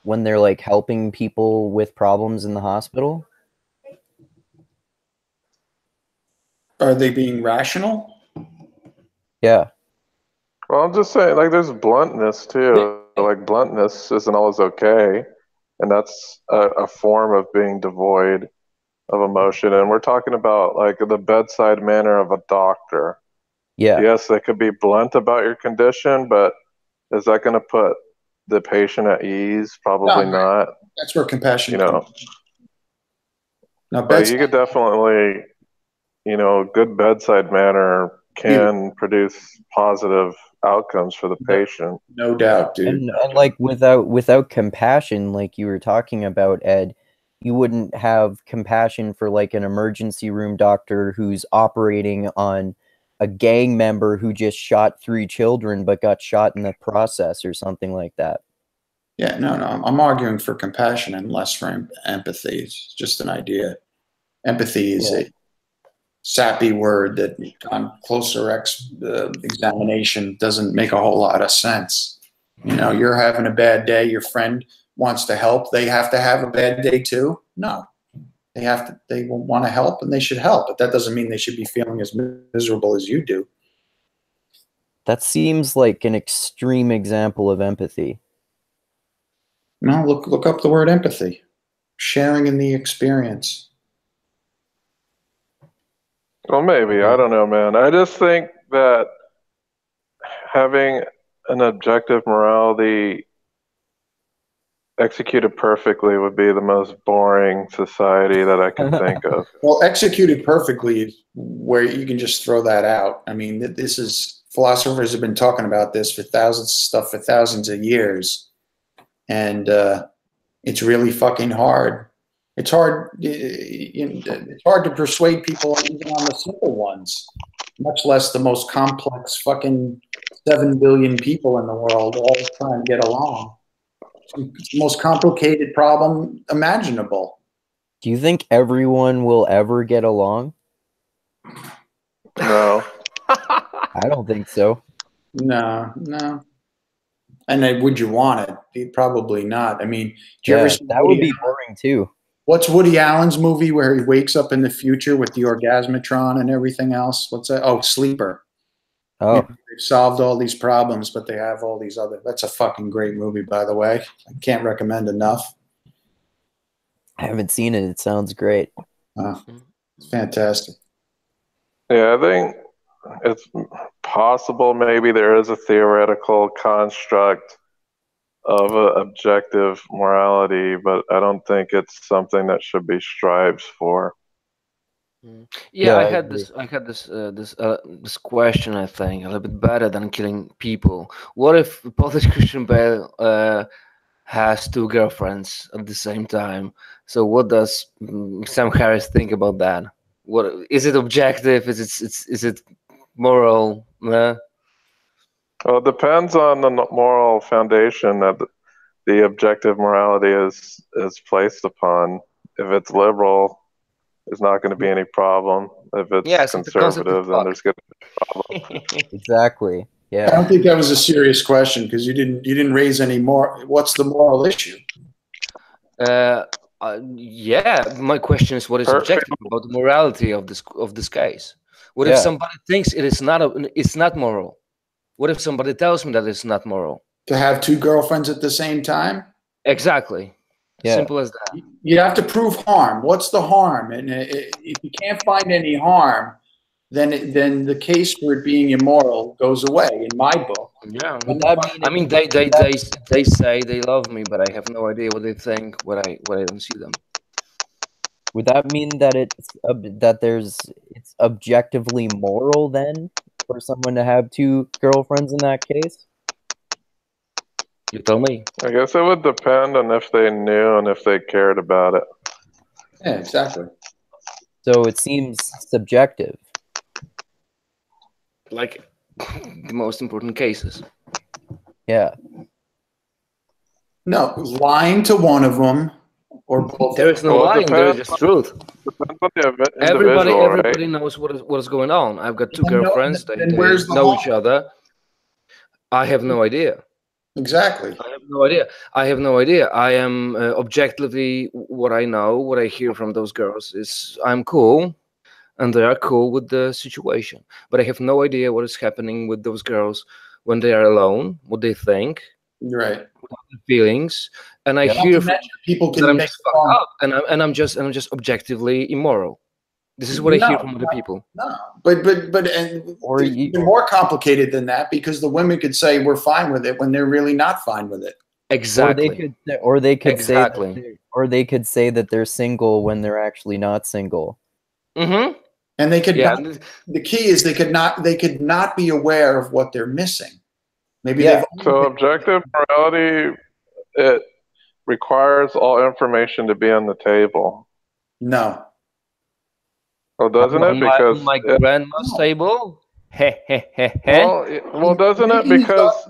like helping people with problems in the hospital? Are they being rational? Yeah. Well, I'm just saying, like, there's bluntness too. Like, bluntness isn't always okay, and that's a form of being devoid of emotion. And we're talking about, like, the bedside manner of a doctor. Yeah. Yes, they could be blunt about your condition, but is that going to put the patient at ease? Probably not. That's where compassion comes. Now, but you could definitely, good bedside manner can produce positive outcomes for the patient. No doubt, dude. And like without compassion, like you were talking about, Ed, you wouldn't have compassion for like an emergency room doctor who's operating on a gang member who just shot 3 children but got shot in the process or something like that. Yeah, no. I'm arguing for compassion and less for empathy. It's just an idea. Empathy is sappy word that on closer examination doesn't make a whole lot of sense. You know, you're having a bad day, your friend wants to help, they have to have a bad day too? No. They will want to help and they should help, but that doesn't mean they should be feeling as miserable as you do. That seems like an extreme example of empathy. No, look up the word empathy. Sharing in the experience. Well, maybe. I don't know, man. I just think that having an objective morality executed perfectly would be the most boring society that I can think of. Well, executed perfectly is where you can just throw that out. I mean, this is, philosophers have been talking about this for thousands of years. And it's really fucking hard. It's hard. It's hard to persuade people even on the simple ones, much less the most complex fucking 7 billion people in the world all trying to get along. It's the most complicated problem imaginable. Do you think everyone will ever get along? No. I don't think so. No. And then, would you want it? Probably not. I mean, do you ever see that would be boring too. What's Woody Allen's movie where he wakes up in the future with the orgasmatron and everything else? What's that? Oh, Sleeper. Oh, You know, they've solved all these problems, but they have all these other. That's a fucking great movie, by the way. I can't recommend enough. I haven't seen it. It sounds great. It's fantastic. Yeah, I think it's possible maybe there is a theoretical construct of objective morality, but I don't think it's something that should be strived for. Yeah, I had this question, I think, a little bit better than killing people. What if Polish Christian Bale has 2 girlfriends at the same time? So what does Sam Harris think about that? What is it objective? Is it moral? Well, it depends on the moral foundation that the objective morality is placed upon. If it's liberal, there's not going to be any problem. If it's conservative, then there's going to be a problem. Exactly. Yeah. I don't think that was a serious question because you didn't raise any more. What's the moral issue? Yeah, my question is, what is objective about the morality of this case? What if somebody thinks it's not moral? What if somebody tells me that it's not moral? To have 2 girlfriends at the same time? Exactly. Yeah. Simple as that. You have to prove harm. What's the harm? And if you can't find any harm, then the case for it being immoral goes away. In my book. Yeah. I mean, they say they love me, but I have no idea what they think when I don't see them. Would that mean that it's objectively moral then for someone to have 2 girlfriends in that case? You tell me. I guess it would depend on if they knew and if they cared about it. Yeah, exactly. So it seems subjective. Like the most important cases. Yeah. No, lying to one of them or both. There is no lying. There is just truth. Everybody knows what is going on. I've got 2 girlfriends. They know each other. I have no idea. Exactly. I have no idea. I am objectively what I know, what I hear from those girls is I'm cool, and they are cool with the situation. But I have no idea what is happening with those girls when they are alone, what they think, right? Feelings, and I hear from people that I'm just fucked up, and I'm just objectively immoral. This is what I hear from other people. No, but even more complicated than that, because the women could say we're fine with it when they're really not fine with it. Exactly. Or they could say that they're single when they're actually not single. Mm-hmm. And they could. The key is they could not be aware of what they're missing. Maybe. Yeah. So objective morality, it requires all information to be on the table. No. Well, doesn't it? Because my grandma's table. Well, doesn't it? Because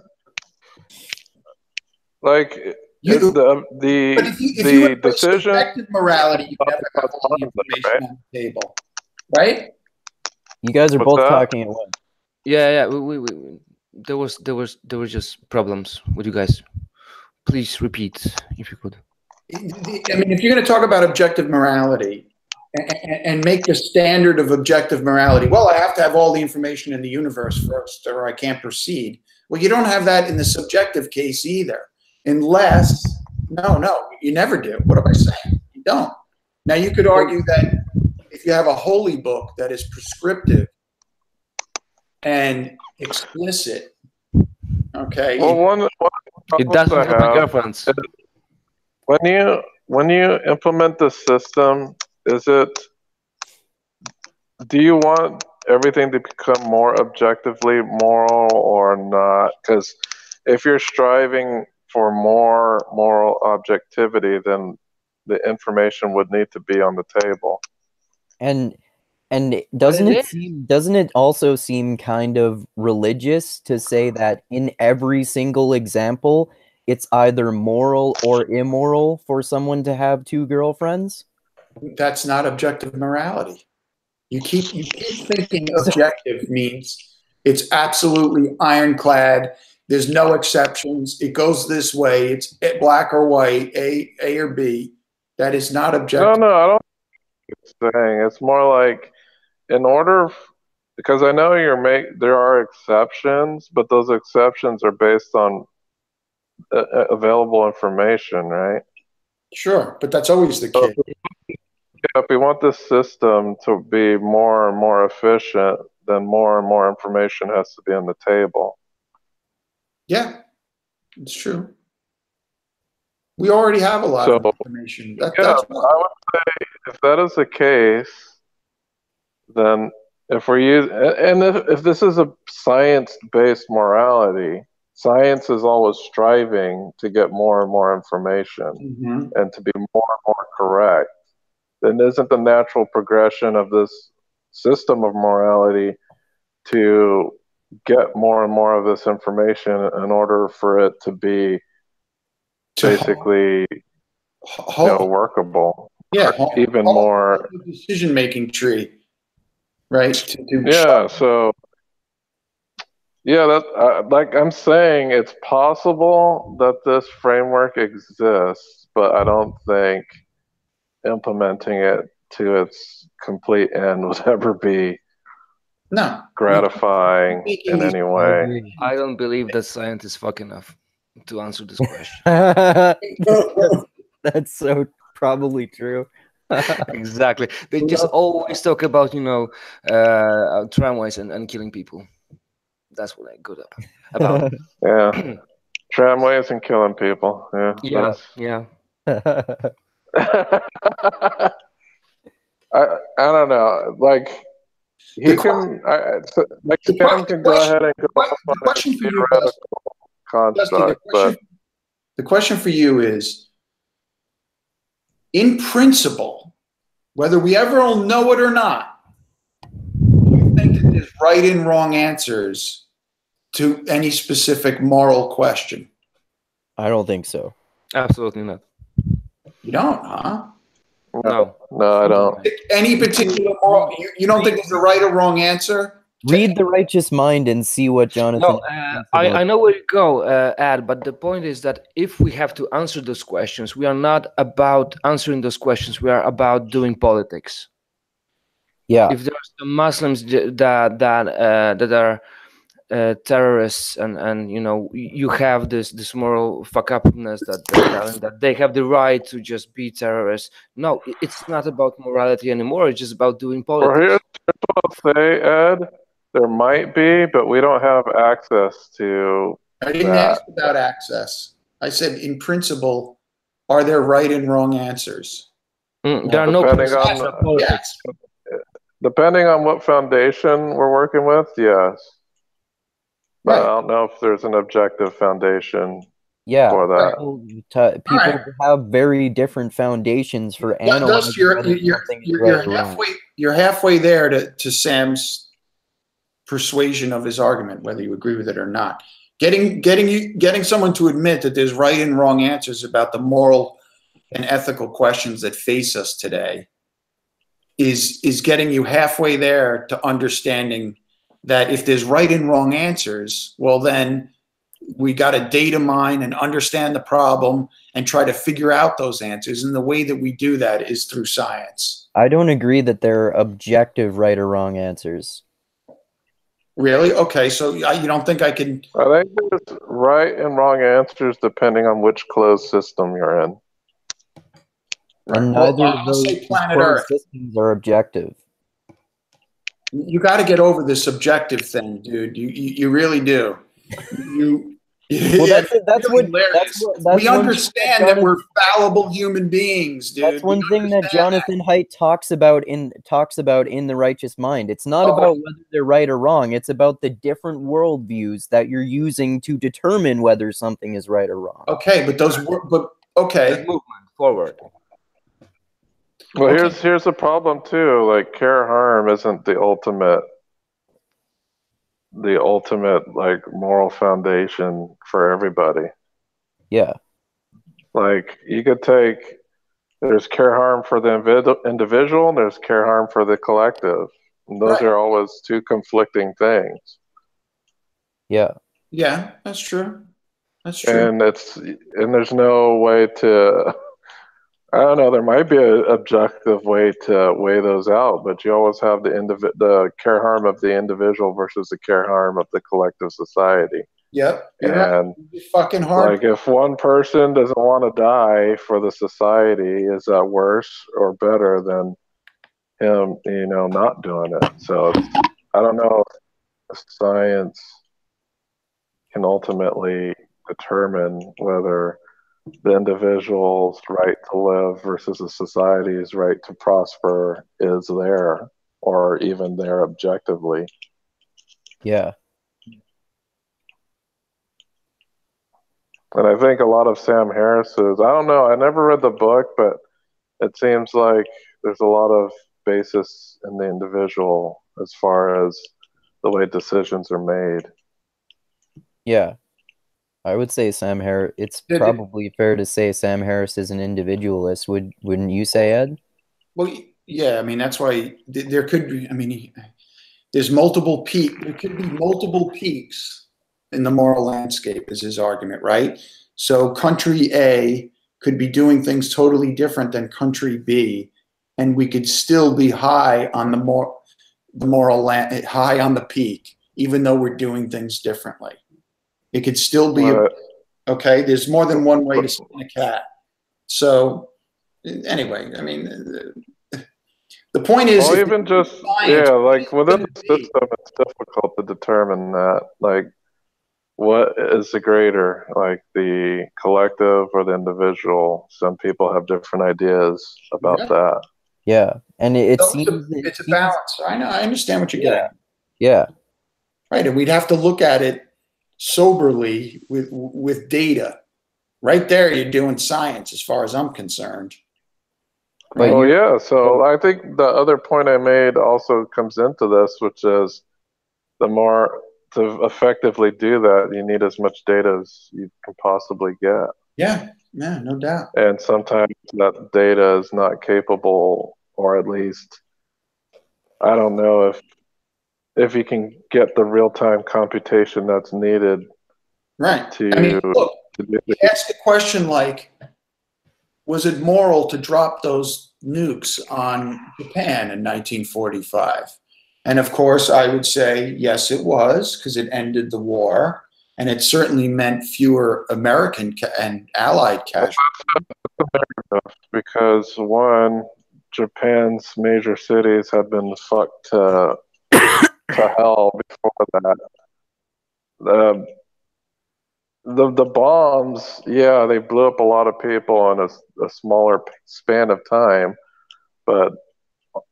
like the decision. Objective morality, you never have all the information on the table, right? You guys are What's both that? talking at once. Yeah. There were just problems with you guys. Please repeat if you could. I mean, if you're going to talk about objective morality and make the standard of objective morality, well, I have to have all the information in the universe first, or I can't proceed. Well, you don't have that in the subjective case either, unless, no, you never do. What am I saying? You don't. Now, you could argue that if you have a holy book that is prescriptive and explicit, okay. Well, one It doesn't I help my have girlfriends. when you implement the system, do you want everything to become more objectively moral or not? Because if you're striving for more moral objectivity, then the information would need to be on the table. And doesn't it it also seem kind of religious to say that in every single example it's either moral or immoral for someone to have two girlfriends? That's not objective morality. You keep thinking objective means it's absolutely ironclad. There's no exceptions. It goes this way. It's black or white, A or B. That is not objective. No, I don't think it's saying. It's more like because I know there are exceptions, but those exceptions are based on available information, right? Sure, but that's always the case. If we want this system to be more and more efficient, then more and more information has to be on the table. Yeah, it's true. We already have a lot of information. I would say if that is the case, then if this is a science-based morality, science is always striving to get more and more information and to be more and more correct. Then isn't the natural progression of this system of morality to get more and more of this information in order for it to be basically workable? Yeah, even more decision-making tree, right? Like I'm saying, it's possible that this framework exists, but I don't think implementing it to its complete end would ever be gratifying in any way. I don't believe that science is fuck enough to answer this question. That's so probably true. Exactly. They just always talk about, tramways and killing people. That's what I'm good about. Yeah. Tramways and killing people. Yeah. I don't know. Like Sam can go ahead and go off on a theoretical construct, but the question for you is, in principle, whether we ever will know it or not, do you think that there's right and wrong answers to any specific moral question? I don't think so. Absolutely not. You don't, huh? No, I don't. Any particular moral, you don't think there's a right or wrong answer? Read The Righteous Mind and see what Jonathan. No, I know where you go, Ed, but the point is that if we have to answer those questions, we are not about answering those questions. We are about doing politics. Yeah. If there's some Muslims that are terrorists and you have this moral fuck upness that they have the right to just be terrorists. No, it's not about morality anymore. It's just about doing politics. Well, here's what I'll say, Ed. There might be, but we don't have access to I didn't ask about access. I said, in principle, are there right and wrong answers? There are no politics. Depending on what foundation we're working with, yes. But I don't know if there's an objective foundation for that. People have very different foundations for analyzing. You're halfway there to Sam's persuasion of his argument, whether you agree with it or not. Getting someone to admit that there's right and wrong answers about the moral and ethical questions that face us today is getting you halfway there to understanding that if there's right and wrong answers, well, then we got to data mine and understand the problem and try to figure out those answers. And the way that we do that is through science. I don't agree that there are objective right or wrong answers. Really? Okay, so you don't think I can... I think there's right and wrong answers depending on which closed system you're in. And Well, neither I'll of those say planet closed Earth. systems are objective. You got to get over the subjective thing, dude. You really do. Well, that's really what we understand that we're fallible human beings, dude. That's one thing that Jonathan Haidt talks about in The Righteous Mind. It's not about whether they're right or wrong. It's about the different worldviews that you're using to determine whether something is right or wrong. Okay, okay. Movement forward. Well, here's the problem too. Like, care harm isn't the ultimate like moral foundation for everybody. Yeah. Like, you could there's care harm for the individual and there's care harm for the collective. And those are always two conflicting things. Yeah. Yeah, that's true. That's true. And there's no way to, I don't know, there might be an objective way to weigh those out, but you always have the care harm of the individual versus the care harm of the collective society. Yep. And it's fucking hard. Like, if one person doesn't want to die for the society, is that worse or better than him, not doing it? So I don't know if science can ultimately determine whether the individual's right to live versus the society's right to prosper is there, or even there objectively. Yeah. And I think a lot of Sam Harris's, I don't know, I never read the book, but it seems like there's a lot of basis in the individual as far as the way decisions are made. Yeah. I would say Sam Harris, it's probably fair to say Sam Harris is an individualist. Wouldn't you say, Ed? Well, yeah, I mean, that's why there could be, I mean, there's multiple there could be multiple peaks in the moral landscape is his argument, right? So country A could be doing things totally different than country B, and we could still be high on high on the peak, even though we're doing things differently. It could still be okay. There's more than one way to skin a cat. So anyway, I mean, the point is, well, even just like within the system, it's difficult to determine that. Like, what is the greater, like the collective or the individual? Some people have different ideas about that. Yeah, and it seems it's a balance. I know. I understand what you're getting at. Yeah. Right, and we'd have to look at it soberly with data. Right there, you're doing science, as far as I'm concerned. Right? Well, yeah. So I think the other point I made also comes into this, which is the more to effectively do that, you need as much data as you can possibly get. Yeah, no doubt. And sometimes that data is not capable, or at least, I don't know if you can get the real-time computation that's needed. Right. To, I mean, look, ask a question like, was it moral to drop those nukes on Japan in 1945? And of course, I would say, yes, it was, because it ended the war. And it certainly meant fewer American and Allied casualties. Because one, Japan's major cities had been fucked to hell before that. The bombs, yeah, they blew up a lot of people in a smaller span of time, but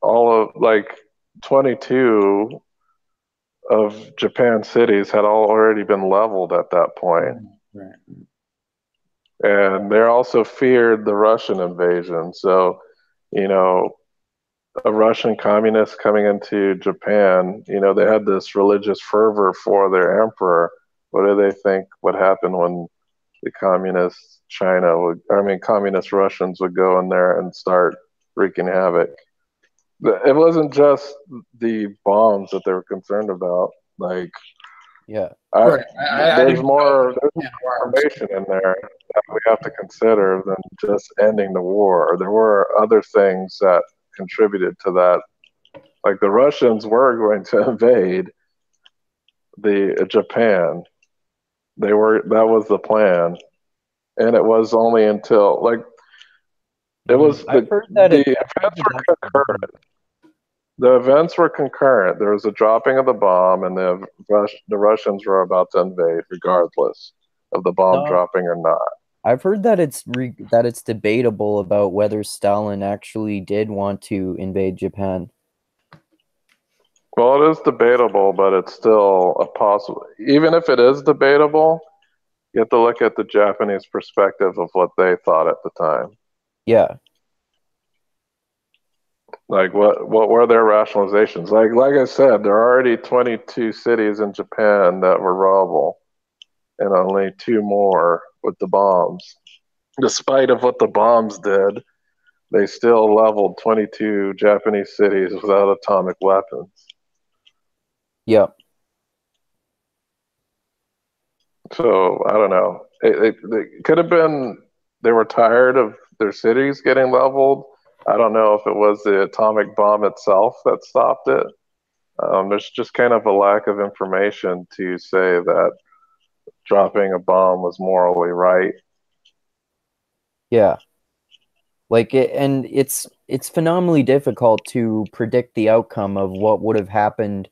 all of, like, 22 of Japan's cities had already been leveled at that point. Right. And they also feared the Russian invasion. So, a Russian communist coming into Japan, they had this religious fervor for their emperor. What do they think would happen when the communist communist Russians would go in there and start wreaking havoc? It wasn't just the bombs that they were concerned about. Like, Yeah. Right. I there's didn't know. more information in there that we have to consider than just ending the war. There were other things that contributed to that. Like the Russians were going to invade the Japan. That was the plan, and it was only until like it was I've heard that the events were concurrent. The events were concurrent. There was a dropping of the bomb, and the Russians were about to invade, regardless of the bomb dropping or not. I've heard that it's debatable about whether Stalin actually did want to invade Japan. Well, it is debatable, but it's still a possible. Even if it is debatable, you have to look at the Japanese perspective of what they thought at the time. Yeah. Like what were their rationalizations? Like I said, there are already 22 cities in Japan that were rubble, and only 2 more with the bombs. Despite of what the bombs did, they still leveled 22 Japanese cities without atomic weapons. Yep. So I don't know. It could have been they were tired of their cities getting leveled. I don't know if it was the atomic bomb itself that stopped it. There's just kind of a lack of information to say that dropping a bomb was morally right. Yeah. Like and it's phenomenally difficult to predict the outcome of what would have happened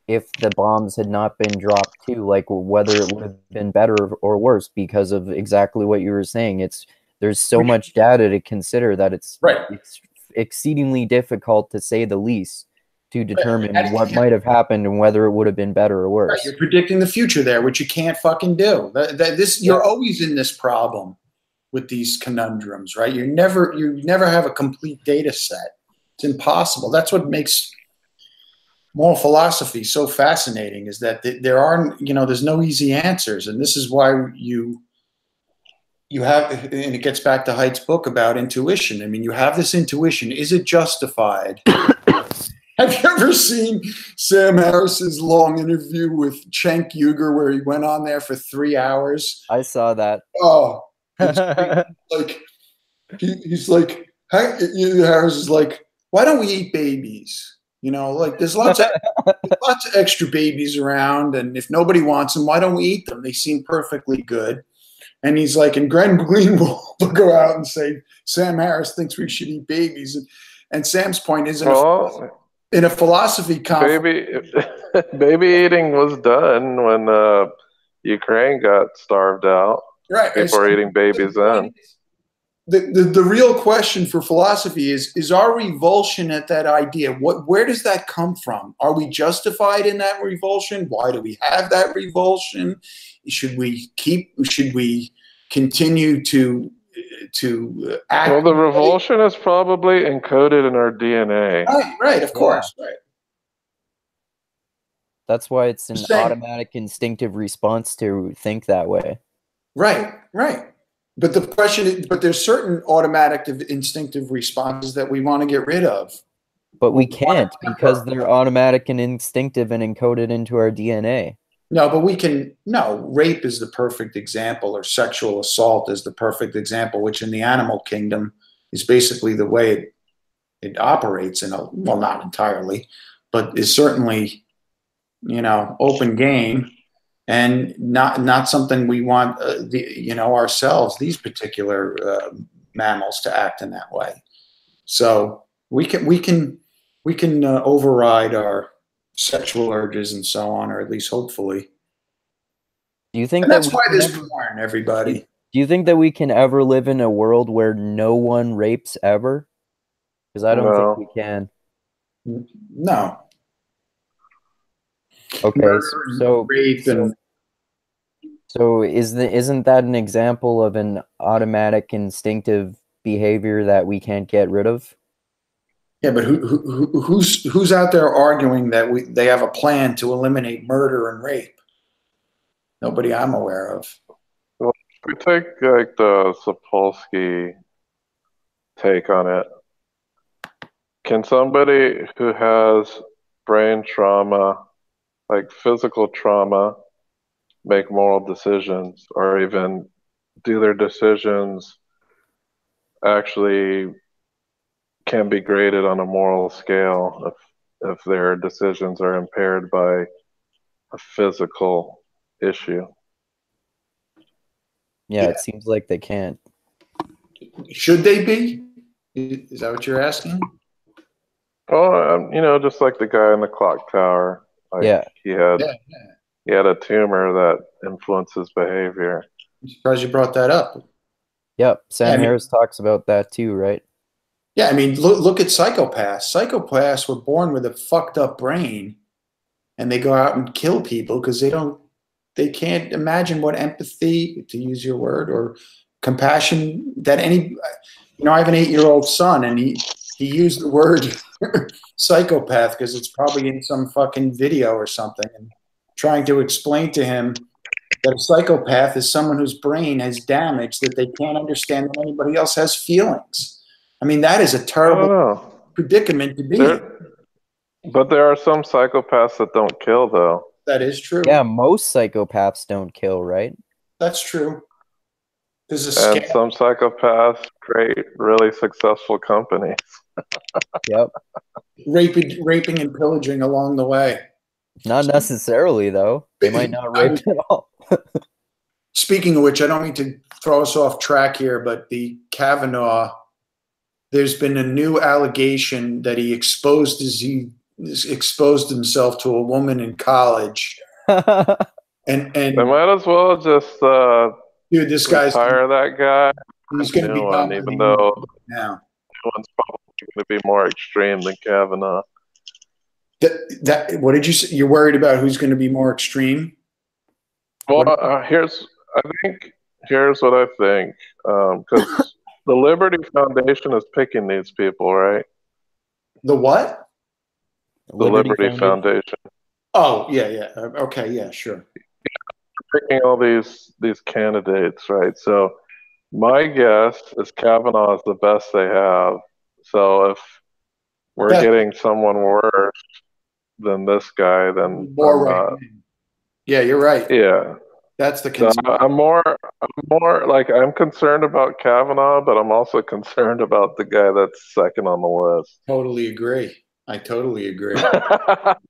if the bombs had not been dropped too, like whether it would have been better or worse because of exactly what you were saying. There's so much data to consider that it's exceedingly difficult, to say the least, to determine what might have happened and whether it would have been better or worse. Right, you're predicting the future there, which you can't fucking do. You're always in this problem with these conundrums, right? You never have a complete data set. It's impossible. That's what makes moral philosophy so fascinating, is that there's no easy answers, and this is why you have, and it gets back to Haidt's book about intuition. I mean, you have this intuition. Is it justified? Have you ever seen Sam Harris's long interview with Cenk Uygur, where he went on there for 3 hours? I saw that. Oh, like he's like, Harris is like, why don't we eat babies? You know, like there's lots of extra babies around, and if nobody wants them, why don't we eat them? They seem perfectly good. And he's like, and Glenn Greenwald will go out and say, Sam Harris thinks we should eat babies. And Sam's point is, in a philosophy conference, baby eating was done when Ukraine got starved out. Right. People are eating babies then. The real question for philosophy is our revulsion at that idea. Where does that come from? Are we justified in that revulsion? Why do we have that revulsion? Should we continue to act? Well, the revulsion is probably encoded in our DNA. Right, of course, right. That's why it's an automatic instinctive response to think that way. Right. But the question is, there's certain automatic instinctive responses that we want to get rid of. But we can't, because they're automatic and instinctive and encoded into our DNA. No, but rape is the perfect example, or sexual assault is the perfect example, which in the animal kingdom is basically the way it operates well, not entirely, but is certainly, open game. And not something we want, ourselves, these particular mammals, to act in that way. So we can override our sexual urges and so on, or at least hopefully. Do you think that's why there's porn, everybody? Do you think that we can ever live in a world where no one rapes ever? Because I don't think we can. No. Okay, so isn't that an example of an automatic instinctive behavior that we can't get rid of? Yeah, but who's out there arguing that they have a plan to eliminate murder and rape? Nobody I'm aware of. Well, we take like the Sapolsky take on it. Can somebody who has brain trauma, like physical trauma, make moral decisions, or even do their decisions actually can be graded on a moral scale if their decisions are impaired by a physical issue? Yeah, Yeah. it seems like they can't. Should they be? Is that what you're asking? Oh, just like the guy in the clock tower. Like Yeah. he had Yeah. he had a tumor that influences behavior. I'm surprised you brought that up. Yep. Sam Yeah, I mean- Harris talks about that too, right? Yeah, I mean, look at psychopaths. Psychopaths were born with a fucked up brain, and they go out and kill people because they can't imagine what empathy, to use your word, or compassion that any. I have an 8-year-old son, and he used the word psychopath because it's probably in some fucking video or something, and trying to explain to him that a psychopath is someone whose brain has damage that they can't understand that anybody else has feelings. I mean, that is a I don't terrible know. predicament to be in. But there are some psychopaths that don't kill, though. That is true. Yeah, most psychopaths don't kill, right? That's true. There's a And scam. some psychopaths create really successful companies. Yep. Raping and pillaging along the way. Not necessarily, though. They might not rape at all. Speaking of which, I don't mean to throw us off track here, but the Kavanaugh, there's been a new allegation that he exposed himself to a woman in college, and They might as well just dude, this guy's retire that guy. he's going to be New one, nominated even though now. the one's probably going to be more extreme than Kavanaugh. What did you say? You're worried about who's going to be more extreme? Well, here's what I think, because the Liberty Foundation is picking these people, right? The what? The Liberty Foundation. Oh, yeah. Okay, yeah, sure. Picking all these candidates, right? So my guess is Kavanaugh is the best they have. So if we're getting someone worse than this guy, then more right. Yeah, you're right. Yeah. That's the So concern. I'm more like, I'm concerned about Kavanaugh, but I'm also concerned about the guy that's second on the list. Totally agree. I totally agree.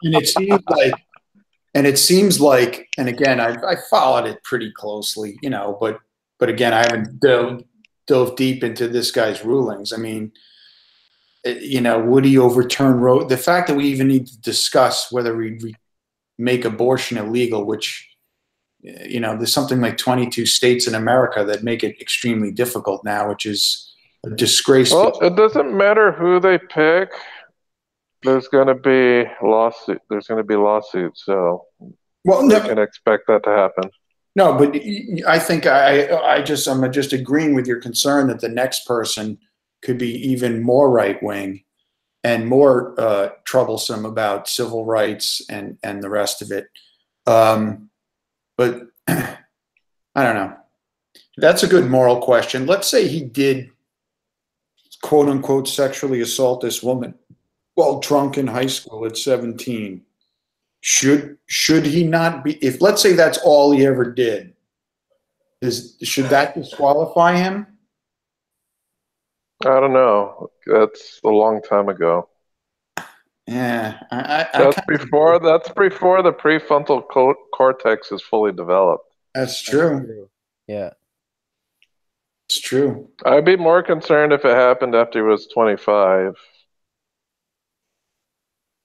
And it seems like, and again, I followed it pretty closely, but again, I haven't dove deep into this guy's rulings. I mean, would he overturn Roe? The fact that we even need to discuss whether we make abortion illegal, which, there's something like 22 states in America that make it extremely difficult now, which is a disgrace. Well, it doesn't matter who they pick. There's going to be lawsuit. There's going to be lawsuits, so we can expect that to happen. No, but I think I'm just agreeing with your concern that the next person could be even more right wing and more troublesome about civil rights and the rest of it. But I don't know. That's a good moral question. Let's say he did, quote unquote, sexually assault this woman while drunk in high school at 17. Should he not be, if let's say that's all he ever did, should that disqualify him? I don't know. That's a long time ago. Yeah, that's before the prefrontal cortex is fully developed. That's true. Yeah, it's true. I'd be more concerned if it happened after he was 25.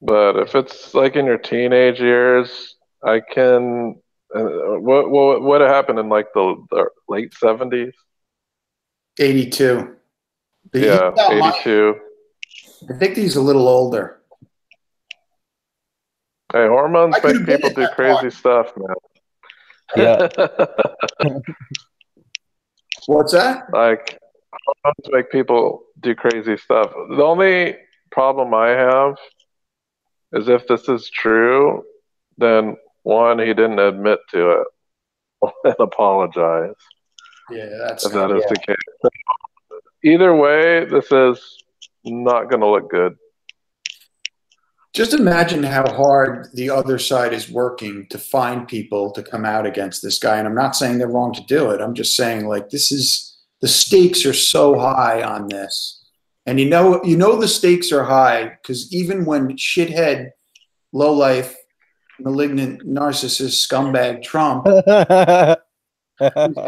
But if it's like in your teenage years, I can. What happened in like the late 70s? 82. Yeah, 82. I think he's a little older. Hey, hormones make people do crazy stuff, man. Yeah. What's that? Like, hormones make people do crazy stuff. The only problem I have is if this is true, then one, he didn't admit to it and apologize. Yeah, that's if that is the case. Either way, this is not going to look good. Just imagine how hard the other side is working to find people to come out against this guy. And I'm not saying they're wrong to do it. I'm just saying, like, this is, the stakes are so high on this. And you know the stakes are high because even when shithead, lowlife, malignant, narcissist, scumbag Trump was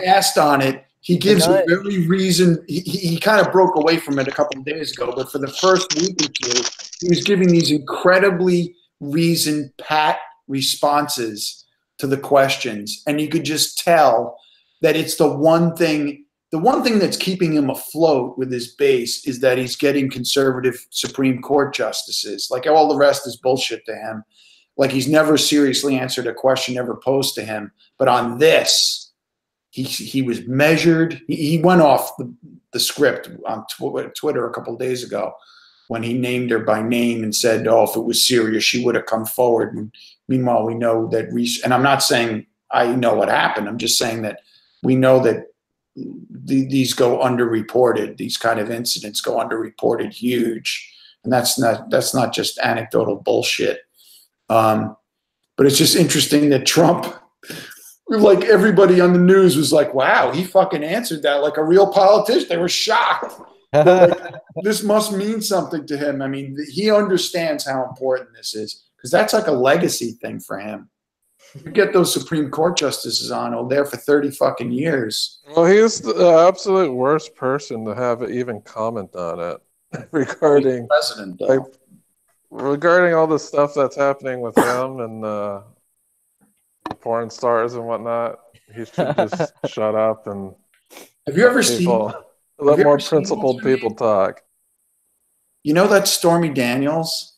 asked on it, he gives a very reason. He kind of broke away from it a couple of days ago, but for the first week or two, he was giving these incredibly reasoned, pat responses to the questions. And you could just tell that it's the one thing that's keeping him afloat with his base is that he's getting conservative Supreme Court justices. Like all the rest is bullshit to him. Like he's never seriously answered a question ever posed to him. But on this, he was measured. He went off the script on Twitter a couple of days ago when he named her by name and said, oh, if it was serious, she would have come forward. And meanwhile, we know that, and I'm not saying I know what happened. I'm just saying that we know that these go underreported. These kind of incidents go underreported huge. And that's not just anecdotal bullshit. But it's just interesting that Trump, like everybody on the news was like, wow, he fucking answered that like a real politician. They were shocked. Like, this must mean something to him. I mean, he understands how important this is because that's like a legacy thing for him. You get those Supreme Court justices on there for 30 fucking years. Well, he's the absolute worst person to have even comment on it regarding president, though. Like, regarding all the stuff that's happening with him and porn stars and whatnot. He should just shut up and have you ever seen? Let more principled people talk. You know that Stormy Daniels?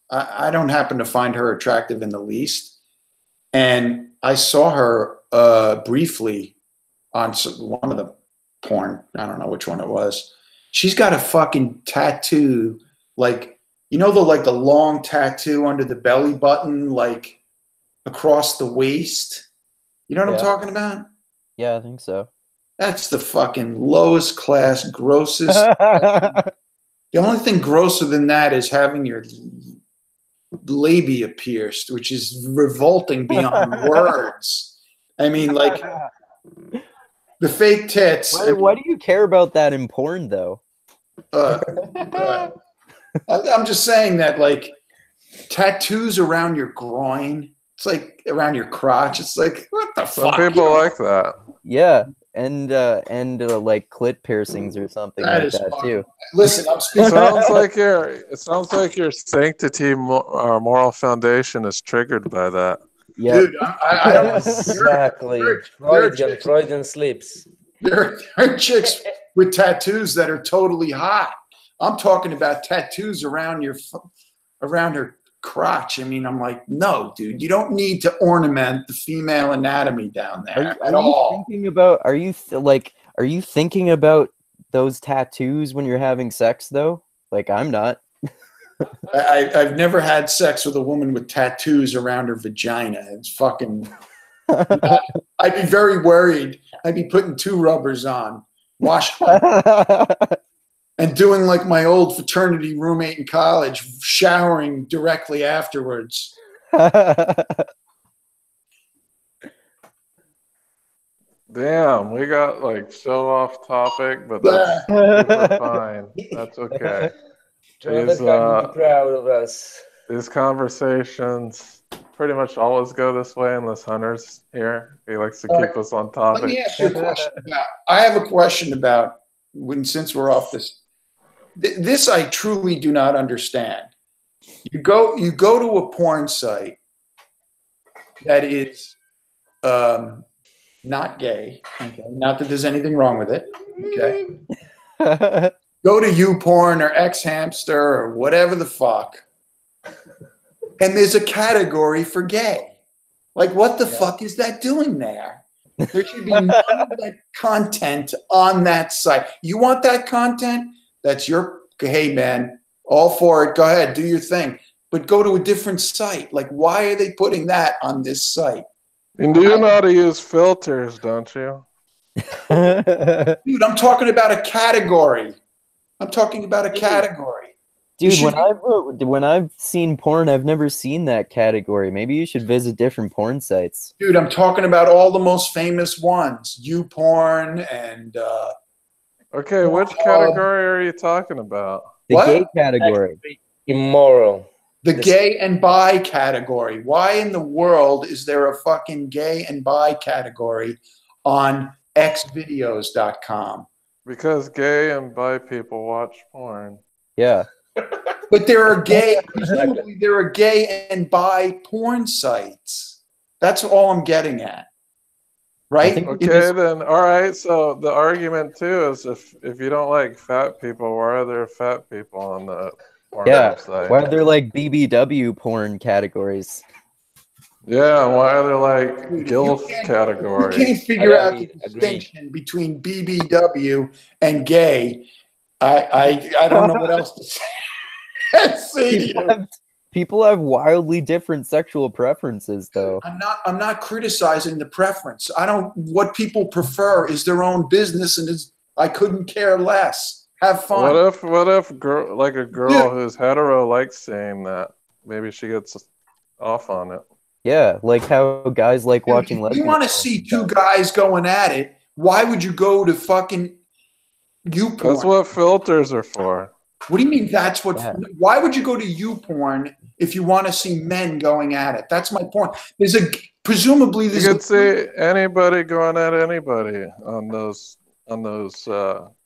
I don't happen to find her attractive in the least. And I saw her briefly on one of the porn. I don't know which one it was. She's got a fucking tattoo, like, you know, the long tattoo under the belly button, like across the waist. You know what I'm talking about? Yeah, I think so. That's the fucking lowest class, grossest. The only thing grosser than that is having your labia pierced, which is revolting beyond words. I mean, like the fake tits. Why do you care about that in porn, though? I'm just saying that, like, tattoos around your groin, it's like around your crotch. It's like, what the fuck? Some people like that. Yeah. And like clit piercings or something like that too. Listen, I'm speaking. It sounds like your sanctity moral foundation is triggered by that. Yeah, dude, I don't exactly. Freudian slips. There are chicks with tattoos that are totally hot. I'm talking about tattoos around her crotch. I mean, I'm like, no, dude, you don't need to ornament the female anatomy down there at all. Are you thinking about those tattoos when you're having sex though? Like, I'm not. I've never had sex with a woman with tattoos around her vagina. It's fucking. I'd be very worried. I'd be putting 2 rubbers on, washing. And doing like my old fraternity roommate in college, showering directly afterwards. Damn, we got like so off topic, but that's fine. That's okay. Jonathan can be proud of us. These conversations pretty much always go this way unless Hunter's here. He likes to keep us on topic. Let me ask you a question I have a question about since we're off this. This I truly do not understand. You go to a porn site that is not gay. Okay? Not that there's anything wrong with it. Okay. Go to YouPorn or XHamster or whatever the fuck, and there's a category for gay. Like, what the fuck is that doing there? There should be none of that content on that site. You want that content? That's hey man, all for it. Go ahead, do your thing. But go to a different site. Like, why are they putting that on this site? And do you know how to use filters, don't you? Dude, I'm talking about a category. I'm talking about a category. Dude, should when I've seen porn, I've never seen that category. Maybe you should visit different porn sites. Dude, I'm talking about all the most famous ones. YouPorn and Okay, which category are you talking about? The What? gay category. Immoral. the gay and bi category. Why in the world is there a fucking gay and bi category on xvideos.com? Because gay and bi people watch porn. Yeah. But there are presumably there are gay and bi porn sites. That's all I'm getting at. Right? Okay, then, all right. So the argument too is if you don't like fat people, why are there fat people on the porn website? Why are there like BBW porn categories? Yeah, why are there like GILF categories? You can't figure out the distinction between BBW and gay. I don't know what else to say. People have wildly different sexual preferences, though. I'm not criticizing the preference. What people prefer is their own business, and I couldn't care less. Have fun. What if a girl who's hetero likes saying that? Maybe she gets off on it. Yeah, like how guys like watching If lesbian. you want to see two guys going at it, why would you go to fucking YouPorn? That's what filters are for. What do you mean that's what? Yeah. Why would you go to YouPorn if you want to see men going at it? That's my point. Presumably you could see anybody going at anybody on those.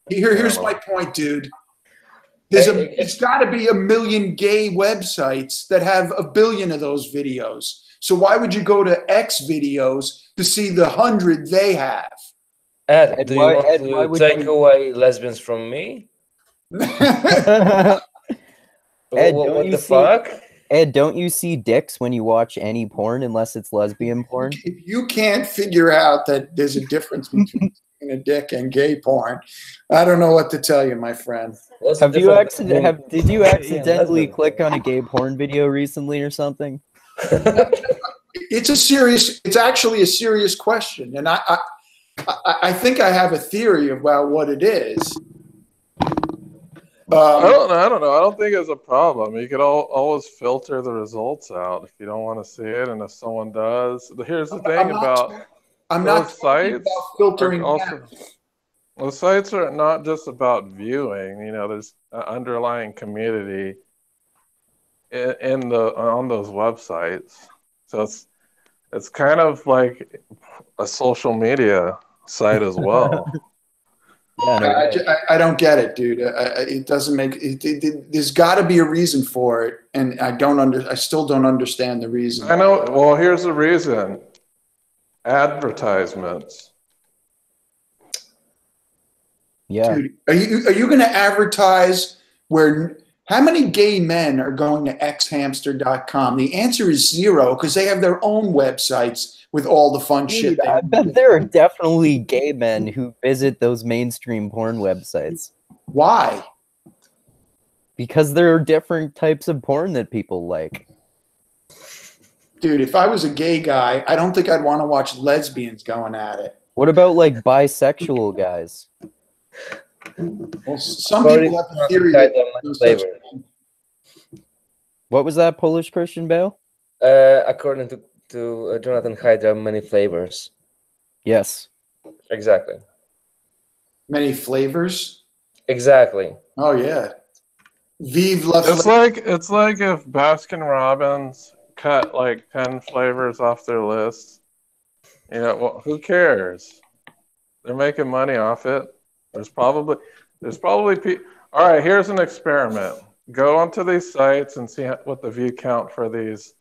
Here's my point, dude. It's got to be 1 million gay websites that have 1 billion of those videos. So why would you go to X videos to see the 100 they have? Ed, do you want to take away lesbians from me? Ed, what the fuck? Ed, don't you see dicks when you watch any porn unless it's lesbian porn? If you can't figure out that there's a difference between a dick and gay porn, I don't know what to tell you, my friend. Did you accidentally click on a gay porn video recently or something? It's actually a serious question, and I think I have a theory about what it is. I don't know. I don't think it's a problem. You could always filter the results out if you don't want to see it, and if someone does, here's the thing I'm not talking about filtering. The sites are not just about viewing. You know, there's an underlying community on those websites. So it's kind of like a social media site as well. I don't get it, dude. It doesn't make it. There's got to be a reason for it, and I still don't understand the reason. I know. Well, here's the reason: advertisements. Yeah. Dude, are you going to advertise where? How many gay men are going to xhamster.com? The answer is 0 because they have their own websites with all the fun shit. I bet there are definitely gay men who visit those mainstream porn websites. Why? Because there are different types of porn that people like. Dude, if I was a gay guy, I don't think I'd want to watch lesbians going at it. What about like bisexual guys? Well, some people have the theory that What was that, Polish Christian Bale? According to Jonathan Haidt, there are many flavors. Yes. Exactly. Many flavors? Exactly. Oh, yeah. Vive la It's like if Baskin Robbins cut like 10 flavors off their list. You know, well, who cares? They're making money off it. There's probably people. All right, here's an experiment. Go onto these sites and see what the view count for these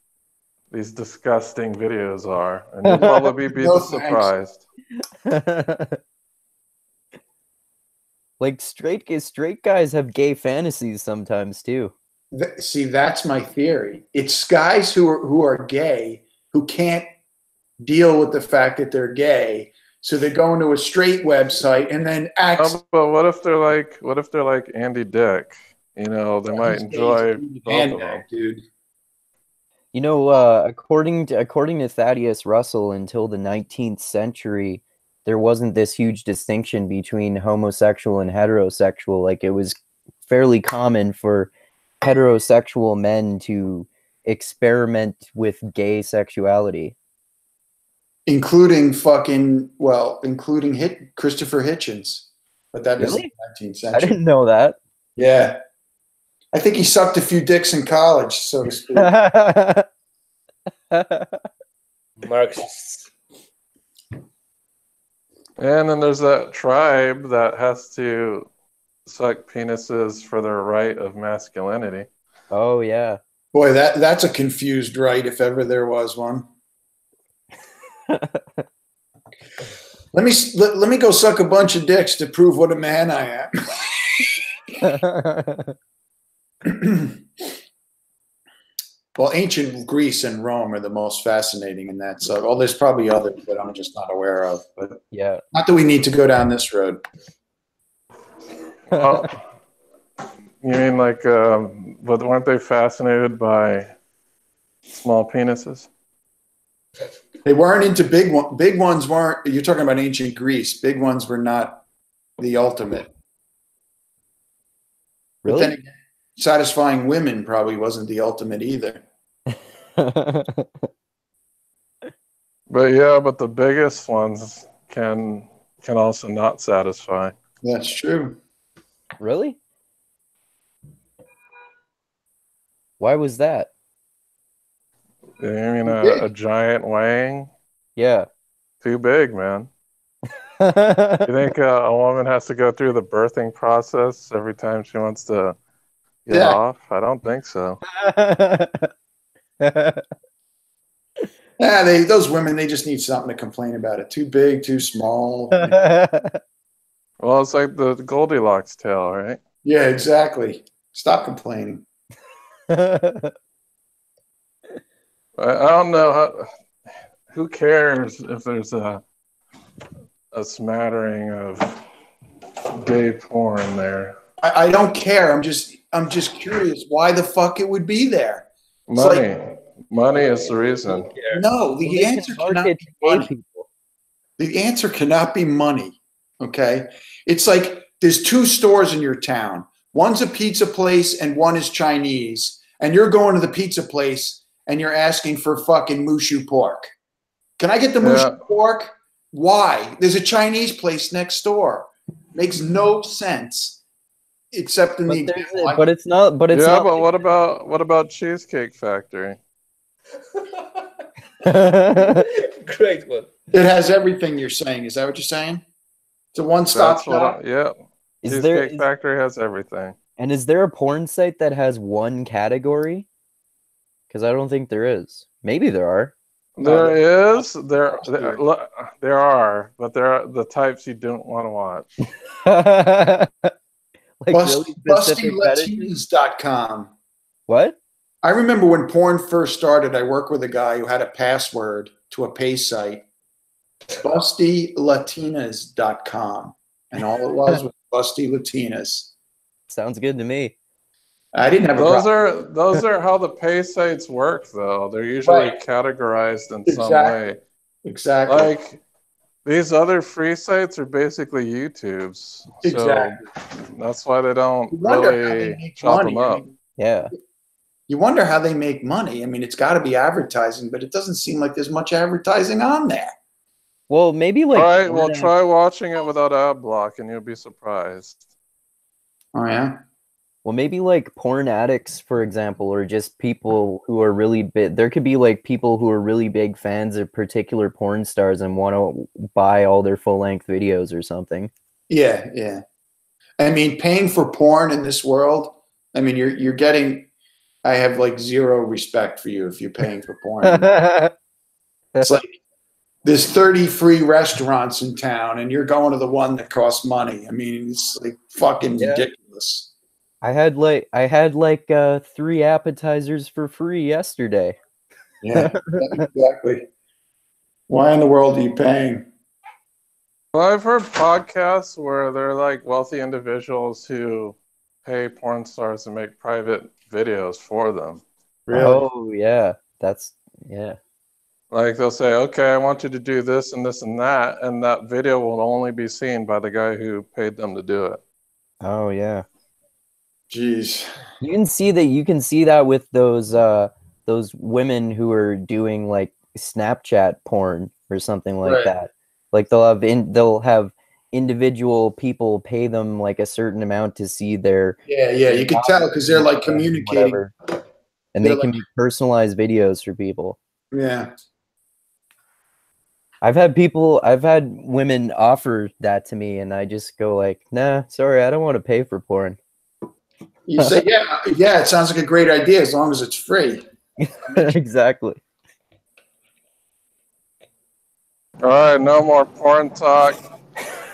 disgusting videos are, and you'll probably be surprised. Like straight guys have gay fantasies sometimes too. See, that's my theory. It's guys who are gay who can't deal with the fact that they're gay. So they go into a straight website and then act. But what if they're like Andy Dick? You know, they might enjoy both of them. Dude. You know, according to Thaddeus Russell, until the 19th century, there wasn't this huge distinction between homosexual and heterosexual. Like it was fairly common for heterosexual men to experiment with gay sexuality. Including Christopher Hitchens. But that is Really? the 19th I century. didn't know that. Yeah. I think he sucked a few dicks in college, so to speak. Marxists. And then there's that tribe that has to suck penises for their right of masculinity. Oh yeah. Boy, that's a confused right if ever there was one. Let me go suck a bunch of dicks to prove what a man I am. Well, ancient Greece and Rome are the most fascinating in that. So, there's probably others that I'm just not aware of. But Yeah. not that we need to go down this road. Oh, you mean like, but weren't they fascinated by small penises? They weren't into big ones. Big ones weren't. You're talking about ancient Greece. Big ones were not the ultimate. Really? But then again, satisfying women probably wasn't the ultimate either. But the biggest ones can also not satisfy. That's true. Really? Why was that? You mean a giant wang? Yeah. Too big, man. You think a woman has to go through the birthing process every time she wants to get off? I don't think so. Yeah, those women, they just need something to complain about it. Too big, too small. Well, it's like the Goldilocks tale, right? Yeah, exactly. Stop complaining. I don't know who cares if there's a smattering of gay porn there. I don't care. I'm just curious why the fuck it would be there. Money is the reason. No, the answer cannot be money. The answer cannot be money. Okay? It's like there's two stores in your town. One's a pizza place and one is Chinese. And you're going to the pizza place and you're asking for fucking mushu pork. Can I get the mushu pork? Why? There's a Chinese place next door. Makes no sense. Except in but it's not. But it's not. But what about Cheesecake Factory? Great one. It has everything you're saying. Is that what you're saying? It's a one-stop shop. Yeah. Cheesecake Factory has everything. And is there a porn site that has one category? Because I don't think there is. Maybe there are. There is. There are, but there are the types you don't want to watch. Like BustyLatinas.com. What? I remember when porn first started, I worked with a guy who had a password to a pay site. BustyLatinas.com. And all it was Busty Latinas. Sounds good to me. I didn't have those are how the pay sites work, though. They're usually categorized in some way. Exactly. Like these other free sites are basically YouTubes. Exactly. So that's why they don't really chop them up. Yeah. You wonder how they make money. I mean, it's got to be advertising, but it doesn't seem like there's much advertising on there. Well, maybe like. All right. Well, try watching it without ad block, and you'll be surprised. Oh yeah. Well, maybe like porn addicts, for example, or just people who are really big. There could be like people who are really big fans of particular porn stars and want to buy all their full-length videos or something. Yeah, yeah. I mean, paying for porn in this world. I mean, you're getting. I have like zero respect for you if you're paying for porn. It's like there's 30 free restaurants in town, and you're going to the one that costs money. I mean, it's like fucking ridiculous. I had like 3 appetizers for free yesterday. Yeah, exactly. Why in the world are you paying? Well, I've heard podcasts where they're like wealthy individuals who pay porn stars to make private videos for them. Really? Oh yeah, Like they'll say, okay, I want you to do this and this and that video will only be seen by the guy who paid them to do it. Oh yeah. Jeez. You can see that. You can see that with those women who are doing like Snapchat porn or something like Right. that. Like they'll have individual people pay them like a certain amount to see their Yeah, you can tell because they're like communicating. whatever, and They're they can make personalized videos for people. Yeah. I've had women offer that to me, and I just go like, nah, sorry, I don't want to pay for porn. You say, yeah, it sounds like a great idea as long as it's free. Exactly. All right, no more porn talk.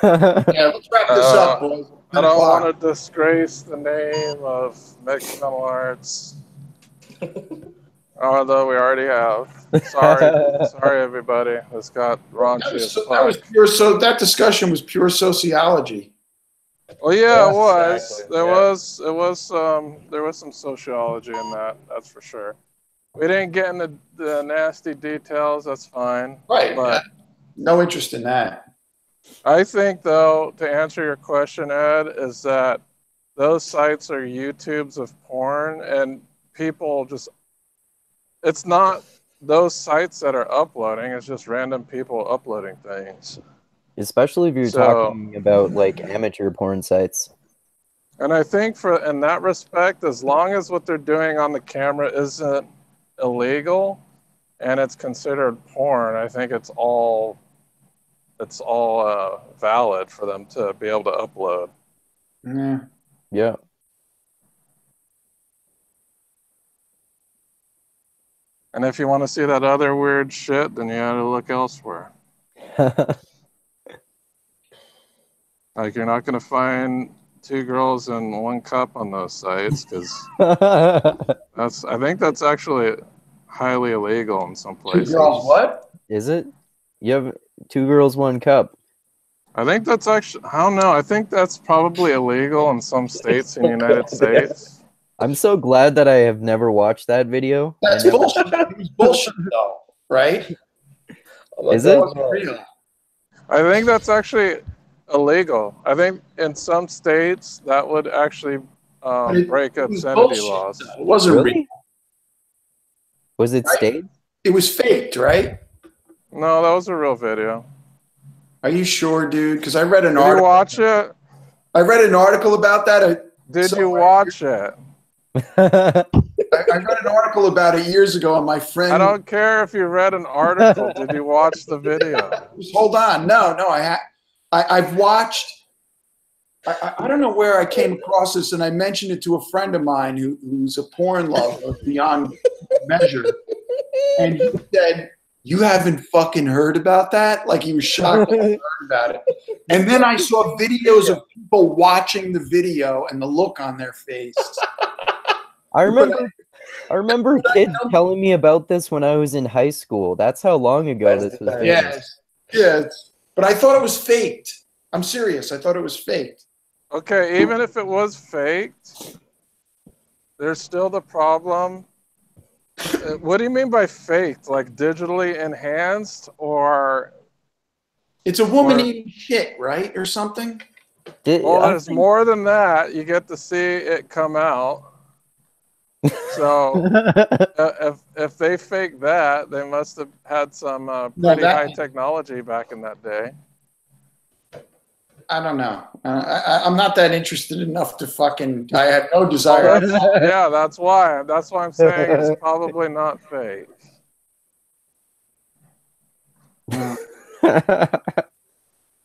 Yeah, let's wrap this up, boys. I don't want to disgrace the name of Mixed Metal Arts. Although we already have. Sorry, everybody. This got raunchy as fuck. That was pure. So that discussion was pure sociology. Well, yeah, it was. Exactly. There was some sociology in that. That's for sure. We didn't get into the nasty details. That's fine. Right. But no interest in that. I think, though, to answer your question, Ed, is that those sites are YouTubes of porn, and people just. It's not those sites that are uploading. It's just random people uploading things. Especially if you're talking about like amateur porn sites. And I think in that respect, as long as what they're doing on the camera isn't illegal and it's considered porn, I think it's all valid for them to be able to upload. Yeah. And if you want to see that other weird shit, then you gotta look elsewhere. Like, you're not gonna find 2 girls in 1 cup on those sites, because I think that's actually highly illegal in some places. 2 girls, what? Is it? You have 2 girls, 1 cup. I think that's actually, I don't know. I think that's probably illegal in some states in the United States. I'm so glad that I have never watched that video. That's bullshit. It was bullshit, though, right? Is it? Real. I think that's actually illegal. I think in some states that would actually break obscenity laws. Though. It wasn't Really? real. Was it Right? staged? It was faked, right? No, that was a real video. Are you sure, dude? Because I read an Did you article. watch it? I read an article about that. Did you watch it? I read an article about it years ago, and my friend. I don't care if you read an article. Did you watch the video? Just hold on. No, I've watched. I don't know where I came across this, and I mentioned it to a friend of mine who's a porn lover beyond measure, and he said, "You haven't fucking heard about that?" Like, he was shocked that I heard about it. And then I saw videos of people watching the video and the look on their face. I remember kids telling me about this when I was in high school. That's how long ago this was. Yes. But I thought it was faked. I'm serious. I thought it was faked. Okay, even if it was faked, there's still the problem. What do you mean by faked? Like digitally enhanced, or? It's a woman eating shit, right? Or something? Well, there's more than that. You get to see it come out. So if they fake that, they must have had some pretty high technology back in that day. I don't know. I'm not that interested enough to fucking. I have no desire. Yeah, that's why. That's why I'm saying it's probably not fake.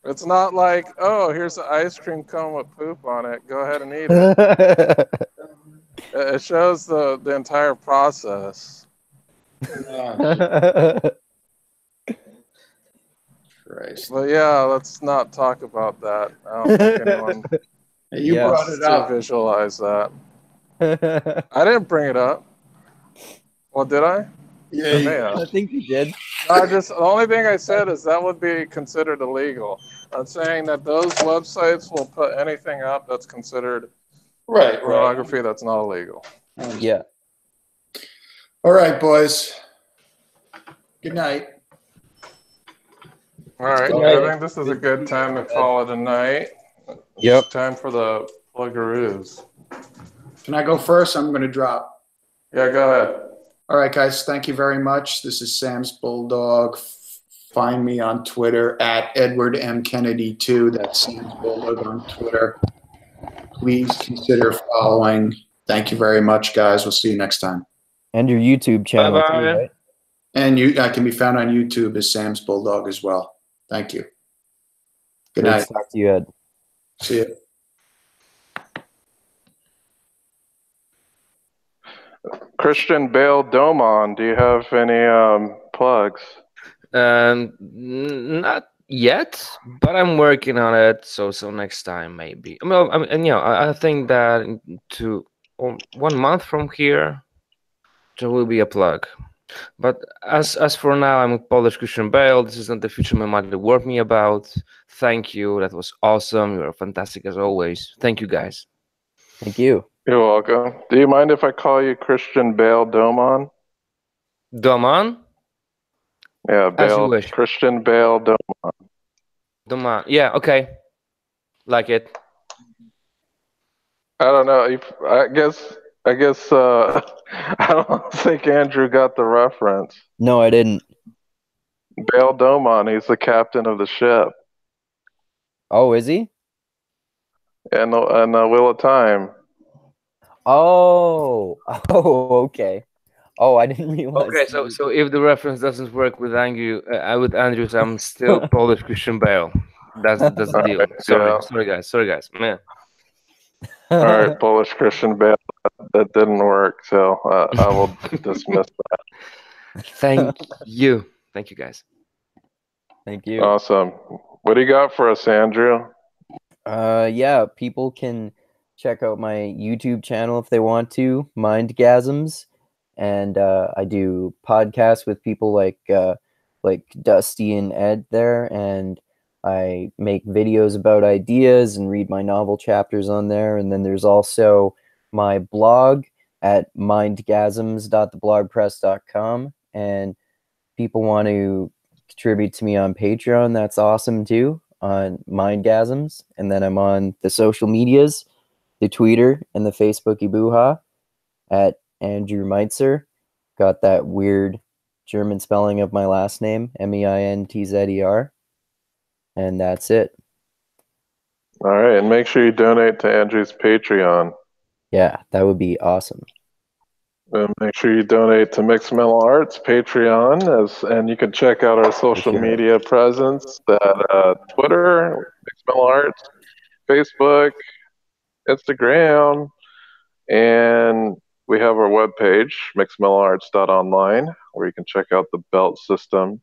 It's not like, oh, here's an ice cream cone with poop on it. Go ahead and eat it. It shows the entire process. Christ. But yeah, let's not talk about that. I don't think anyone You brought it up. visualize that. I didn't bring it up. Well, did I? Yeah, I think you did. The only thing I said is that would be considered illegal. I'm saying that those websites will put anything up that's considered pornography that's not illegal. Yeah. All right, boys. Good night. All right, I think this is a good time to call it a night. Yep. Time for the pluggaroos. Can I go first? I'm going to drop. Yeah, go ahead. All right, guys. Thank you very much. This is Sam's Bulldog. Find me on Twitter at Edward M. Kennedy 2. That's Sam's Bulldog on Twitter. Please consider following. Thank you very much, guys. We'll see you next time. And your YouTube channel too, Bye-bye. right? And I can be found on YouTube as Sam's Bulldog as well. Thank you. Good Great night. to talk to you, Ed. See you. Christian Bale Domon, do you have any plugs? Not yet, but I'm working on it. So next time maybe. Well, and I think that to 1 month from here, there will be a plug. But as for now, I'm with Polish Christian Bale. This is not the future my mother warned me about. Thank you. That was awesome. You are fantastic as always. Thank you, guys. Thank you. You're welcome. Do you mind if I call you Christian Bale Domon? Doman? Yeah, As you Bale. wish. Christian Bale Domon. Doman. Yeah, okay. Like it. I don't know. I guess. I don't think Andrew got the reference. No, I didn't. Bale Domon. He's the captain of the ship. Oh, is he? And the Wheel of Time. Oh, okay. Oh, I didn't realize. Okay, so if the reference doesn't work with Andrew, I'm still Polish Christian Bale. That's the deal. Yeah. Sorry guys. Man. All right, Polish Christian Bale. That didn't work, so I will dismiss that. Thank you, guys. Thank you. Awesome. What do you got for us, Andrew? Yeah, people can check out my YouTube channel if they want to, Mindgasms, and I do podcasts with people like Dusty and Ed there, and I make videos about ideas and read my novel chapters on there. And then there's also my blog at mindgasms.theblogpress.com, and people want to contribute to me on Patreon. That's awesome too, on Mindgasms. And then I'm on the social medias, the Twitter and the Facebook Ibuha at Andrew Meitzer. Got that weird German spelling of my last name, Meintzer. And that's it. All right, and make sure you donate to Andrew's Patreon. Yeah, that would be awesome. And make sure you donate to Mixed Mental Arts Patreon, and you can check out our social media presence at Twitter, Mixed Mental Arts, Facebook, Instagram, and we have our webpage, mixedmentalarts.online, where you can check out the belt system.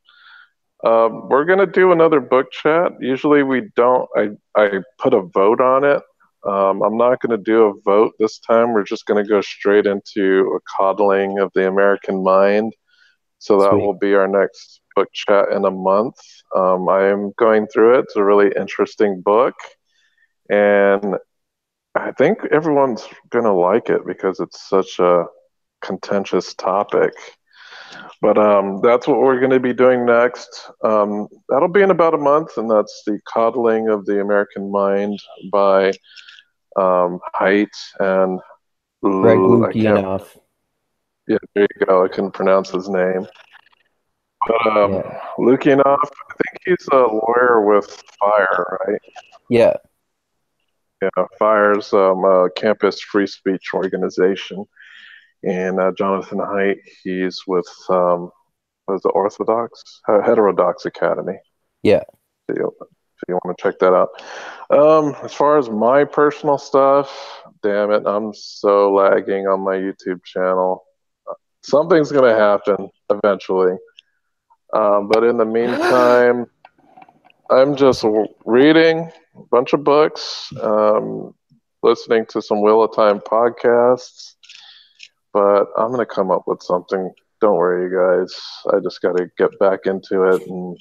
We're going to do another book chat. Usually we don't, I put a vote on it. I'm not going to do a vote this time. We're just going to go straight into a coddling of the American mind. So that will be our next book chat in a month. I am going through it. It's a really interesting book. And I think everyone's going to like it because it's such a contentious topic. But that's what we're going to be doing next. That'll be in about a month, and that's The Coddling of the American Mind by Haidt and Greg Lukianoff. Yeah, there you go. I couldn't pronounce his name. But Lukianoff, I think he's a lawyer with FIRE, right? Yeah. Yeah, FIRE's a campus free speech organization. And Jonathan Haidt, he's with what is the Heterodox Academy. Yeah. So you want to check that out. As far as my personal stuff, damn it, I'm so lagging on my YouTube channel. Something's going to happen eventually. But in the meantime, I'm just reading a bunch of books, listening to some Wheel of Time podcasts. But I'm going to come up with something. Don't worry, you guys. I just got to get back into it and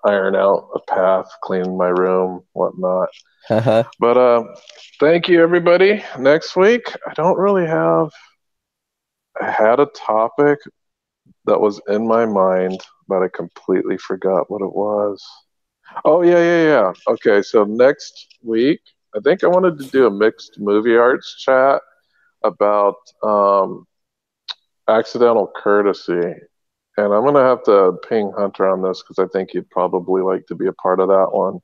iron out a path, clean my room, whatnot. But thank you, everybody. Next week, I had a topic that was in my mind, but I completely forgot what it was. Oh, yeah. Okay, so next week, I think I wanted to do a mixed movie arts chat about accidental courtesy. And I'm going to have to ping Hunter on this because I think he'd probably like to be a part of that one.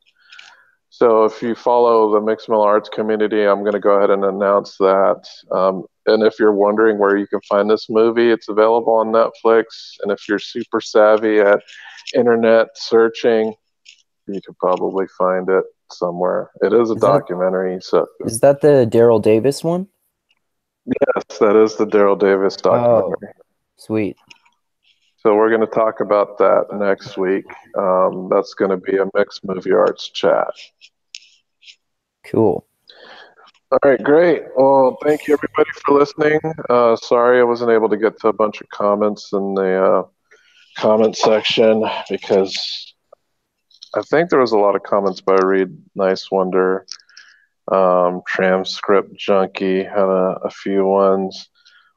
So if you follow the Mixed Mill Arts community, I'm going to go ahead and announce that. And if you're wondering where you can find this movie, it's available on Netflix. And if you're super savvy at internet searching, you could probably find it somewhere. It is a documentary. So is that the Daryl Davis one? Yes, that is the Daryl Davis documentary. Oh, sweet. So we're going to talk about that next week. That's going to be a Mixed Movie Arts chat. Cool. All right, great. Well, thank you everybody for listening. Sorry I wasn't able to get to a bunch of comments in the comment section because I think there was a lot of comments by Reed Nice Wonder. Transcript Junkie had a few ones.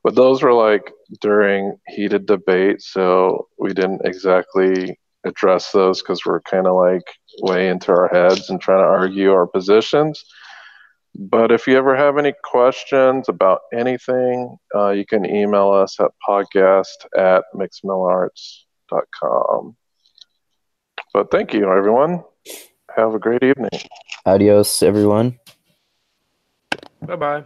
But those were like during heated debate, so we didn't exactly address those because we're kind of like way into our heads and trying to argue our positions. But if you ever have any questions about anything, you can email us at podcast@mixedmillarts.com. But thank you, everyone. Have a great evening. Adios, everyone. Bye-bye.